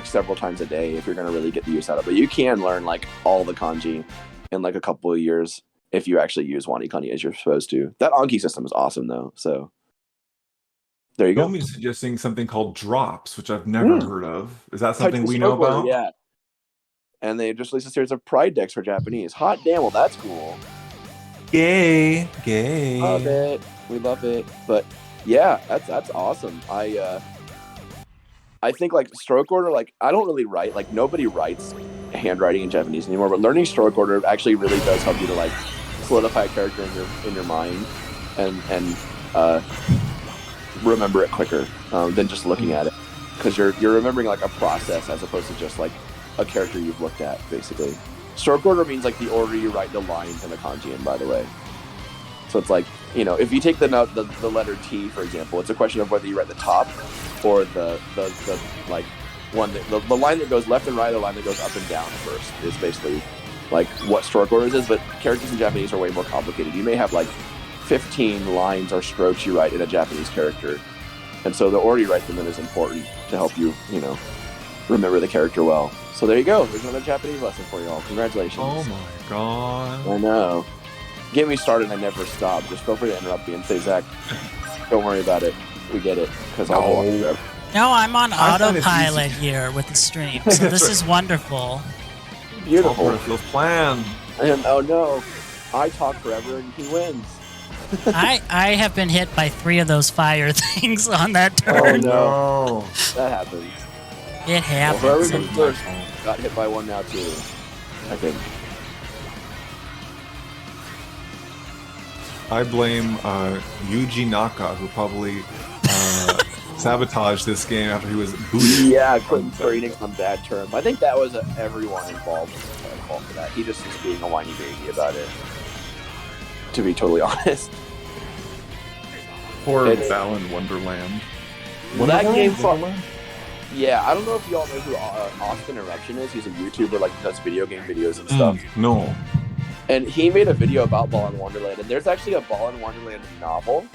several times a day if you're going to really get the use out of it. But you can learn like all the kanji in like a couple of years if you actually use Wanikani as you're supposed to. That Anki system is awesome though. So there you go. Tomi's suggesting something called drops, which I've never heard of. Is that something we know Order, about? yeah. And they just released a series of Pride decks for Japanese. Hot damn, well that's cool. Gay. Love it. We love it. But yeah, that's awesome. I think like stroke order, like I don't really write, like nobody writes handwriting in Japanese anymore, but learning stroke order actually really does help you to like solidify a character in your mind and remember it quicker than just looking at it, because you're remembering like a process as opposed to just like a character you've looked at. Basically, stroke order means like the order you write the lines in the kanji in, by the way. So it's like, you know, if you take the letter T, for example, it's a question of whether you write the top or the like one that, the line that goes left and right, the line that goes up and down first is basically like what stroke orders is. But characters in Japanese are way more complicated. You may have like 15 lines or strokes you write in a Japanese character, and so the order you write them in is important to help you, you know, remember the character well. So there you go. There's another Japanese lesson for you all. Congratulations. Oh my god. I know. Get me started, I never stop. Just feel free to interrupt me and say, Zach, don't worry about it. We get it. Because I'll go on forever. No, I'm on autopilot here with the stream, so this is wonderful. Beautiful. All feels planned. And oh no, I talk forever and he wins. I have been hit by 3 of those fire things on that turn. Oh no. That happens. It happens. Well, whoever comes first got hit by one now too, I think. I blame Yuji Naka, who probably sabotaged this game after he was booted. Yeah, quitting Square Enix on bad terms. I think that was everyone involved was fault for that. He just was being a whiny baby about it, to be totally honest. Poor Balan Wonderland. That game Yeah, I don't know if y'all know who Austin Eruption is. He's a YouTuber, like does video game videos and stuff. No. And he made a video about Balan Wonderland, and there's actually a Balan Wonderland novel.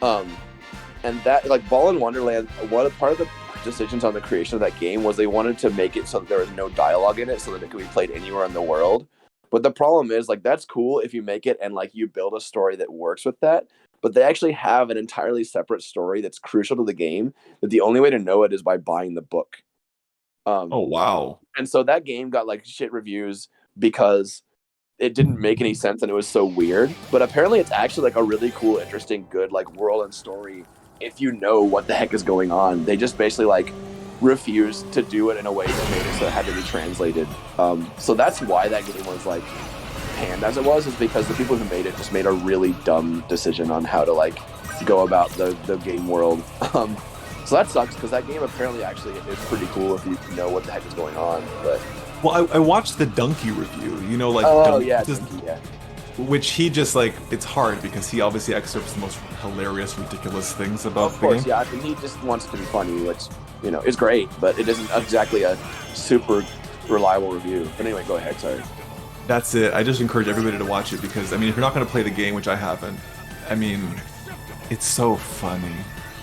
And that, like, Balan Wonderland, part of the decisions on the creation of that game was they wanted to make it so that there was no dialogue in it, so that it could be played anywhere in the world. But the problem is, like, that's cool if you make it and like you build a story that works with that. But they actually have an entirely separate story that's crucial to the game, that the only way to know it is by buying the book. Oh wow! And so that game got like shit reviews because it didn't make any sense and it was so weird. But apparently it's actually like a really cool, interesting, good like world and story if you know what the heck is going on. They just basically like refused to do it in a way that made it so it had to be translated. So that's why that game was like panned as it was, is because the people who made it just made a really dumb decision on how to like go about the game world. So that sucks, because that game apparently actually is pretty cool if you know what the heck is going on. But well, I watched the Donkey review. You know, like Donkey, yeah. Which he just like, it's hard because he obviously excerpts the most hilarious, ridiculous things about of course, the game. Yeah. I mean, he just wants it to be funny, which, you know, is great, but it isn't exactly a super reliable review. But anyway, go ahead. Sorry. That's it. I just encourage everybody to watch it because, I mean, if you're not going to play the game, which I haven't, I mean, it's so funny.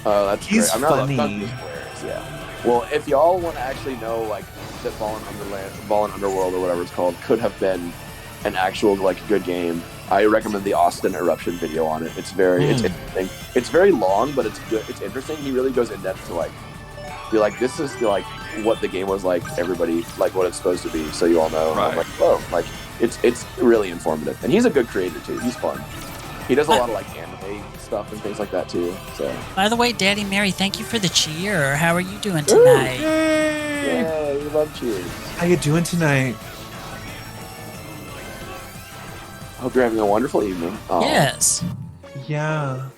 Oh, that's He's great. I'm funny. Yeah. Well, if y'all want to actually know, like, that Ballin' Underworld or whatever it's called could have been an actual like good game, I recommend the Austin Eruption video on it. It's very it's interesting. It's very long, but it's good. It's interesting. He really goes in depth to like be like, this is like what the game was like. Everybody like what it's supposed to be, so you all know. Right. I'm like, whoa, like it's really informative, and he's a good creator too. He's fun. He does a lot of like anime stuff and things like that too. So. By the way, Daddy Mary, thank you for the cheer. How are you doing tonight? Yeah, we love cheers. How you doing tonight? Hope you're having a wonderful evening. Yes. Yeah.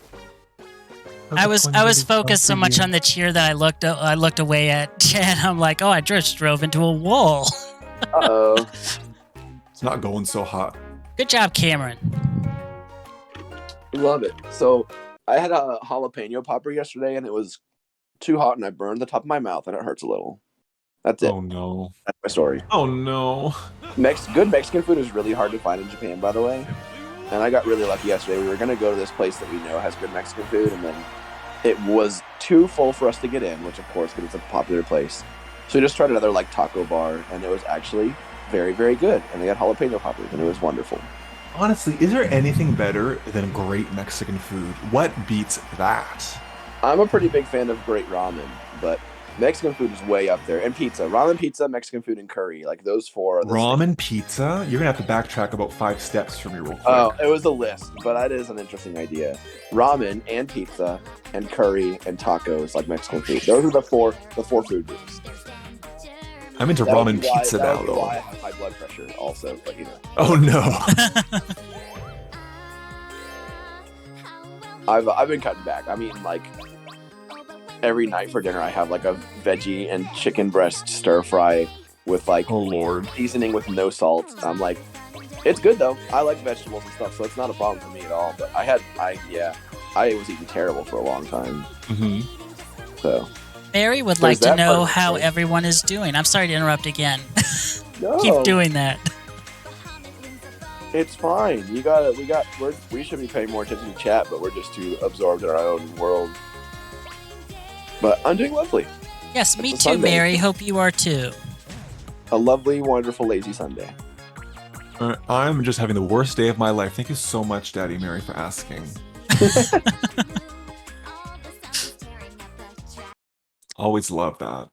I was focused so much on the cheer that I looked away at Chad. I'm like, oh, I just drove into a wall. Uh-oh. It's not going so hot. Good job, Cameron. Love it. So I had a jalapeno popper yesterday, and it was too hot, and I burned the top of my mouth, and it hurts a little. That's it. Oh no. That's my story. Oh no. Good Mexican food is really hard to find in Japan, by the way. And I got really lucky yesterday. We were going to go to this place that we know has good Mexican food, and then it was too full for us to get in, which of course, because it's a popular place. So we just tried another like taco bar, and it was actually very, very good. And they had jalapeno poppers, and it was wonderful. Honestly, is there anything better than great Mexican food? What beats that? I'm a pretty big fan of great ramen, but Mexican food is way up there. And pizza, ramen, pizza, Mexican food, and curry. Like those four are the things. Ramen pizza? You're gonna have to backtrack about 5 steps for me real quick. Oh, it was a list, but that is an interesting idea. Ramen and pizza and curry and tacos, like Mexican food. Those are the four food groups. I'm into That would ramen be why- pizza that now, would be though. why I have high blood pressure, also. But Oh no. I've been cutting back. I mean, like every night for dinner, I have like a veggie and chicken breast stir fry with like Oh lord. seasoning with no salt. I'm like, it's good though. I like vegetables and stuff, so it's not a problem for me at all. But I was eating terrible for a long time. Mm-hmm. So Mary would There's like to that part know of the how story. everyone is doing. I'm sorry to interrupt again. no, Keep doing that. It's fine. We should be paying more attention to chat, but we're just too absorbed in our own world. But I'm doing lovely. Yes, me It's a too, Sunday. Mary. Hope you are too. A lovely, wonderful, lazy Sunday. I'm just having the worst day of my life. Thank you so much, Daddy Mary, for asking. Always love that.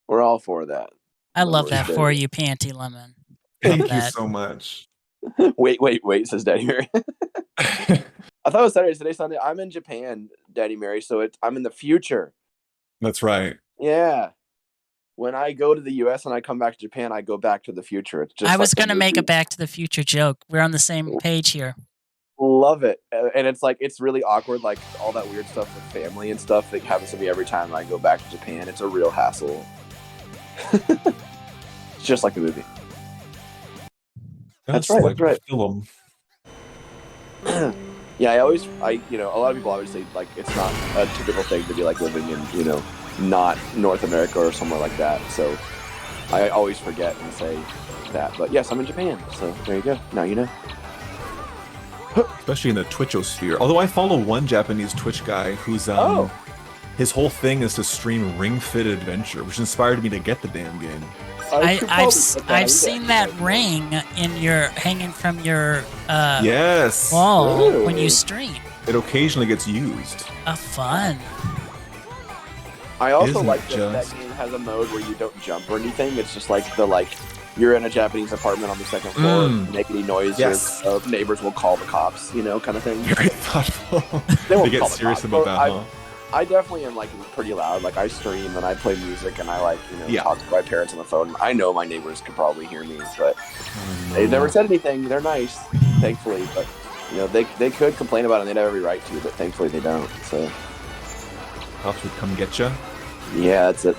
We're all for that. I love Memories that for day. you, Panty Lemon. Thank you that. so much. Wait, says Daddy Mary. I thought it was Saturday. Today's Sunday. I'm in Japan, Daddy Mary, so I'm in the future. That's right. Yeah. When I go to the US and I come back to Japan, I go back to the future. It's just I was like going to make a movie. Back to the Future joke. We're on the same page here. Love it. And it's like, it's really awkward, like all that weird stuff with family and stuff that happens to me every time I go back to Japan. It's a real hassle. It's just like the movie. That's right, Like that's a film. Yeah, a lot of people always say like it's not a typical thing to be like living in, not North America or somewhere like that. So I always forget and say that. But yes, I'm in Japan. So there you go. Now you know. Especially in the Twitchosphere. Although I follow one Japanese Twitch guy who's his whole thing is to stream Ring Fit Adventure, which inspired me to get the damn game. I've seen that ring in your hanging from your Yes. wall Ooh. when you stream. It occasionally gets used. Fun. I also Isn't like it that just? game has a mode where you don't jump or anything. It's just like you're in a Japanese apartment on the second floor, make any noise, Yes. your neighbors will call the cops, kind of thing. Very thoughtful. They won't They get call the serious cops, about but that, huh? I definitely am like pretty loud. Like I stream and I play music and I Yeah. talk to my parents on the phone. I know my neighbors could probably hear me, but Oh, they've no. never said anything. They're nice, thankfully. But they could complain about it. And they'd have every right to, but thankfully they don't. So Cops would come get you. yeah, that's it.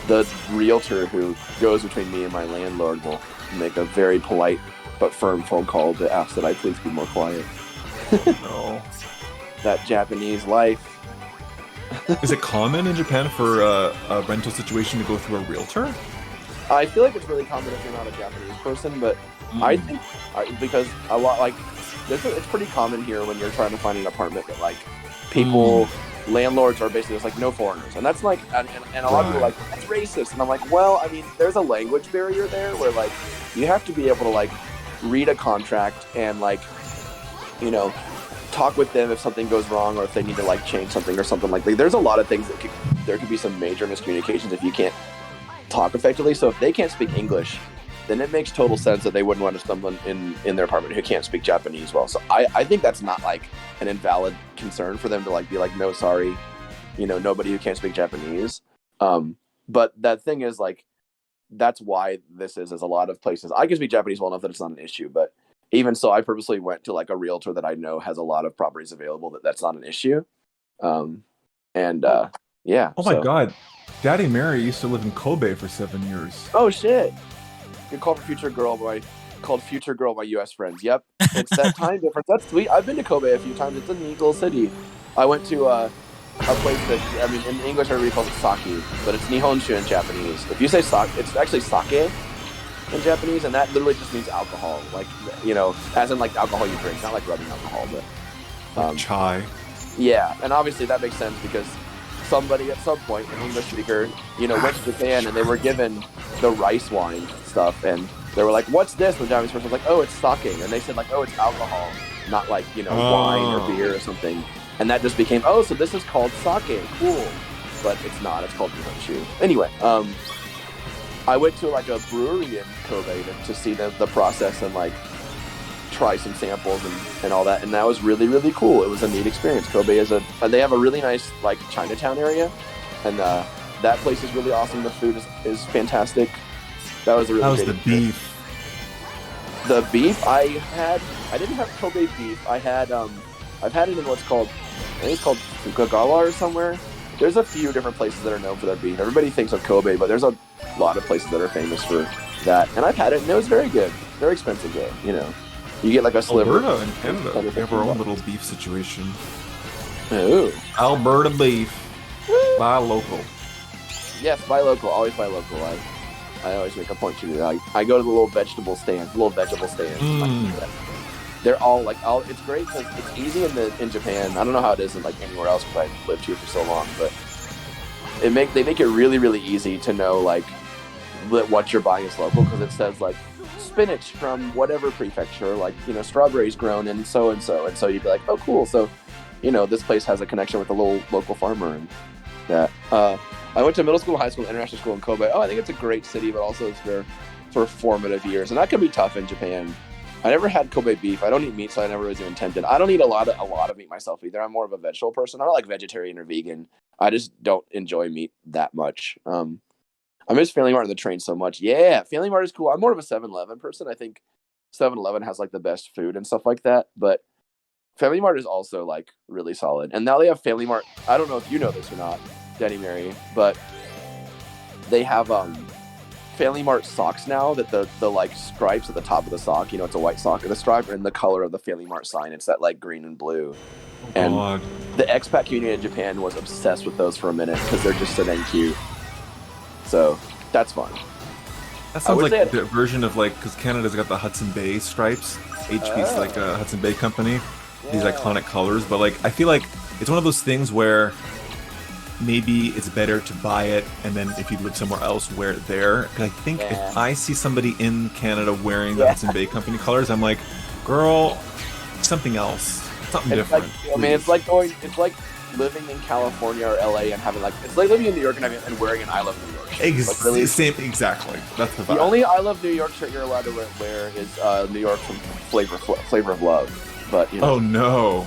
The realtor who goes between me and my landlord will make a very polite but firm phone call to ask that I please be more quiet. No. That Japanese life. Is it common in Japan for a rental situation to go through a realtor? I feel like it's really common if you're not a Japanese person, but I think because a lot it's pretty common here when you're trying to find an apartment that like people landlords are basically just like no foreigners, and that's like and a lot of people are like that's racist, and I'm like, well, I mean, there's a language barrier there where like you have to be able to like read a contract and like talk with them if something goes wrong or if they need to like change something or something like there's a lot of things that there could be some major miscommunications if you can't talk effectively. So if they can't speak English, then it makes total sense that they wouldn't want someone in their apartment who can't speak Japanese well. So I think that's not like an invalid concern for them to like be like, no, sorry, nobody who can't speak Japanese. But that thing is like, that's why this is a lot of places. I can speak Japanese well enough that it's not an issue, but even so, I purposely went to like a realtor that I know has a lot of properties available that's not an issue. Yeah. Oh my god. Daddy Mary used to live in Kobe for 7 years. Oh shit. Good call for Future Girl called Future Girl by US friends. Yep. It's that time difference. That's sweet. I've been to Kobe a few times. It's a neat little city. I went to a place that, I mean, in English everybody calls it sake, but it's Nihonshu in Japanese. If you say sake, it's actually sake in Japanese, and that literally just means alcohol. Like, as in like alcohol you drink, not like rubbing alcohol, but Chai. yeah. And obviously that makes sense because somebody at some point, an English speaker, went to Japan and they were given the rice wine stuff, and they were like, "What's this?" The Japanese person was like, "Oh, it's sake," and they said like, "Oh, it's alcohol, not like wine or beer or something." And that just became, "Oh, so this is called sake, cool," but it's not. It's called Nihonshu. Anyway, I went to like a brewery in Kobe to see the process and like try some samples and all that, and that was really, really cool. It was a neat experience. Kobe is they have a really nice like Chinatown area, and that place is really awesome. The food is fantastic. That was a really How's great the experience. beef? The beef I didn't have Kobe beef. I've had it in what's called, I think it's called Fukagawa or somewhere. There's a few different places that are known for their beef. Everybody thinks of Kobe, but there's a lot of places that are famous for that. And I've had it, and it was very good. Very expensive though, You get like a sliver. Alberta and Canada, we have our own little beef situation. Ooh. Alberta beef, buy local. Yes, buy local. Always buy local. I always make a point to do that. I go to the little vegetable stands. They're all like, it's great because it's easy in Japan. I don't know how it is in like anywhere else because I've lived here for so long, but they make it really, really easy to know like what you're buying is local, because it says like spinach from whatever prefecture, like strawberries grown in so and so, and so you'd be like, oh cool, so this place has a connection with a little local farmer. And that I went to middle school, high school, international school in Kobe. I think it's a great city, but also it's very for formative years, and that can be tough in Japan. I never had Kobe beef. I don't eat meat, so I never was even tempted. I don't eat a lot of meat myself either. I'm more of a vegetable person. I'm not like vegetarian or vegan. I just don't enjoy meat that much. I miss Family Mart on the train so much. Yeah, Family Mart is cool. I'm more of a 7-Eleven person. I think 7-Eleven has like the best food and stuff like that. But Family Mart is also like really solid. And now they have Family Mart. I don't know if you know this or not, Denny Mary, but they have Family Mart socks now that the like stripes at the top of the sock, it's a white sock, and the stripe are in the color of the Family Mart sign. It's that like green and blue. And the expat community in Japan was obsessed with those for a minute because they're just so dang cute. So that's fun. That sounds like the version of like, because Canada's got the Hudson Bay stripes. HB's like a Hudson Bay company. Yeah. These iconic colors, but like I feel like it's one of those things where maybe it's better to buy it, and then if you live somewhere else, wear it there. Because I think if I see somebody in Canada wearing the Hudson Bay company colors, I'm like, girl, something else, something different. Like, I mean, it's like living in California or LA and having like, it's like living in New York and wearing an I Love New York shirt. Exactly. That's the vibe. The only I Love New York shirt you're allowed to wear is New York from Flavor of Love. But oh no,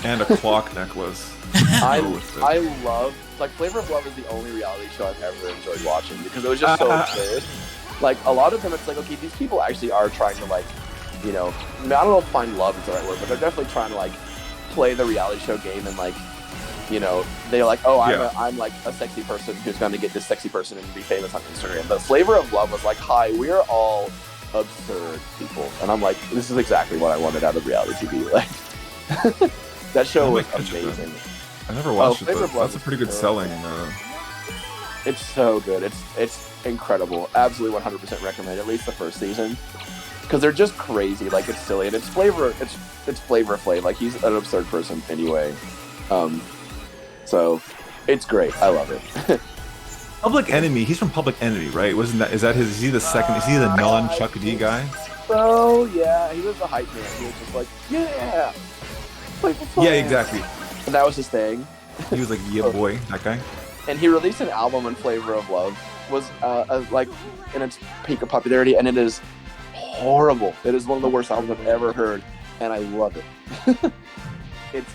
and a clock necklace. I love, like, Flavor of Love is the only reality show I've ever enjoyed watching because it was just so absurd. Like, a lot of them, it's like, okay, these people actually are trying to, like, I mean, I don't know if find love is the right word, but they're definitely trying to, like, play the reality show game and, like, they're like, oh, I'm like a sexy person who's going to get this sexy person and be famous on Instagram. But Flavor of Love was like, hi, we're all absurd people. And I'm like, this is exactly what I wanted out of reality TV. Like, that show was amazing. I never watched it, but that's a pretty good selling. It's so good. It's incredible. Absolutely 100% recommend at least the first season, because they're just crazy. Like, it's silly, and it's Flavor Flav. Like, he's an absurd person anyway. So it's great. I love it. Public Enemy. He's from Public Enemy, right? Is he the second? Is he the non-Chuck D guy? Oh yeah, he was the hype man. He was just like, yeah. Yeah, exactly. And that was his thing. He was like, yeah, boy, that guy. And he released an album on Flavor of Love, was like in its peak of popularity, and it is horrible. It is one of the worst albums I've ever heard, and I love it. It's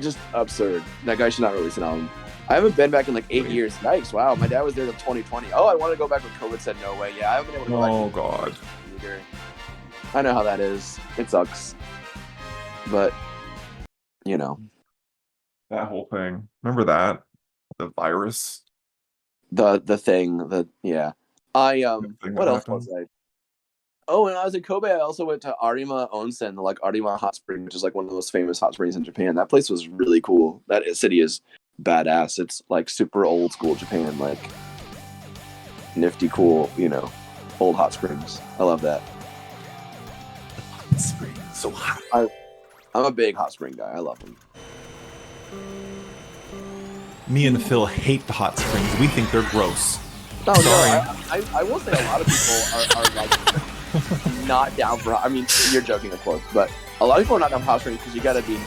just absurd. That guy should not release an album. I haven't been back in like 8 years. Yikes, wow. My dad was there till 2020. Oh, I want to go back when COVID said no way. Yeah, I haven't been able to go back. Oh, God. Either. I know how that is. It sucks. But, That whole thing. Remember that? The virus? The thing. What else was I? Oh, and I was in Kobe, I also went to Arima Onsen, like Arima Hot Spring, which is like one of the most famous hot springs in Japan. That place was really cool. That city is badass. It's like super old school Japan, like nifty, cool, old hot springs. I love that. Hot spring, so hot. I'm a big hot spring guy. I love them. Me and Phil hate the hot springs. We think they're gross. No, Sorry. I will say a lot of people are like not down for. I mean, you're joking, of course, but a lot of people are not down for house rings because you got to be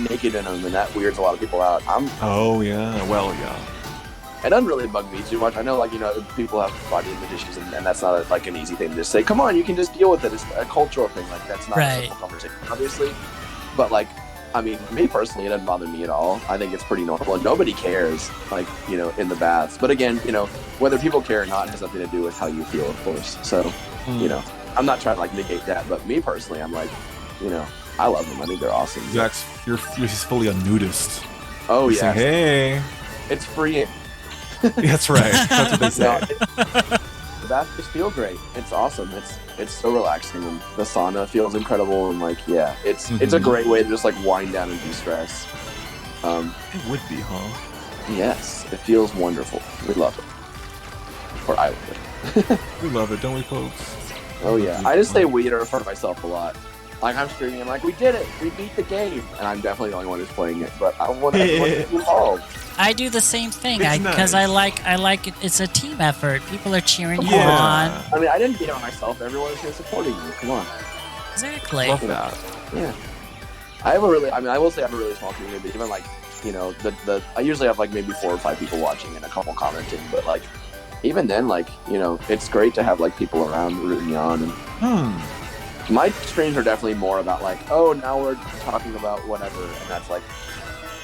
naked in them, and that weirds a lot of people out. Oh yeah, well yeah. It doesn't really bug me too much. I know, like, you know, people have body image issues, and that's not like an easy thing to just say. Come on, you can just deal with it. It's a cultural thing. Like, that's not a simple conversation, obviously. But like, I mean, me personally, it doesn't bother me at all. I think it's pretty normal, and nobody cares, like, you know, in the baths. But again, you know, whether people care or not has nothing to do with how you feel, of course. So, you know, I'm not trying to like negate that, but me personally, I'm like, you know, I love them. I think they're awesome. Zax, you're fully a nudist. Oh You yeah, say, hey. it's freeing. That's right. That's what they say. No, the baths just feel great. It's awesome. It's so relaxing, and the sauna feels incredible. And like, yeah, it's a great way to just like wind down and de-stress. It would be, huh? Yes, it feels wonderful. We love it. Or I love it. We love it, don't we, folks? Oh yeah, I just say we to refer to myself a lot. Like, I'm streaming, I'm like, we did it, we beat the game, and I'm definitely the only one who's playing it. But I want everyone to be involved. I do the same thing It's because nice. I like it. It's a team effort. People are cheering you Yeah. on. I mean, I didn't beat it myself. Everyone's here supporting me. Come on. Exactly. Love that. Yeah. I will say I have a really small community. Even like, you know, I usually have like maybe 4 or 5 people watching and a couple commenting, but like, even then, like, you know, it's great to have like people around rooting you on. And my streams are definitely more about like, oh, now we're talking about whatever, and that's like,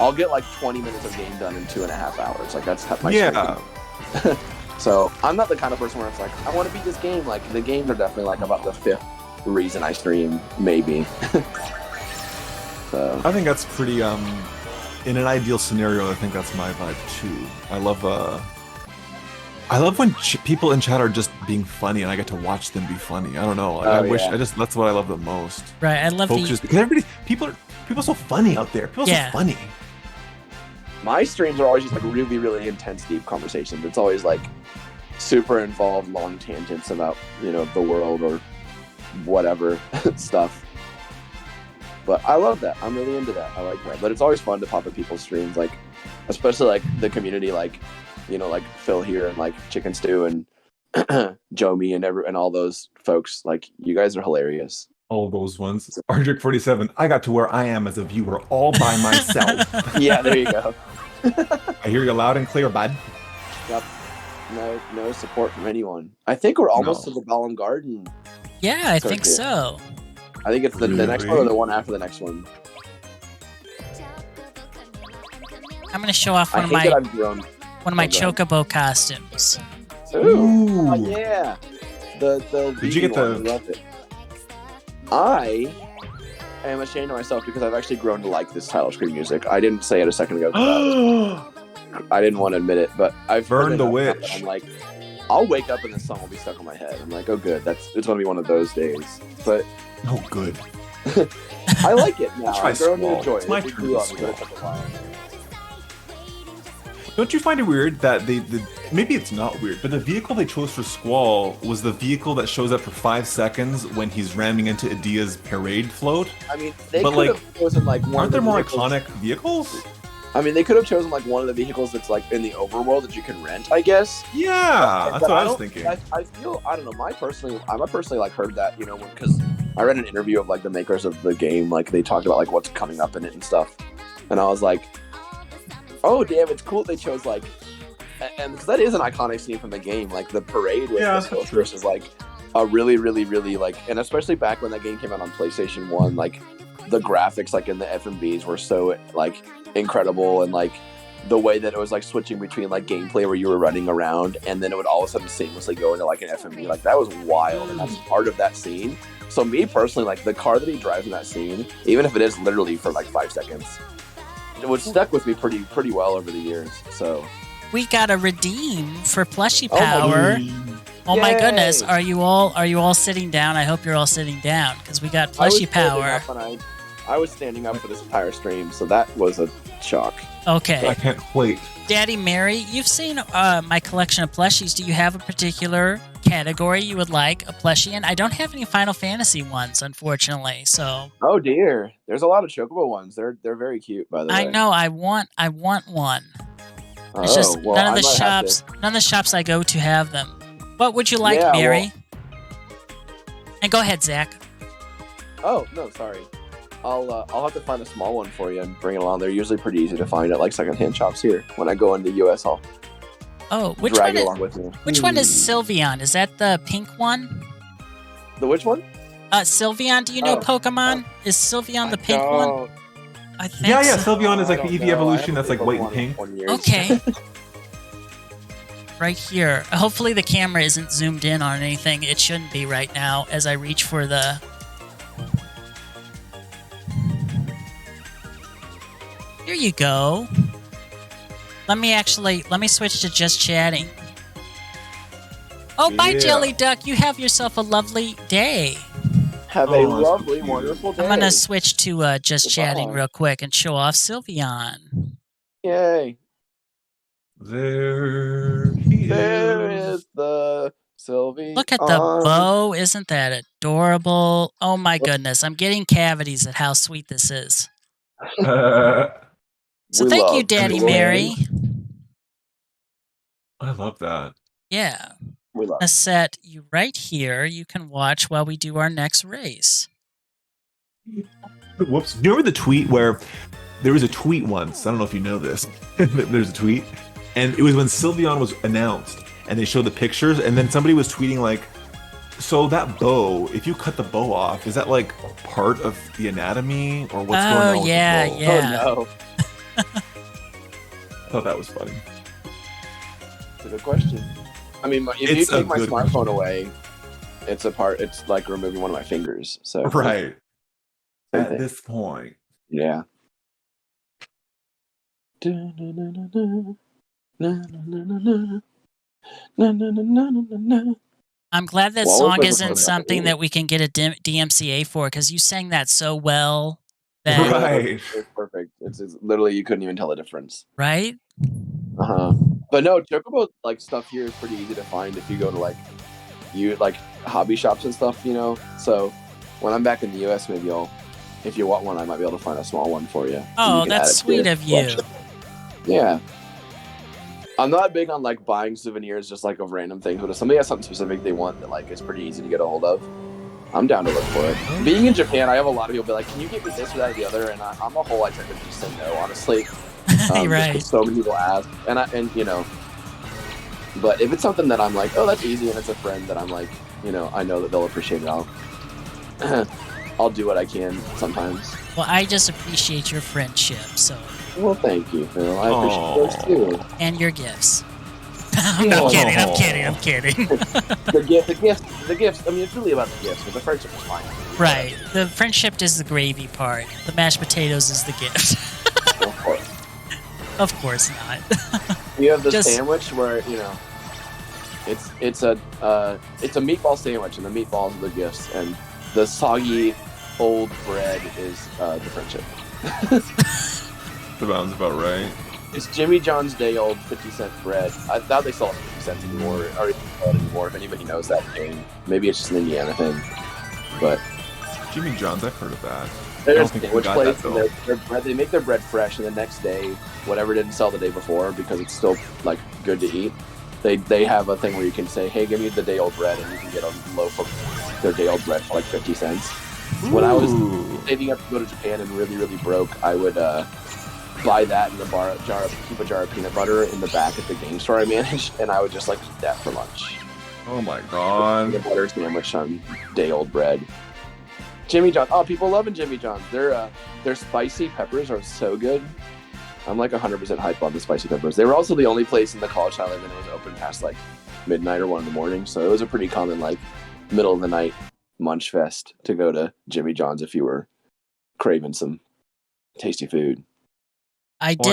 I'll get like 20 minutes of game done in 2.5 hours. Like, that's my stream. So I'm not the kind of person where it's like, I want to beat this game. Like, the games are definitely like about the 5th reason I stream, maybe. So I think that's pretty, in an ideal scenario, I think that's my vibe too. I love when people in chat are just being funny and I get to watch them be funny. I don't know. Like, that's what I love the most. Right. I love Folks because people are so funny out there. People are so funny. My streams are always just like really, really intense, deep conversations. It's always like super involved, long tangents about, you know, the world or whatever stuff. But I love that. I'm really into that. I like that. But it's always fun to pop at people's streams, like, especially like the community, like, you know, like Phil here and like Chicken Stew and Joe and all those folks. Like, you guys are hilarious. All those ones. Ardrick47, I got to where I am as a viewer all by myself. Yeah, there you go. I hear you loud and clear, bud. Yep. No support from anyone. I think we're almost to the Gollum Garden. Yeah, I think so. I think it's the next one or the one after the next one. I'm gonna show off one of my Chocobo costumes. Ooh. Oh, yeah. The Did you get one, I love it. I am ashamed of myself because I've actually grown to like this title screen music. I didn't say it a second ago. I didn't want to admit it, but I've Burn the Witch. I'm like, I'll wake up and this song will be stuck in my head. I'm like, oh good, it's gonna be one of those days. But oh good. I like it now. Try I'm growing to Squall. enjoy It's it. my It turn grew to on me, but it Squall. took a while. Don't you find it weird that maybe it's not weird, but the vehicle they chose for Squall was the vehicle that shows up for 5 seconds when he's ramming into Adia's parade float? I mean, they could have chosen like one. Aren't there of the more vehicles. iconic vehicles? I mean, they could have chosen like one of the vehicles that's like in the overworld that you can rent, I guess. Yeah, that's what I was thinking. I feel, I don't know. I personally like heard that, you know, because I read an interview of like the makers of the game, like they talked about like what's coming up in it and stuff, and I was like, oh damn, it's cool they chose like, and because that is an iconic scene from the game, like the parade with the Ghostbusters is like a really, really, really like, and especially back when that game came out on PlayStation 1, like the graphics like in the FMVs were so like incredible, and like the way that it was like switching between like gameplay where you were running around and then it would all of a sudden seamlessly go into like an FMV, like that was wild, and that's part of that scene. So me personally, like the car that he drives in that scene, even if it is literally for like 5 seconds, it was stuck with me pretty well over the years. So we gotta redeem for plushie power. Oh my goodness! Are you all sitting down? I hope you're all sitting down because we got plushie power. I was standing up for this entire stream, so that was a shock. Okay. I can't wait. Daddy Mary, you've seen my collection of plushies. Do you have a particular category you would like a plushie in? I don't have any Final Fantasy ones, unfortunately. So. Oh dear, there's a lot of Chocobo ones. They're very cute, by the way. I know. I want one. It's just well, none of I the might have shops, none of the shops I go to have them. What would you like, Yeah, Mary? And go ahead, Zach. Oh no, sorry. I'll have to find a small one for you and bring it along. They're usually pretty easy to find at like secondhand shops here. When I go into the U.S., I'll Which drag one? it along with me. Which one is Sylveon? Is that the pink one? The which one? Sylveon. Do you know Oh, Pokemon? Is Sylveon the pink one? I think. Yeah, so. Sylveon is like I the don't EV know. evolution I that's haven't like white and played pink. Pokemon in 20 years. Okay. Right here. Hopefully the camera isn't zoomed in on anything. It shouldn't be right now as I reach for the... Here you go. Let me switch to just chatting. Oh, bye, Yeah. Jelly Duck. You have yourself a lovely day. Have Oh, a that's so lovely, cute. wonderful day. I'm going to switch to just Goodbye. chatting real quick and show off Sylveon. Yay. There he There is. is the Sylvie. Look at the bow. Isn't that adorable? Oh my goodness. I'm getting cavities at how sweet this is. So We thank you, love Daddy Cool. Mary. I love that. Yeah. We love. A set you right here. You can watch while we do our next race. Whoops. Do you remember the tweet where there was a tweet once? I don't know if you know this. There's a tweet. And it was when Sylveon was announced and they showed the pictures. And then somebody was tweeting like, so that bow, if you cut the bow off, is that like part of the anatomy or what's going on with the bow? Yeah. Oh no. I thought that was funny. It's a good question. I mean, if you It's a take my good smartphone question. away, it's a part. It's like removing one of my fingers. So Right. Same At thing. this point. Yeah. I'm glad that Well, song we'll isn't something that we can get a DMCA for because you sang that so well. That, Right. It's perfect. It's literally you couldn't even tell the difference. right? But no, Chocobo like stuff here is pretty easy to find if you go to like hobby shops and stuff, you know. So when I'm back in the US, maybe if you want one, I might be able to find a small one for you. Oh, that's sweet of you. Yeah. I'm not big on like buying souvenirs just like of random things, but if somebody has something specific they want that like is pretty easy to get a hold of, I'm down to look for it. Being in Japan, I have a lot of people be like, "Can you get me this or that or the other?" And I'm a whole I tend to just say no, honestly. Right. Just so many people ask, and you know, but if it's something that I'm like, oh, that's easy, and it's a friend that I'm like, you know, I know that they'll appreciate it. I'll do what I can sometimes. Well, I just appreciate your friendship, so Well, thank you, Phil. I appreciate those too. and your gifts. I'm kidding. The gifts. I mean, it's really about the gifts, but the friendship is fine. Right. The friendship is the gravy part. The mashed potatoes is the gift. Of course. Of course not. You have the Just- sandwich where you know, it's a meatball sandwich, and the meatballs are the gifts, and the soggy old bread is the friendship. That sounds about right. It's Jimmy John's day old 50-cent bread. I doubt they sell it for 50 cents anymore, or even sell it anymore. If anybody knows that thing, maybe it's just an Indiana thing. But Jimmy John's, I've heard of that. there's think we sandwich got place, that, and though. their bread. They make their bread fresh, and the next day, whatever didn't sell the day before, because it's still like good to eat. They have a thing where you can say, "Hey, give me the day old bread," and you can get a loaf of their day old bread for like 50 cents. When I was Ooh. saving up to go to Japan and really broke, I would buy that in keep a jar of peanut butter in the back at the game store I managed, and I would just like eat that for lunch. Oh my god. Peanut butter sandwich on day old bread. Jimmy John's. Oh, people loving Jimmy John's. Their spicy peppers are so good. I'm like 100% hype on the spicy peppers. They were also the only place in the college town I lived in that was open past like midnight or 1 in the morning, so it was a pretty common like middle of the night munch fest to go to Jimmy John's if you were craving some tasty food. I Well,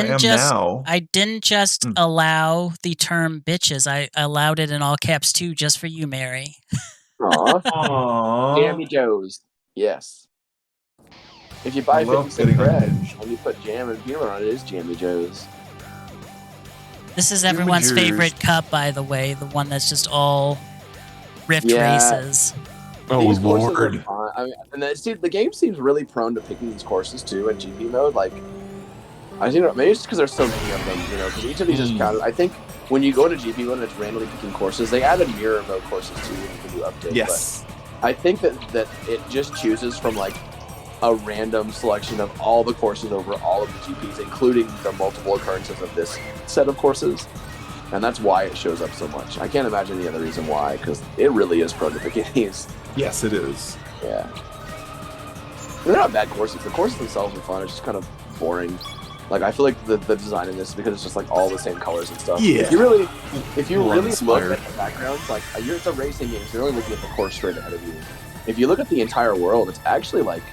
I didn't just Hmm. allow the term bitches. I allowed it in all caps too, just for you, Mary. Aw. Aww. Jammy Joe's. Yes. If you buy I love 50-cent getting bread unhinged. and you put jam and peanut butter on it, it is Jammy Joe's. This is Jimmy everyone's Joe's. favorite cup, by the way. The one that's just all rift Yeah. races. Oh These courses are lord. fun. I mean, and the game seems really prone to picking these courses too in GP mode. Like, I think maybe it's because there's so many of them, you know, because each of these is counted. I think when you go to GP1 and it's randomly picking courses, they added mirror mode courses too when you can do updates. Yes. But I think that it just chooses from like a random selection of all the courses over all of the GPs, including the multiple occurrences of this set of courses. And that's why it shows up so much. I can't imagine any other reason why, because it really is pro to pick these. Yes, it is. Yeah. They're not bad courses. The courses themselves are fun. It's just kind of boring. Like, I feel like the design in this, because it's just like all the same colors and stuff. Yeah. If you really look inspired. at the backgrounds, like it's a racing game, so you're only looking at the course straight ahead of you. If you look at the entire world, it's actually like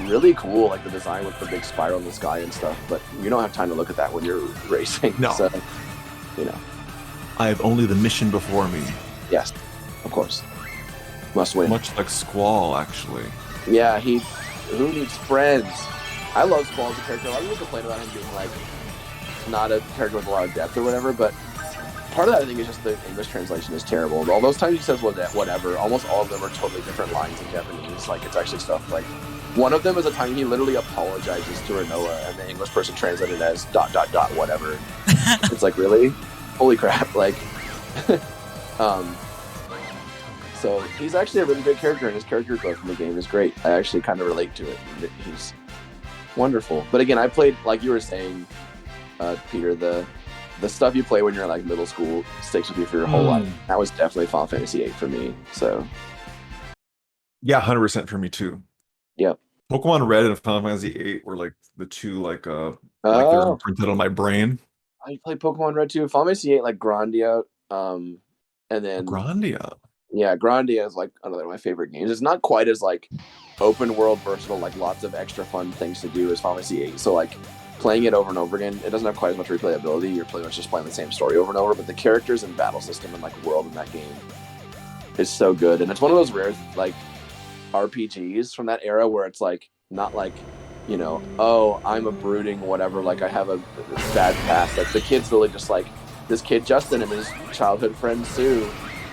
really cool, like the design with the big spiral in the sky and stuff. But you don't have time to look at that when you're racing. No. So, you know. I have only the mission before me. Yes, of course. Must win. Much like Squall, actually. Yeah, who needs friends? I love Squall as a character. A lot of people complain about him being like not a character with a lot of depth or whatever, but part of that I think is just the English translation is terrible. All those times he says whatever, almost all of them are totally different lines in Japanese. Like it's actually stuff like one of them is a time he literally apologizes to Renoa and the English person translated as ... whatever. It's like, really? Holy crap, like so he's actually a really great character, and his character growth in the game is great. I actually kind of relate to it. He's wonderful. But again, I played, like you were saying, Peter, the stuff you play when you're in like middle school sticks with you for your whole life. That was definitely Final Fantasy VIII for me. So yeah, 100% for me too. Yep. Pokemon Red and Final Fantasy VIII were like the two like they're imprinted on my brain. I played Pokemon Red too. Final Fantasy VIII, like Grandia, and then Grandia. Yeah, Grandia is like another of my favorite games. It's not quite as like open world versatile, like lots of extra fun things to do as Final Fantasy VIII. So like playing it over and over again, it doesn't have quite as much replayability. You're pretty much just playing the same story over and over, but the characters and battle system and like world in that game is so good. And it's one of those rare like RPGs from that era where it's like not like, you know, oh, I'm a brooding whatever, like I have a bad past. Like the kid's really just like this kid Justin and his childhood friend Sue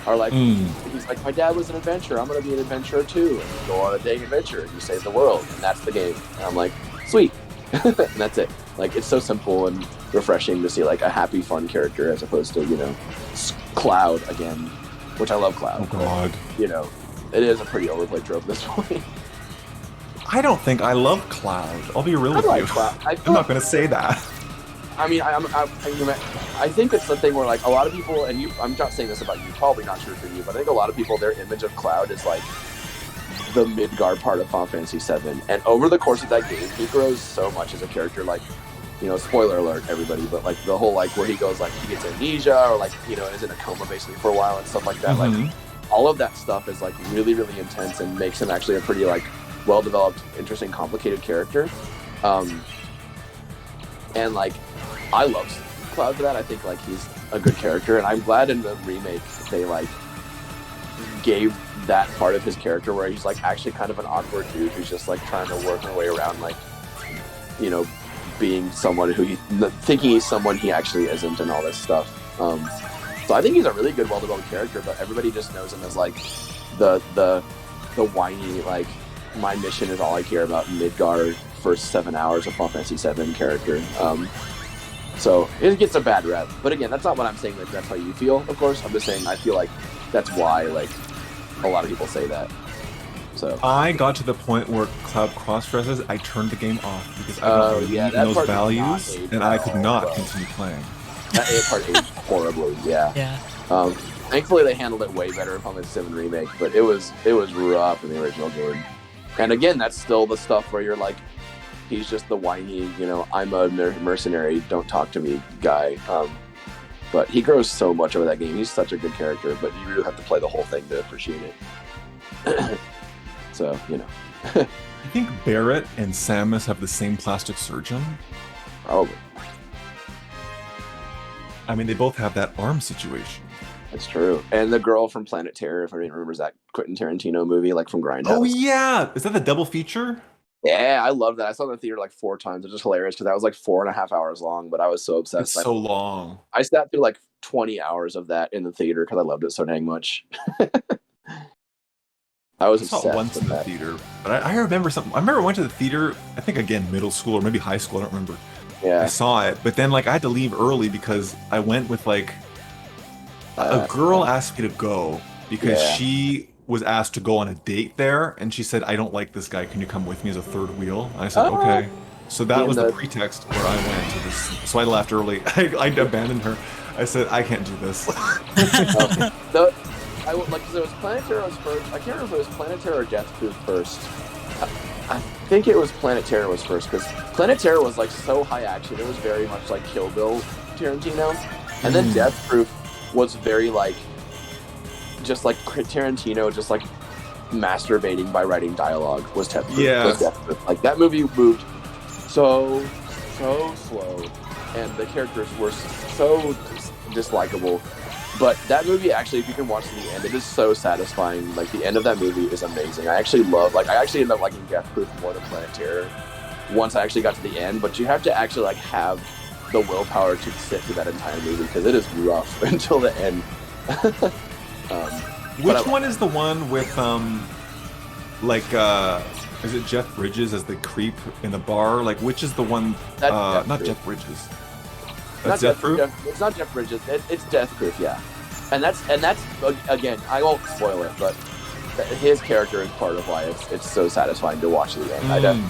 are like, he's like, my dad was an adventurer, I'm gonna be an adventurer too, and you go on a dang adventure and you save the world, and that's the game. And I'm like, sweet. And that's it. Like, it's so simple and refreshing to see like a happy, fun character as opposed to, you know, Cloud again, which I love Cloud. Oh God. But, you know, it is a pretty overplayed trope at this point. I don't think I love Cloud. I'll be real with you. Cloud. I'm not gonna say that. I mean, I think it's the thing where like a lot of people, and I'm not saying this about you, probably not true for you, but I think a lot of people, their image of Cloud is like the Midgar part of Final Fantasy VII, and over the course of that game, he grows so much as a character. Like, you know, spoiler alert, everybody, but like the whole like where he goes like he gets amnesia or like, you know, is in a coma basically for a while and stuff like that. Like all of that stuff is like really, really intense and makes him actually a pretty like well developed, interesting, complicated character. And like, I love Cloud for that. I think like he's a good character, and I'm glad in the remake they like gave that part of his character where he's like actually kind of an awkward dude who's just like trying to work his way around, like, you know, being someone who thinking he's someone he actually isn't, and all this stuff. So I think he's a really good, well-developed character, but everybody just knows him as like the whiny, like, my mission is all I care about Midgar first 7 hours of Final Fantasy VII character. So it gets a bad rep. But again, that's not what I'm saying, like that's how you feel, of course. I'm just saying I feel like that's why like a lot of people say that. So I got to the point where Cloud cross-dresses, I turned the game off because I don't believe in those values, and I could not continue playing. That part aged horribly, yeah. Yeah. Thankfully they handled it way better in Final Fantasy VII Remake, but it was rough in the original game. And again, that's still the stuff where you're like, he's just the whiny, you know, I'm a mercenary, don't talk to me guy. But he grows so much over that game. He's such a good character, but you really have to play the whole thing to appreciate it. So, you know. I think Barrett and Samus have the same plastic surgeon. Probably. I mean, they both have that arm situation. That's true. And the girl from Planet Terror, if anybody remembers that Quentin Tarantino movie, like from Grindhouse. Oh, yeah. Is that the double feature? Yeah, I love that. I saw it in the theater like 4 times. It's just hilarious because that was like 4.5 hours long, but I was so obsessed. It's so long. I sat through like 20 hours of that in the theater because I loved it so dang much. I was I saw it obsessed once with in the that. theater, but I remember something. I remember I went to the theater. I think again middle school or maybe high school. I don't remember. I Yeah. saw it, but then like I had to leave early because I went with like a girl asked me to go because Yeah. she was asked to go on a date there, and she said, "I don't like this guy. Can you come with me as a third wheel?" And I said, "Okay." So that in was the the- pretext where I went to this. So I left early. I abandoned her. I said, "I can't do this." I would like because it was Planetara was first. I can't remember if it was Planetara or Death Proof first. I think it was Planetara was first because Planetara was like so high action. It was very much like Kill Bill Tarantino, and then Death Proof was very like just like Tarantino, just like masturbating by writing dialogue. Was Death Proof? Yeah. Was Death Proof. Like that movie moved so slow, and the characters were so dislikable. But that movie, actually, if you can watch to the end, it is so satisfying. Like, the end of that movie is amazing. I actually ended up liking Death Proof more than Planet Terror once I actually got to the end. But you have to actually, like, have the willpower to sit through that entire movie because it is rough until the end. Which one is the one with, is it Jeff Bridges as the creep in the bar? Like, which is the one, not Jeff Bridges. That's Death Proof? It's not Jeff Bridges. It's Death Proof, yeah. And that's again, I won't spoil it, but his character is part of why it's so satisfying to watch to the end.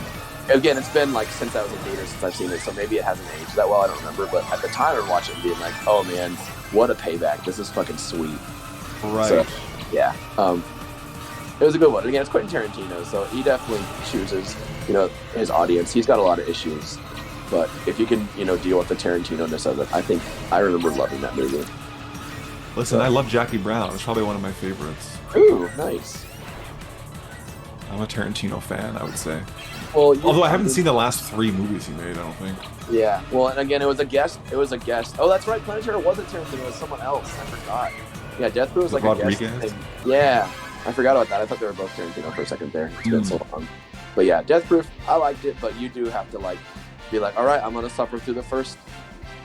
Again, it's been like since I was a theater since I've seen it, so maybe it hasn't aged that well. I don't remember, but at the time I was watching it being like, oh man, what a payback! This is fucking sweet. Right. So, yeah. It was a good one. Again, it's Quentin Tarantino, so he definitely chooses, his audience. He's got a lot of issues. But if you can, deal with the Tarantino-ness of it, I remember loving that movie. Listen, I love Jackie Brown. It's probably one of my favorites. Ooh, nice. I'm a Tarantino fan, I would say. Well, although I haven't seen the last 3 movies he made, I don't think. Yeah. Well, and again, it was a guest. Oh, that's right. Planet Terror wasn't Tarantino. It was someone else. I forgot. Yeah, Death Proof was like Rodriguez? a guest thing. Yeah. I forgot about that. I thought they were both Tarantino for a second there. It's been so long. But yeah, Death Proof, I liked it, but you do have to be like, all right, I'm gonna suffer through the first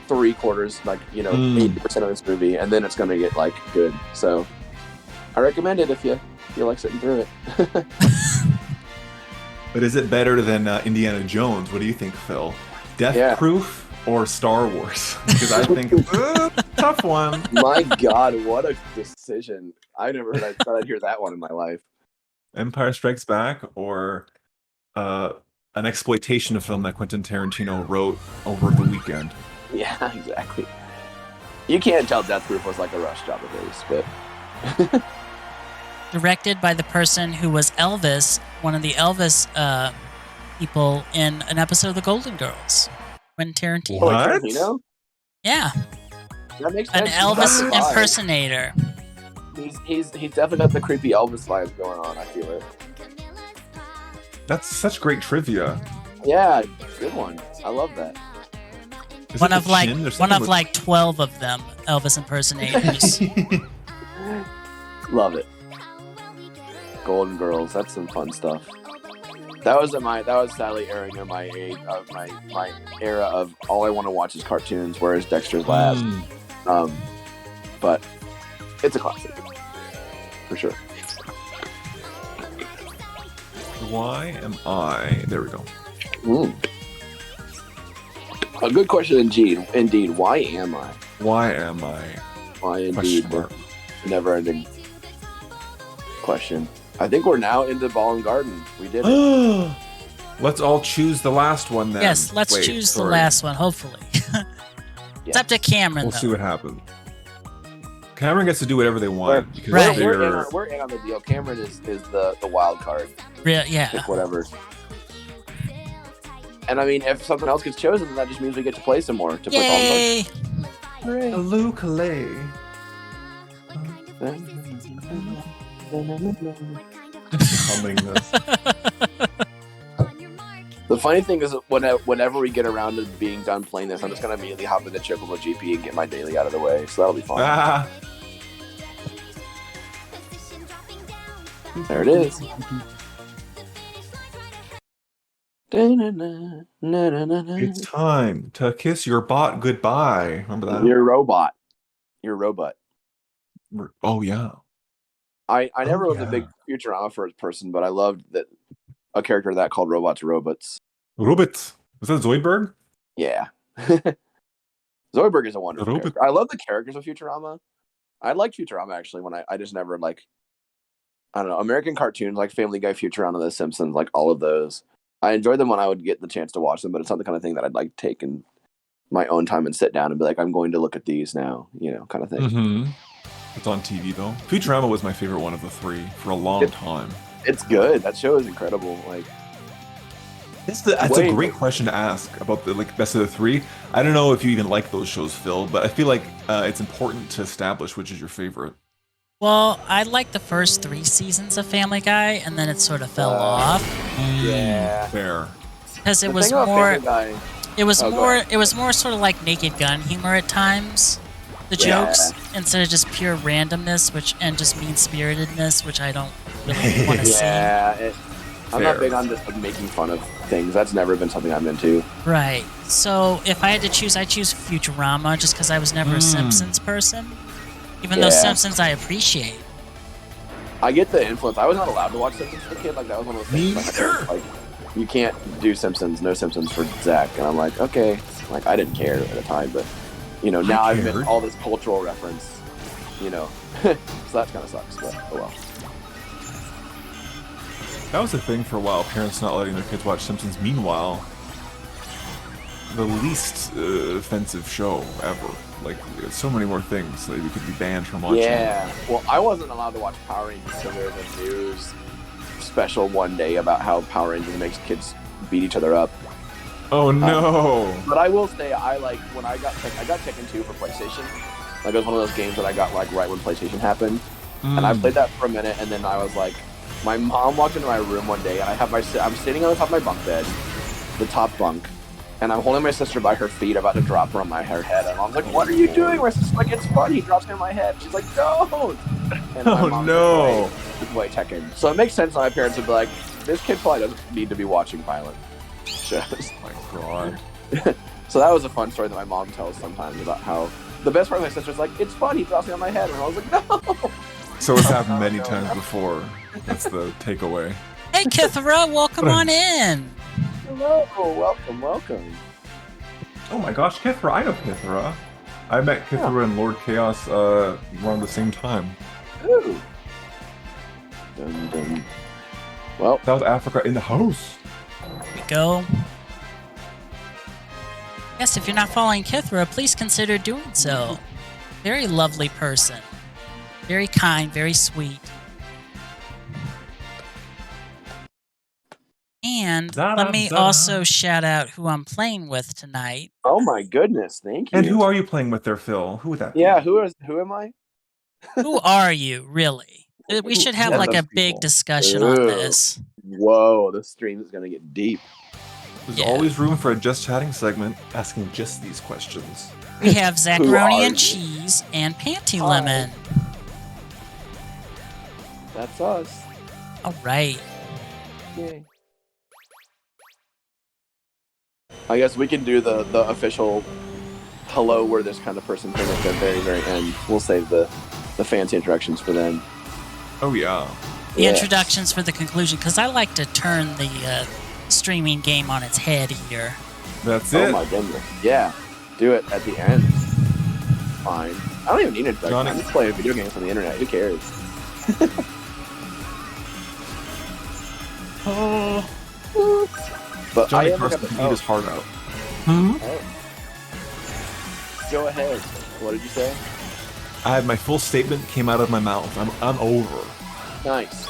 3 quarters, 80% of this movie, and then it's gonna get good. So I recommend it if you like sitting through it. But is it better than Indiana Jones? What do you think, Phil? Death Proof or Star Wars? Because I think tough one. My God, what a decision! I never thought I'd hear that one in my life. Empire Strikes Back or an exploitation film that Quentin Tarantino wrote over the weekend. Yeah, exactly. You can't tell Death Proof was like a rush job of his, but Directed by the person who was Elvis, one of the Elvis people in an episode of The Golden Girls. Quentin Tarantino. What? Tarantino? Yeah. That makes An sense. Elvis impersonator. He's definitely got the creepy Elvis vibes going on, I feel it. That's such great trivia. Yeah, good one. I love that. Is One it of the chin? There's something with- 12 of them Elvis impersonators. Love it. Golden Girls, that's some fun stuff. That was sadly airing in my age of my era of all I want to watch is cartoons, whereas Dexter's Lab. But it's a classic for sure. Why am I? There we go. A good question indeed. Why am I? Why am I? Why indeed? Never-ending question. I think we're now into Ball and Garden. We did it. Let's all choose the last one then. Yes, let's choose the last one, hopefully. It's up to Cameron, We'll though. see what happens. Cameron gets to do whatever they want. Because Right. We're in on the deal. Cameron is the wild card. Yeah. Pick whatever. And I mean, if something else gets chosen, then that just means we get to play some more. To Yay! play Hello, Calais. Humming this. The funny thing is, whenever we get around to being done playing this, I'm just gonna immediately hop into Chocobo GP and get my daily out of the way. So that'll be fun. There it is. It's time to kiss your bot goodbye. Remember that? Your robot. Your robot. Oh, yeah. I never was a big Futurama first person, but I loved that a character that called Robots Robots. Robot. Was that Zoidberg? Yeah. Zoidberg is a wonderful character. I love the characters of Futurama. I liked Futurama actually when I just never like, I don't know, American cartoons like Family Guy, Futurama, The Simpsons, like all of those. I enjoyed them when I would get the chance to watch them, but it's not the kind of thing that I'd like take in my own time and sit down and be like, I'm going to look at these now, kind of thing. Mm-hmm. It's on TV though. Futurama was my favorite one of the three for a long time. It's good. That show is incredible. Like, that's a great question to ask about the best of the three. I don't know if you even like those shows, Phil, but I feel like it's important to establish which is your favorite. Well, I liked the first 3 seasons of Family Guy, and then it sort of fell off. Yeah, fair. Because it was more sort of like Naked Gun humor at times. The jokes instead of just pure randomness, and just mean-spiritedness, which I don't really want to see. I'm not big on just making fun of things. That's never been something I'm into. Right. So if I had to choose, I'd choose Futurama, just because I was never a Simpsons person. Even though Simpsons I appreciate. I get the influence. I was not allowed to watch Simpsons as a kid. Like, that was one of those things. Me either. Like, you can't do Simpsons, no Simpsons for Zach. And I'm like, okay. Like, I didn't care at the time, but, now I've been all this cultural reference, so that kind of sucks, but oh well. That was a thing for a while, parents not letting their kids watch Simpsons. Meanwhile, the least offensive show ever. Like, so many more things that you could be banned from watching. Yeah, well, I wasn't allowed to watch Power Rangers until there was a news special one day about how Power Rangers makes kids beat each other up. Oh no! But I will say, when I got Tekken 2 for PlayStation. Like, it was one of those games that I got like right when PlayStation happened, and I played that for a minute, and then I was like, my mom walked into my room one day, and I'm sitting on the top of my bunk bed, the top bunk, and I'm holding my sister by her feet, about to drop her on her head, and I'm like, "What are you doing?" My sister's like, "It's funny." He drops her on my head. She's like, "Don't!" And my mom would play Tekken. So it makes sense that my parents would be like, "This kid probably doesn't need to be watching violent shows." Oh my god. So that was a fun story that my mom tells sometimes about how the best part of my sister's like, "It's funny." He drops me on my head, and I was like, "No." So it's happened many times before. That's the takeaway. Hey, Kithra, welcome on in. Hello, welcome. Oh my gosh, Kithra, I know Kithra. I met Kithra and Lord Chaos around the same time. Ooh. Dun, dun. Well, South Africa in the house. Here we go. Yes, if you're not following Kithra, please consider doing so. Very lovely person. Very kind, very sweet. And let me also shout out who I'm playing with tonight. Oh my goodness, thank you. And who are you playing with there, Phil? Who would that be? Yeah, who am I? Who are you, really? We should have like a big discussion on this. Whoa, this stream is gonna get deep. There's always room for a Just Chatting segment, asking just these questions. We have Zacharoni and Cheese and Panty Lemon. That's us. All right. Yay. I guess we can do the official hello, we're this kind of person thing at the very, very end. We'll save the fancy introductions for them. Oh, yeah. The introductions for the conclusion, because I like to turn the streaming game on its head here. That's it. Oh, my goodness. Yeah. Do it at the end. Fine. I don't even need an introduction. I'm just playing video games on the internet. Who cares? But Johnny Carson can eat his heart out. Go ahead. What did you say? My full statement came out of my mouth. I'm over. Nice.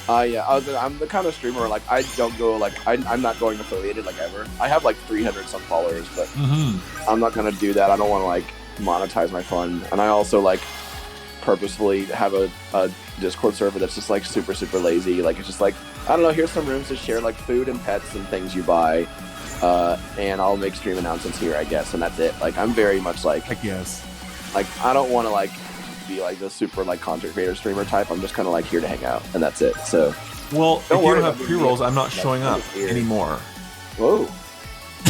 I'm the kind of streamer where, like, I don't go, like, I'm not going affiliated, like, ever. I have, like, 300 some followers, but I'm not gonna do that. I don't want to, like, monetize my fun. And I also, like, purposefully have a Discord server that's just, like, super, super lazy. Like, it's just, like, I don't know, here's some rooms to share, like, food and pets and things you buy. And I'll make stream announcements here, I guess, and that's it. Like, I'm very much, like... I guess. Like, I don't want to, like, be, like, the super, like, content creator streamer type. I'm just kind of, like, here to hang out, and that's it, so... Well, if you don't have pre-rolls, I'm not showing up anymore. Whoa.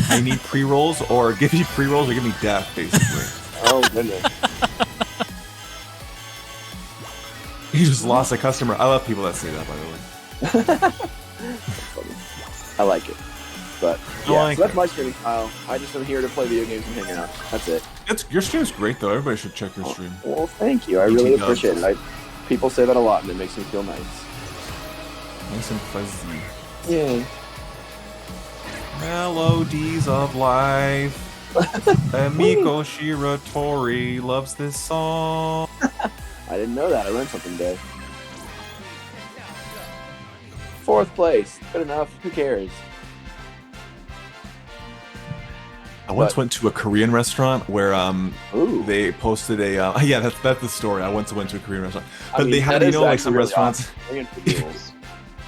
I need pre-rolls, or give me pre-rolls, or give me death, basically. Oh, goodness. You just lost a customer. I love people that say that, by the way. I like it. But I yeah, like so that's it. my streaming style. I just am here to play video games and hang out. That's it. Your stream's great though. Everybody should check your stream. Well, thank you. I BT really does. appreciate it. People say that a lot, and it makes me feel nice. Nice and fuzzy. Yay. Melodies of life. Emiko Shiratori loves this song. I didn't know that. I learned something today. 4th place. Good enough. Who cares? I once went to a Korean restaurant where Ooh. they posted a yeah, that's the story. I once went to a Korean restaurant, I but mean, they had, that you is know, like actually some really restaurants. awesome. Korean food noodles.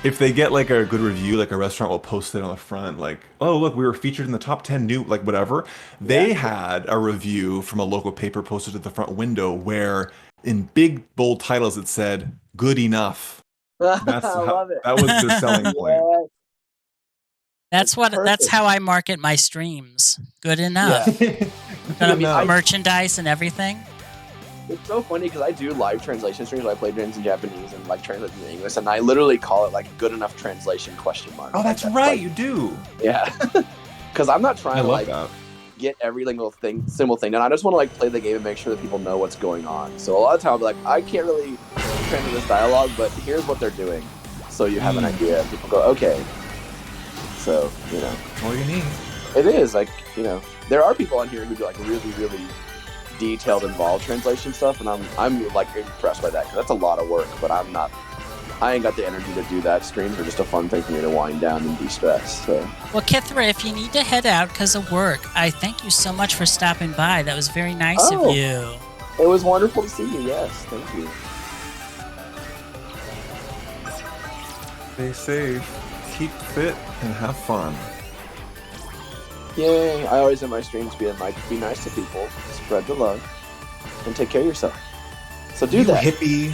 If they get like a good review, like a restaurant will post it on the front, like, oh look, we were featured in the top 10 new, like whatever. They had a review from a local paper posted at the front window where in big bold titles it said "good enough." That's I love it. that was their selling point. That's perfect. how I market my streams. Good enough. Good Gonna enough. merchandise and everything. It's so funny because I do live translation streams where I play games in Japanese and like translate them in English, and I literally call it like "good enough translation?" Oh, that's Like, right, like, you do. yeah. Because I'm not trying I to love like that. get every single thing, and I just want to like play the game and make sure that people know what's going on. So a lot of times, like I can't really translate this dialogue, but here's what they're doing, so you have an idea. People go, okay. So That's all you need. it is like there are people on here who do like really, really detailed, involved translation stuff, and I'm like impressed by that because that's a lot of work. But I ain't got the energy to do that. Streams are just a fun thing for me to wind down and de-stress. So. Well, Kithra, if you need to head out because of work, I thank you so much for stopping by. That was very nice of you. It was wonderful to see you. Yes, thank you. Stay safe, keep fit, and have fun. Yay! I always in my streams being like, be nice to people, spread the love, and take care of yourself. So do that. Hippie.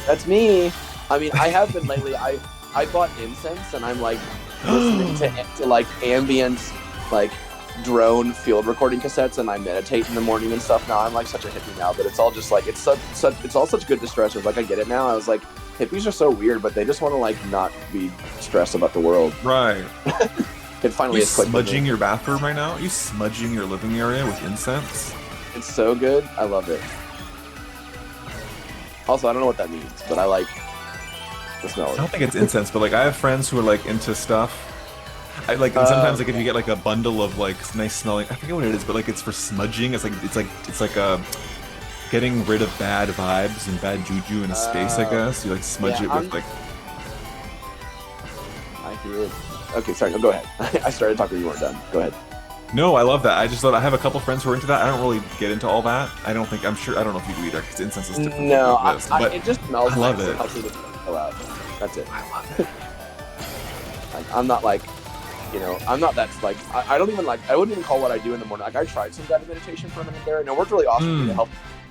That's me. I mean, I have been lately. I bought incense, and I'm like listening to like ambient, like drone field recording cassettes, and I meditate in the morning and stuff. Now I'm like such a hippie now, but it's all just like it's all such good distressors. Like I get it now. I was like, hippies are so weird, but they just want to like not be stressed about the world. Right. It finally You is clicked. smudging your bathroom right now? You smudging your living area with incense? It's so good. I love it. Also, I don't know what that means, but I like the smell I of don't it. think it's incense, but like I have friends who are like into stuff. I like, and sometimes like if you get like a bundle of like nice smelling, I forget what it is, but like it's for smudging. It's like getting rid of bad vibes and bad juju in a space. I guess you like smudge it with like. I hear it. Okay, sorry. No, go ahead. I started talking when you weren't done. Go ahead. No, I love that. I just thought I have a couple friends who are into that. I don't really get into all that. I don't think. I'm sure. I don't know if you do either because incense is different. No, from this, but it just smells. I love nice. it. It helps me to go out. That's it. I love it. Like, I'm not like, I'm not that like. I don't even like. I wouldn't even call what I do in the morning. Like I tried some guided meditation for a minute there, and it worked really awesome for me to help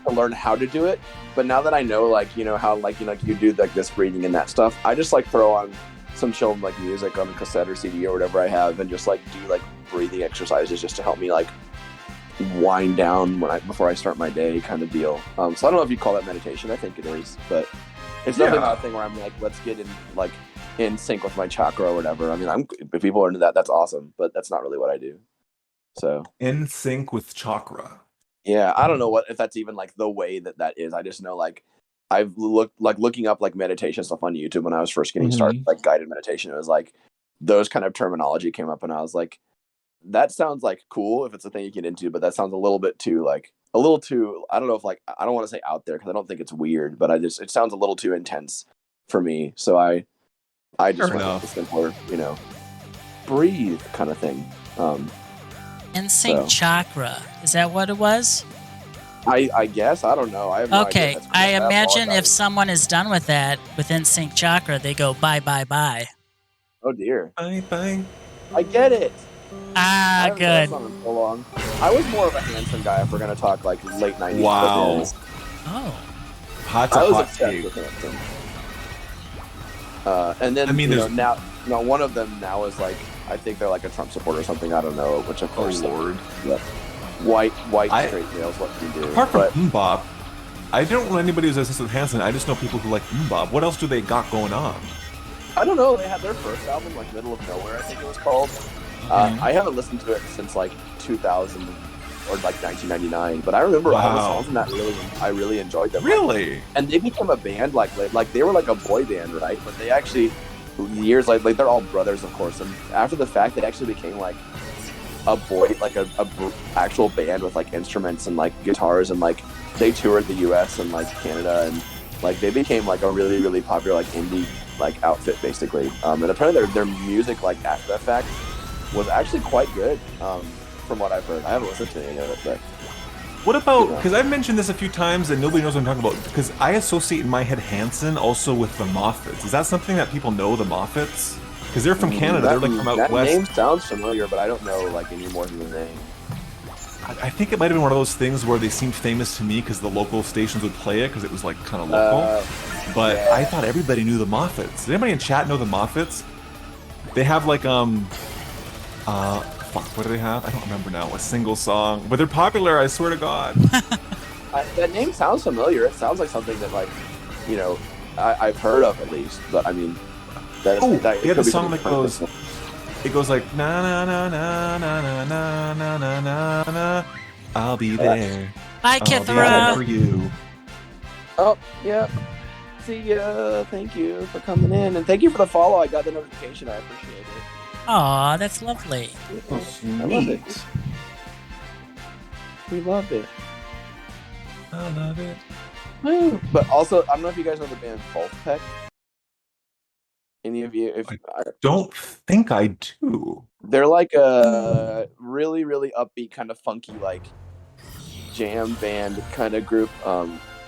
to learn how to do it. But now that I know, like how like you do like this breathing and that stuff, I just like throw on some chill like music on a cassette or CD or whatever I have, and just like do like breathing exercises just to help me like wind down before I start my day, kind of deal. So I don't know if you call that meditation. I think it is, but it's definitely not a thing where I'm like, let's get in sync with my chakra or whatever. I mean, if people are into that, that's awesome, but that's not really what I do. So In sync with chakra. yeah, I don't know if that's even like the way that is. I just know like I've looking up like meditation stuff on YouTube when I was first getting started, like guided meditation. It was like those kind of terminology came up, and I was like, that sounds like cool if it's a thing you get into, but that sounds a little too. I don't know if like I don't want to say out there because I don't think it's weird, but it sounds a little too intense for me. So I just went with the simpler, breathe kind of thing. Insync chakra. Is that what it was? I guess. I don't know. I have no Okay, idea. I imagine if someone is done with that, with Insync chakra, they go bye, bye, bye. Oh dear. Bye bye. I get it. Ah, I haven't good. done that song in so long. I was more of a Hanson guy if we're going to talk like late 90s. Wow. Oh. Hot's I a was hot obsessed take. with Hanson. And then, I mean, now one of them now is like, I think they're like a Trump supporter or something. I don't know, which of course. Oh Lord. Yeah. White straight males, what can you do? Apart from But Mbop, I don't know anybody who's obsessed with Hanson. I just know people who like Bob. What else do they got going on? I don't know. They had their first album, like Middle of Nowhere, I think it was called. I haven't listened to it since like 2000 or like 1999, but I remember all the songs in that. I really enjoyed them. Really? And they became a band like they were like a boy band, right? But they actually years like they're all brothers, of course. And after the fact, they actually became like a boy, like a actual band with like instruments and like guitars, and like they toured the U.S. and like Canada, and like they became like a really really popular like indie like outfit basically. And apparently their music like after that fact was actually quite good. From what I've heard, I haven't listened to any of it, but. What about, because I've mentioned this a few times and nobody knows what I'm talking about, because I associate in my head Hanson also with the Moffats. Is that something that people know, the Moffats? Because they're from Canada, they're like from out that west. That name sounds familiar, but I don't know like any more than the name. I think it might have been one of those things where they seemed famous to me because the local stations would play it because it was like kind of local. But yeah. I thought everybody knew the Moffats. Did anybody in chat know the Moffats? They have like fuck, what do they have? I don't remember now. A single song, but they're popular. I swear to God. That name sounds familiar. It sounds like something that, like, you know, I've heard of at least. But I mean, that yeah, the song that goes. It goes like na na na na na na na na na na na. I'll be there. Hi, Kithra. For you. Oh yeah. See ya. Thank you for coming in, and thank you for the follow. I got the notification. I appreciate it. Aw, that's lovely. I love it. We love it. I love it. Woo. But also, I don't know if you guys know the band Wolfpack. Any of you? I don't think I do. They're like a really, really upbeat, kind of funky, like jam band kind of group,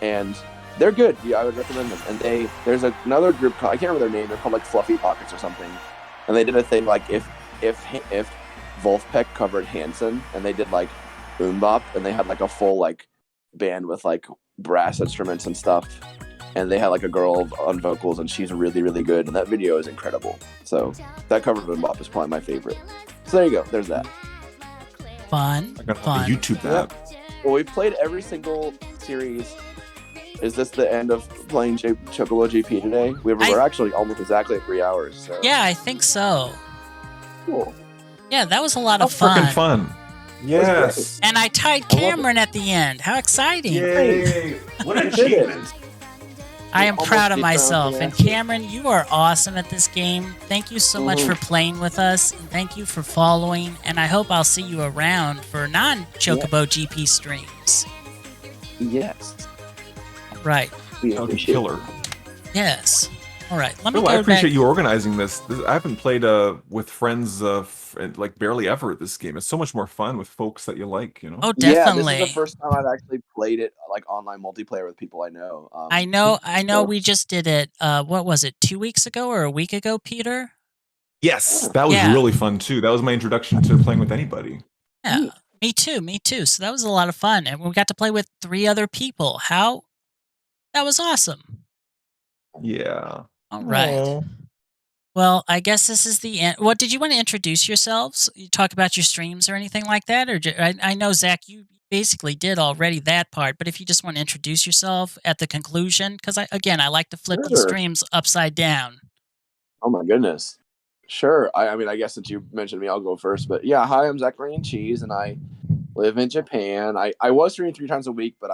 and they're good. Yeah, I would recommend them. And there's another group called, I can't remember their name. They're called like Fluffy Pockets or something. And they did a thing like if Wolfpack covered Hanson, and they did like boom bop, and they had like a full like band with like brass instruments and stuff, and they had like a girl on vocals, and she's really really good, and that video is incredible. So that cover of boom bop is probably my favorite. So there you go. There's that. Fun. I got fun. YouTube that. Well, we've played every single series. Is this the end of playing Chocobo GP today? We're actually almost exactly at 3 hours. So. Yeah, I think so. Cool. Yeah, that was a lot of fun. Freaking fun. Yes. And I tied Cameron at the end. How exciting. Yay. What an achievement. I am proud of myself. And Cameron, you are awesome at this game. Thank you so much for playing with us. And thank you for following. And I hope I'll see you around for non-Chocobo GP streams. Yes. Right. Killer. Yes. All right. Let me I appreciate you organizing this. I haven't played with friends like barely ever at this game. It's so much more fun with folks that you like, you know. Oh, definitely. Yeah, this is the first time I've actually played it like online multiplayer with people I know. I know. We just did it. What was it? 2 weeks ago or a week ago, Peter? Yes, that was really fun too. That was my introduction to playing with anybody. Yeah, me too. So that was a lot of fun, and we got to play with 3 other people. That was awesome. Yeah. All right. Aww. Well, I guess this is the end. What did you want to introduce yourselves? You talk about your streams or anything like that? Or I know, Zach, you basically did already that part, but if you just want to introduce yourself at the conclusion, because I like to flip these streams upside down. Oh my goodness. Sure. I mean, I guess since you mentioned me, I'll go first. But yeah, hi, I'm Zachary and Cheese, and I live in Japan. I was streaming 3 times a week, but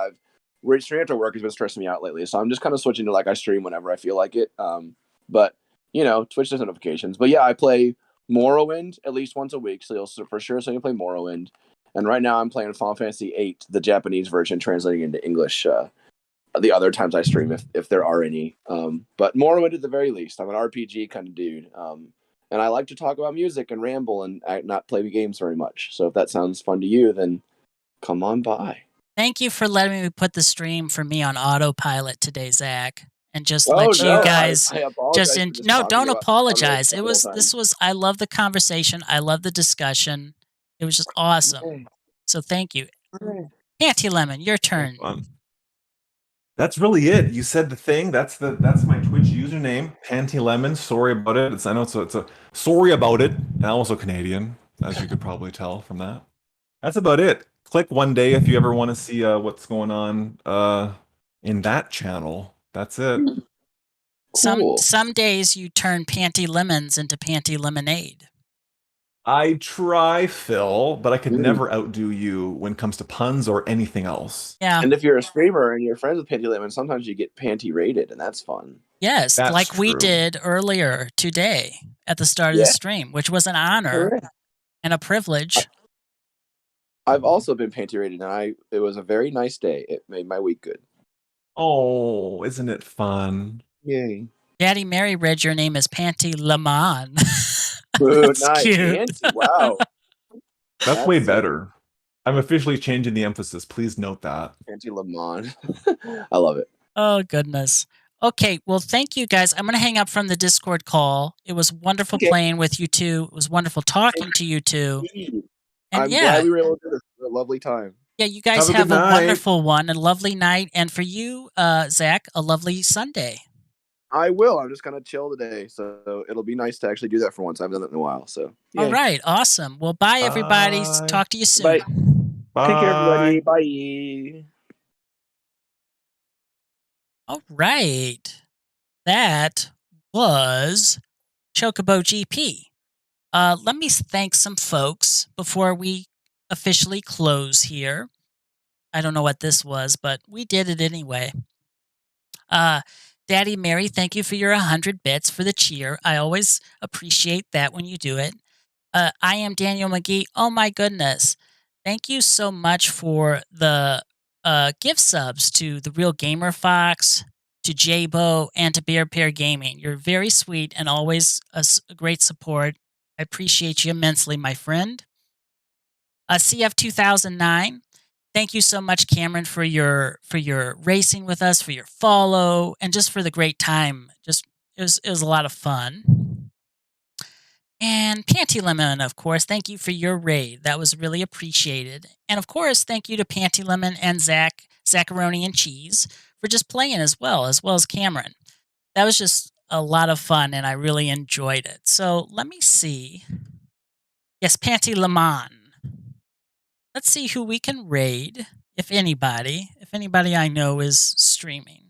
streaming after work has been stressing me out lately, so I'm just kind of switching to like I stream whenever I feel like it. But you know, Twitch does notifications. But yeah, I play Morrowind at least once a week, so you'll for sure. So you play Morrowind, and right now I'm playing Final Fantasy VIII, the Japanese version, translating into English. The other times I stream, if there are any. But Morrowind at the very least. I'm an RPG kind of dude, and I like to talk about music and ramble and not play games very much. So if that sounds fun to you, then come on by. Thank you for letting me put the stream for me on autopilot today, Zach, and just let you guys don't apologize. I love the conversation. I love the discussion. It was just awesome. Okay. So thank you. Auntie Lemon, your turn. That's really it. You said the thing. That's my Twitch username, Panty Lemon. Sorry about it. It's a sorry about it. And I'm also Canadian, as you could probably tell from that. That's about it. Click one day if you ever want to see what's going on in that channel. That's it. Cool. Some days you turn Panty Lemons into Panty Lemonade. I try, Phil, but I could Mm. never outdo you when it comes to puns or anything else. Yeah. And if you're a streamer and you're friends with Panty Lemon, sometimes you get panty rated, and that's fun. Yes, That's like we true. did earlier today at the start of the stream, which was an honor Correct. and a privilege. I've also been panty rated, and it was a very nice day. It made my week good. Oh, isn't it fun? Yay. Daddy Mary read your name as Panty Lemon. Good That's night, cute. Panty. Wow. That's way better. I'm officially changing the emphasis. Please note that. Panty Lemon. I love it. Oh, goodness. Okay, well, thank you guys. I'm going to hang up from the Discord call. It was wonderful playing with you two. It was wonderful talking to you two. And I'm glad we were able to do this. It was a lovely time. Yeah, you guys have a wonderful one, a lovely night. And for you, Zach, a lovely Sunday. I will. I'm just going to chill today. So it'll be nice to actually do that for once. I haven't done it in a while. So, yay. All right, awesome. Well, bye, everybody. Talk to you soon. Bye. Take care, everybody. Bye. All right. That was Chocobo GP. Let me thank some folks before we officially close here. I don't know what this was, but we did it anyway. Daddy Mary, thank you for your 100 bits for the cheer. I always appreciate that when you do it. I am Daniel McGee. Oh my goodness. Thank you so much for the gift subs to The Real Gamer Fox, to Jabo, and to Bear Pair Gaming. You're very sweet and always a great support. I appreciate you immensely, my friend. CF2009. Thank you so much, Cameron, for your racing with us, for your follow, and just for the great time. It was a lot of fun. And Panty Lemon, of course, thank you for your raid. That was really appreciated. And of course, thank you to Panty Lemon and Zacharoni and Cheese for just playing as well as Cameron. That was just a lot of fun, and I really enjoyed it. So let me see. Yes, Panty Lemon. Let's see who we can raid, if anybody. If anybody I know is streaming.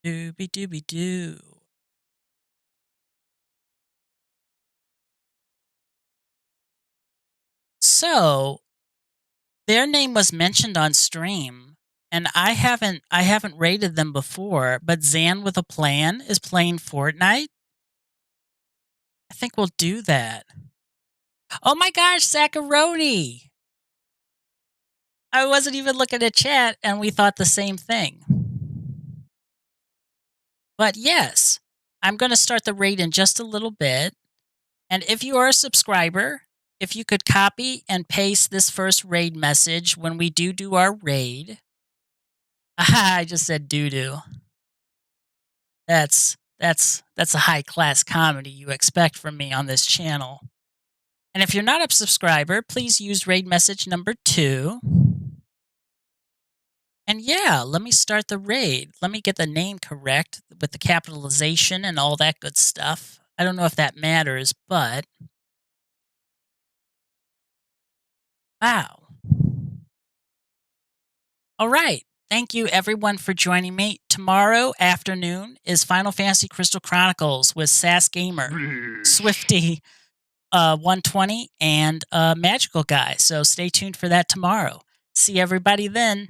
Dooby-dooby-doo. So, their name was mentioned on stream, and I haven't rated them before, but Zan with a Plan is playing Fortnite. I think we'll do that. Oh my gosh, Zacharoni! I wasn't even looking at chat, and we thought the same thing. But yes, I'm going to start the raid in just a little bit. And if you are a subscriber, if you could copy and paste this first raid message when we do our raid. I just said doo-doo. That's a high-class comedy you expect from me on this channel. And if you're not a subscriber, please use raid message number 2. And yeah, let me start the raid. Let me get the name correct with the capitalization and all that good stuff. I don't know if that matters, but wow. All right. Thank you, everyone, for joining me. Tomorrow afternoon is Final Fantasy Crystal Chronicles with Sass Gamer, Swifty 120, and Magical Guy. So stay tuned for that tomorrow. See everybody then.